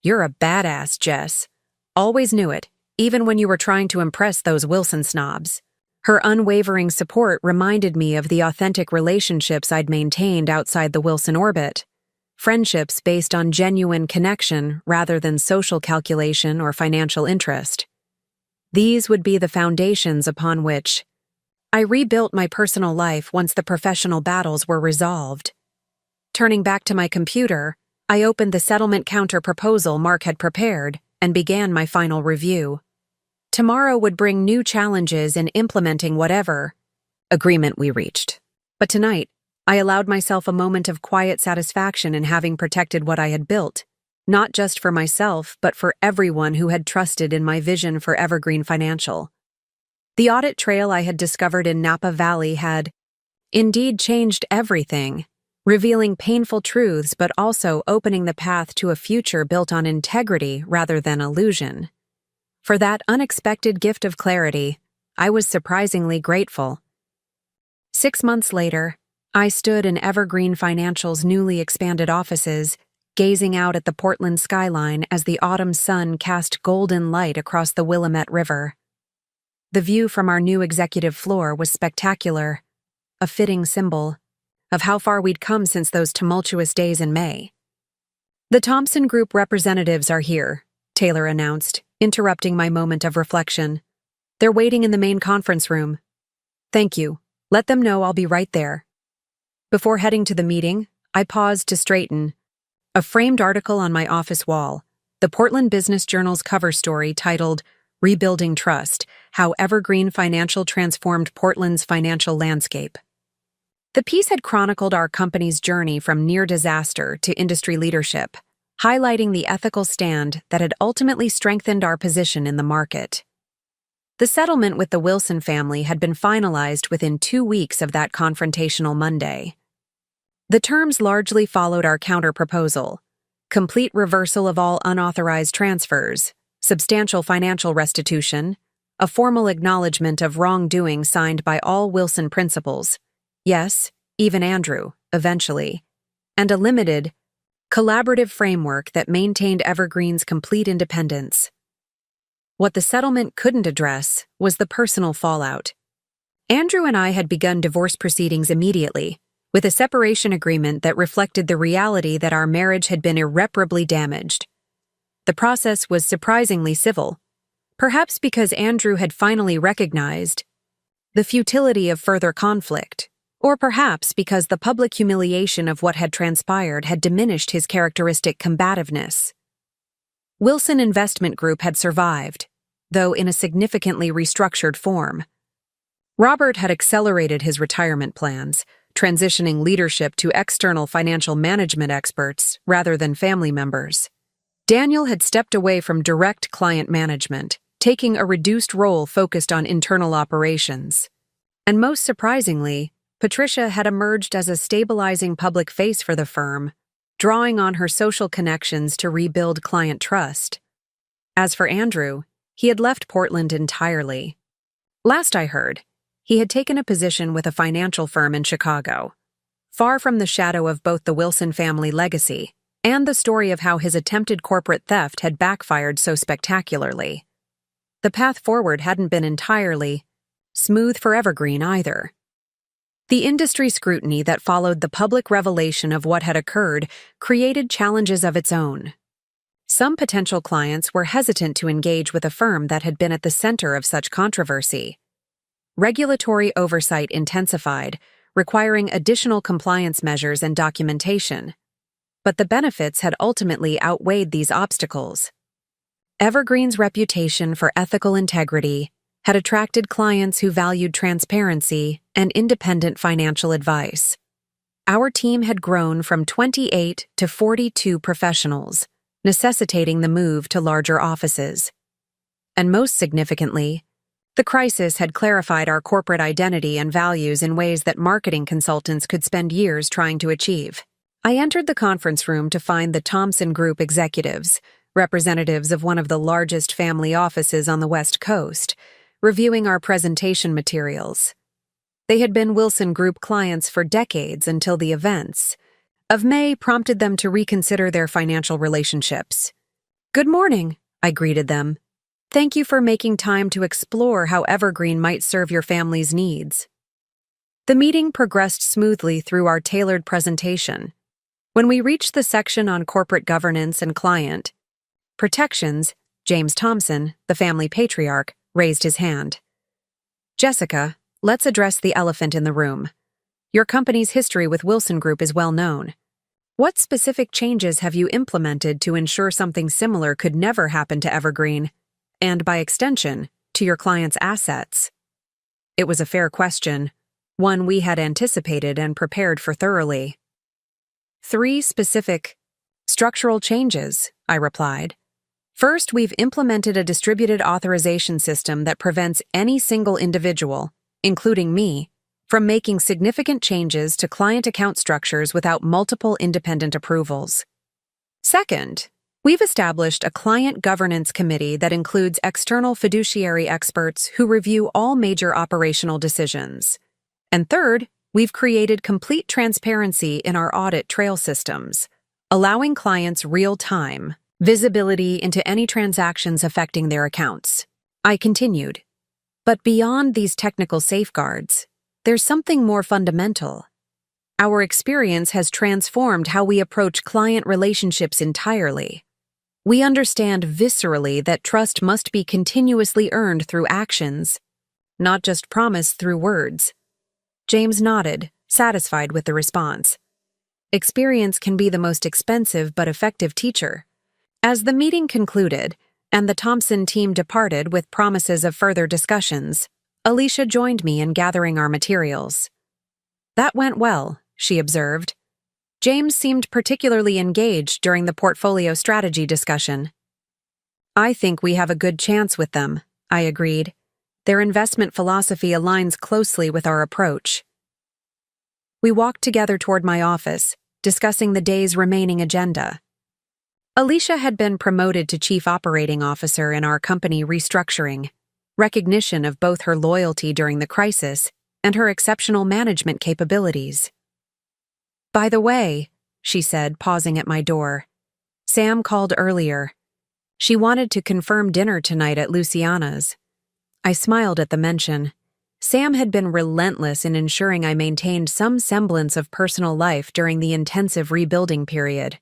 "You're a badass, Jess. Always knew it. even when you were trying to impress those Wilson snobs. Her unwavering support reminded me of the authentic relationships I'd maintained outside the Wilson orbit. Friendships based on genuine connection rather than social calculation or financial interest. These would be the foundations upon which I rebuilt my personal life once the professional battles were resolved. Turning back to my computer, I opened the settlement counter proposal Mark had prepared and began my final review. Tomorrow would bring new challenges in implementing whatever agreement we reached. But tonight, I allowed myself a moment of quiet satisfaction in having protected what I had built, not just for myself, but for everyone who had trusted in my vision for Evergreen Financial. The audit trail I had discovered in Napa Valley had indeed changed everything, revealing painful truths but also opening the path to a future built on integrity rather than illusion. For that unexpected gift of clarity, I was surprisingly grateful. 6 months later, I stood in Evergreen Financial's newly expanded offices, gazing out at the Portland skyline as the autumn sun cast golden light across the Willamette River. The view from our new executive floor was spectacular, a fitting symbol of how far we'd come since those tumultuous days in May. "The Thompson Group representatives are here," Taylor announced, interrupting my moment of reflection. "They're waiting in the main conference room." "Thank you. Let them know I'll be right there." Before heading to the meeting, I paused to straighten a framed article on my office wall, the Portland Business Journal's cover story titled "Rebuilding Trust: How Evergreen Financial Transformed Portland's Financial Landscape." The piece had chronicled our company's journey from near disaster to industry leadership, highlighting the ethical stand that had ultimately strengthened our position in the market. The settlement with the Wilson family had been finalized within 2 weeks of that confrontational Monday. The terms largely followed our counter-proposal: complete reversal of all unauthorized transfers, substantial financial restitution, a formal acknowledgement of wrongdoing signed by all Wilson principals, yes, even Andrew, eventually, and a limited, collaborative framework that maintained Evergreen's complete independence. What the settlement couldn't address was the personal fallout. Andrew and I had begun divorce proceedings immediately, with a separation agreement that reflected the reality that our marriage had been irreparably damaged. The process was surprisingly civil, perhaps because Andrew had finally recognized the futility of further conflict, or perhaps because the public humiliation of what had transpired had diminished his characteristic combativeness. Wilson Investment Group had survived, though in a significantly restructured form. Robert had accelerated his retirement plans, transitioning leadership to external financial management experts rather than family members. Daniel had stepped away from direct client management, taking a reduced role focused on internal operations. And most surprisingly, Patricia had emerged as a stabilizing public face for the firm, drawing on her social connections to rebuild client trust. As for Andrew, he had left Portland entirely. Last I heard, he had taken a position with a financial firm in Chicago, far from the shadow of both the Wilson family legacy and the story of how his attempted corporate theft had backfired so spectacularly. The path forward hadn't been entirely smooth for Evergreen either. The industry scrutiny that followed the public revelation of what had occurred created challenges of its own. Some potential clients were hesitant to engage with a firm that had been at the center of such controversy. Regulatory oversight intensified, requiring additional compliance measures and documentation. But the benefits had ultimately outweighed these obstacles. Evergreen's reputation for ethical integrity had attracted clients who valued transparency and independent financial advice. Our team had grown from 28 to 42 professionals, necessitating the move to larger offices. And most significantly, the crisis had clarified our corporate identity and values in ways that marketing consultants could spend years trying to achieve. I entered the conference room to find the Thompson Group executives, representatives of one of the largest family offices on the West Coast, reviewing our presentation materials. They had been Wilson Group clients for decades until the events of May prompted them to reconsider their financial relationships. "Good morning," I greeted them. Thank you for making time to explore how Evergreen might serve your family's needs. The meeting progressed smoothly through our tailored presentation. When we reached the section on corporate governance and client protections, James Thompson, the family patriarch, raised his hand. Jessica, let's address the elephant in the room. Your company's history with Wilson Group is well known. What specific changes have you implemented to ensure something similar could never happen to Evergreen, and by extension, to your client's assets? It was a fair question, one we had anticipated and prepared for thoroughly. 3 specific structural changes, I replied. First, we've implemented a distributed authorization system that prevents any single individual, including me, from making significant changes to client account structures without multiple independent approvals. Second, we've established a client governance committee that includes external fiduciary experts who review all major operational decisions. And third, we've created complete transparency in our audit trail systems, allowing clients real-time visibility into any transactions affecting their accounts. I continued. But beyond these technical safeguards, there's something more fundamental. Our experience has transformed how we approach client relationships entirely. We understand viscerally that trust must be continuously earned through actions, not just promised through words. James nodded, satisfied with the response. Experience can be the most expensive but effective teacher. As the meeting concluded, and the Thompson team departed with promises of further discussions, Alicia joined me in gathering our materials. That went well, she observed. James seemed particularly engaged during the portfolio strategy discussion. I think we have a good chance with them, I agreed. Their investment philosophy aligns closely with our approach. We walked together toward my office, discussing the day's remaining agenda. Alicia had been promoted to Chief Operating Officer in our company restructuring, recognition of both her loyalty during the crisis and her exceptional management capabilities. By the way, she said, pausing at my door, Sam called earlier. She wanted to confirm dinner tonight at Luciana's. I smiled at the mention. Sam had been relentless in ensuring I maintained some semblance of personal life during the intensive rebuilding period.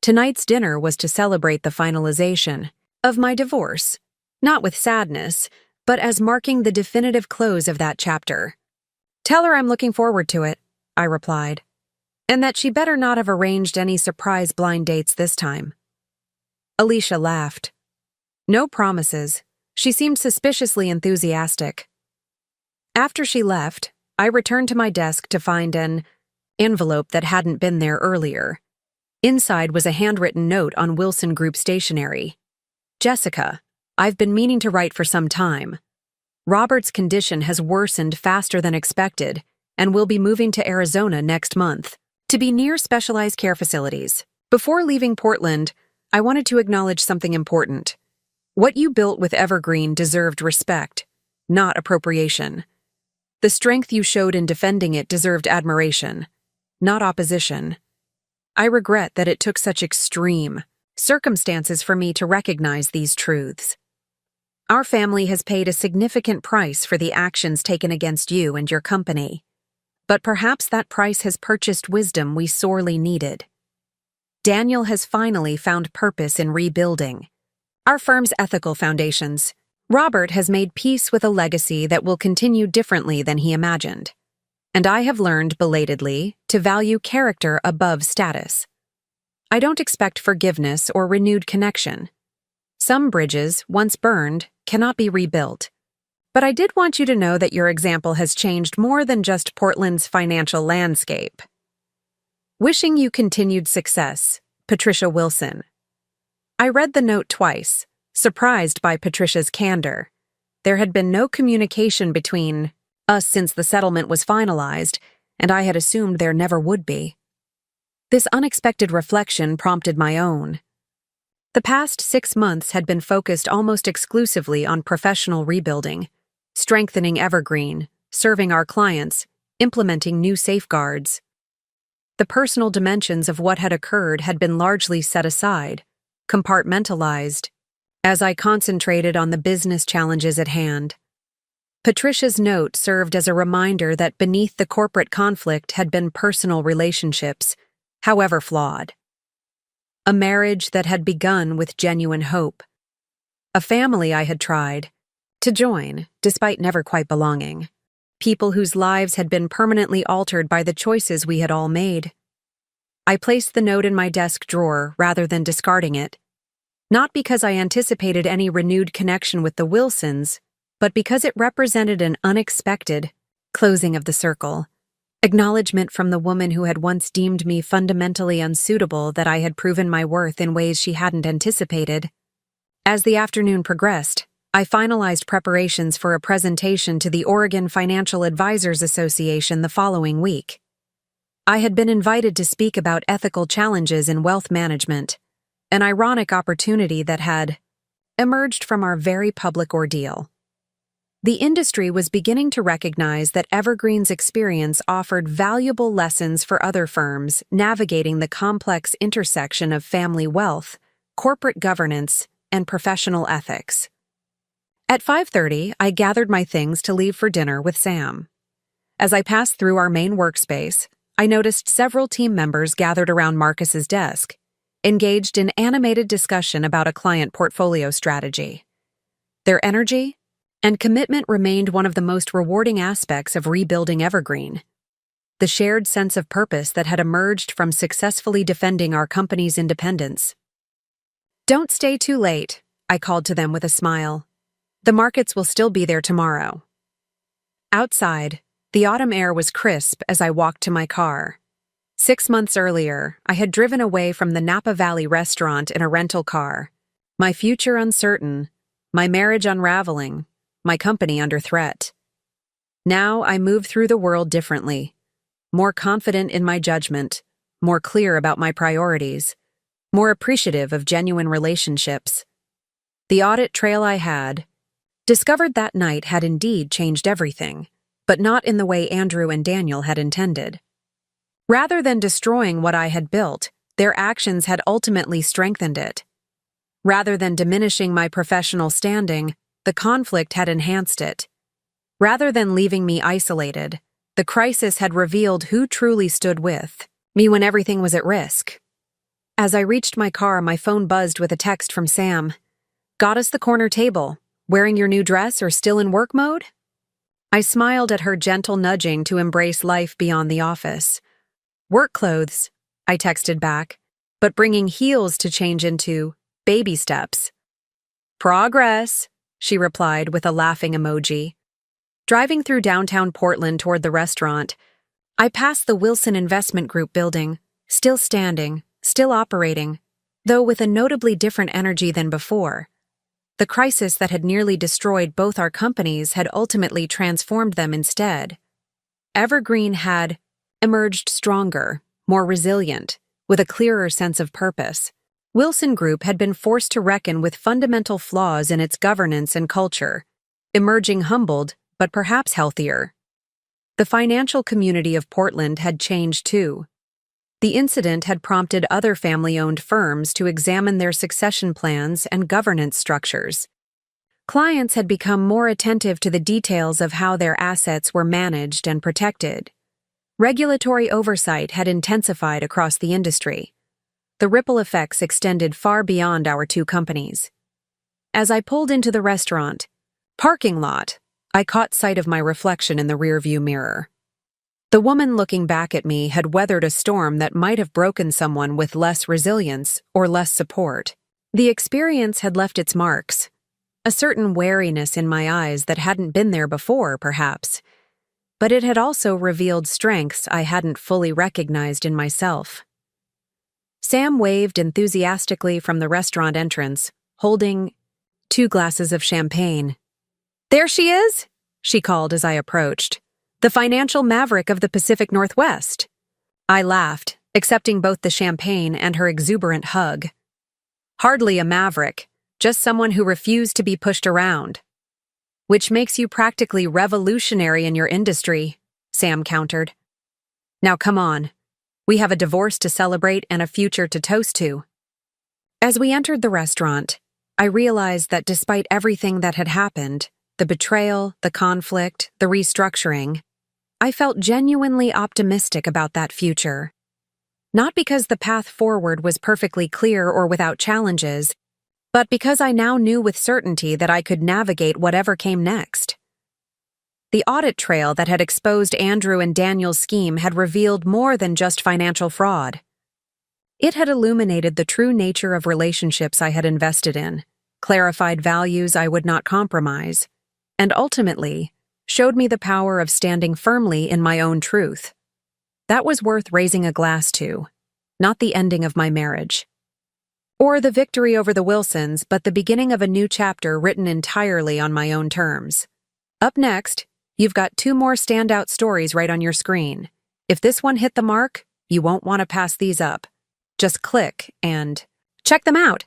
Tonight's dinner was to celebrate the finalization of my divorce, not with sadness, but as marking the definitive close of that chapter. Tell her I'm looking forward to it, I replied, and that she better not have arranged any surprise blind dates this time. Alicia laughed. No promises. She seemed suspiciously enthusiastic. After she left, I returned to my desk to find an envelope that hadn't been there earlier. Inside was a handwritten note on Wilson Group stationery. Jessica, I've been meaning to write for some time. Robert's condition has worsened faster than expected and will be moving to Arizona next month, to be near specialized care facilities. Before leaving Portland, I wanted to acknowledge something important. What you built with Evergreen deserved respect, not appropriation. The strength you showed in defending it deserved admiration, not opposition. I regret that it took such extreme circumstances for me to recognize these truths. Our family has paid a significant price for the actions taken against you and your company, but perhaps that price has purchased wisdom we sorely needed. Daniel has finally found purpose in rebuilding our firm's ethical foundations. Robert has made peace with a legacy that will continue differently than he imagined. And I have learned belatedly to value character above status. I don't expect forgiveness or renewed connection. Some bridges, once burned, cannot be rebuilt. But I did want you to know that your example has changed more than just Portland's financial landscape. Wishing you continued success, Patricia Wilson. I read the note twice, surprised by Patricia's candor. There had been no communication between us since the settlement was finalized, and I had assumed there never would be. This unexpected reflection prompted my own. The past 6 months had been focused almost exclusively on professional rebuilding, strengthening Evergreen, serving our clients, implementing new safeguards. The personal dimensions of what had occurred had been largely set aside, compartmentalized, as I concentrated on the business challenges at hand. Patricia's note served as a reminder that beneath the corporate conflict had been personal relationships, however flawed. A marriage that had begun with genuine hope. A family I had tried to join, despite never quite belonging. People whose lives had been permanently altered by the choices we had all made. I placed the note in my desk drawer rather than discarding it, not because I anticipated any renewed connection with the Wilsons, but because it represented an unexpected closing of the circle. Acknowledgement from the woman who had once deemed me fundamentally unsuitable that I had proven my worth in ways she hadn't anticipated. As the afternoon progressed, I finalized preparations for a presentation to the Oregon Financial Advisors Association the following week. I had been invited to speak about ethical challenges in wealth management, an ironic opportunity that had emerged from our very public ordeal. The industry was beginning to recognize that Evergreen's experience offered valuable lessons for other firms navigating the complex intersection of family wealth, corporate governance, and professional ethics. At 5:30, I gathered my things to leave for dinner with Sam. As I passed through our main workspace, I noticed several team members gathered around Marcus's desk, engaged in animated discussion about a client portfolio strategy. Their energy and commitment remained one of the most rewarding aspects of rebuilding Evergreen. The shared sense of purpose that had emerged from successfully defending our company's independence. "Don't stay too late," I called to them with a smile. "The markets will still be there tomorrow." Outside, the autumn air was crisp as I walked to my car. 6 months earlier, I had driven away from the Napa Valley restaurant in a rental car. My future uncertain, my marriage unraveling, my company under threat. Now I moved through the world differently, more confident in my judgment, more clear about my priorities, more appreciative of genuine relationships. The audit trail I had discovered that night had indeed changed everything, but not in the way Andrew and Daniel had intended. Rather than destroying what I had built, their actions had ultimately strengthened it. Rather than diminishing my professional standing, the conflict had enhanced it. Rather than leaving me isolated, the crisis had revealed who truly stood with me when everything was at risk. As I reached my car, my phone buzzed with a text from Sam. "Got us the corner table. Wearing your new dress or still in work mode?" I smiled at her gentle nudging to embrace life beyond the office. "Work clothes," I texted back, but bringing heels to change into baby steps. "Progress," she replied with a laughing emoji. Driving through downtown Portland toward the restaurant, I passed the Wilson Investment Group building, still standing, still operating, though with a notably different energy than before. The crisis that had nearly destroyed both our companies had ultimately transformed them instead. Evergreen had emerged stronger, more resilient, with a clearer sense of purpose. Wilson Group had been forced to reckon with fundamental flaws in its governance and culture, emerging humbled, but perhaps healthier. The financial community of Portland had changed too. The incident had prompted other family-owned firms to examine their succession plans and governance structures. Clients had become more attentive to the details of how their assets were managed and protected. Regulatory oversight had intensified across the industry. The ripple effects extended far beyond our two companies. As I pulled into the restaurant parking lot, I caught sight of my reflection in the rearview mirror. The woman looking back at me had weathered a storm that might have broken someone with less resilience or less support. The experience had left its marks, a certain wariness in my eyes that hadn't been there before, perhaps, but it had also revealed strengths I hadn't fully recognized in myself. Sam waved enthusiastically from the restaurant entrance, holding 2 glasses of champagne. "There she is," she called as I approached. "The financial maverick of the Pacific Northwest." I laughed, accepting both the champagne and her exuberant hug. "Hardly a maverick, just someone who refused to be pushed around." "Which makes you practically revolutionary in your industry," Sam countered. "Now come on. We have a divorce to celebrate and a future to toast to." As we entered the restaurant, I realized that despite everything that had happened, the betrayal, the conflict, the restructuring, I felt genuinely optimistic about that future. Not because the path forward was perfectly clear or without challenges, but because I now knew with certainty that I could navigate whatever came next. The audit trail that had exposed Andrew and Daniel's scheme had revealed more than just financial fraud. It had illuminated the true nature of relationships I had invested in, clarified values I would not compromise, and ultimately showed me the power of standing firmly in my own truth. That was worth raising a glass to, not the ending of my marriage. Or the victory over the Wilsons, but the beginning of a new chapter written entirely on my own terms. Up next, you've got 2 more standout stories right on your screen. If this one hit the mark, you won't want to pass these up. Just click and check them out.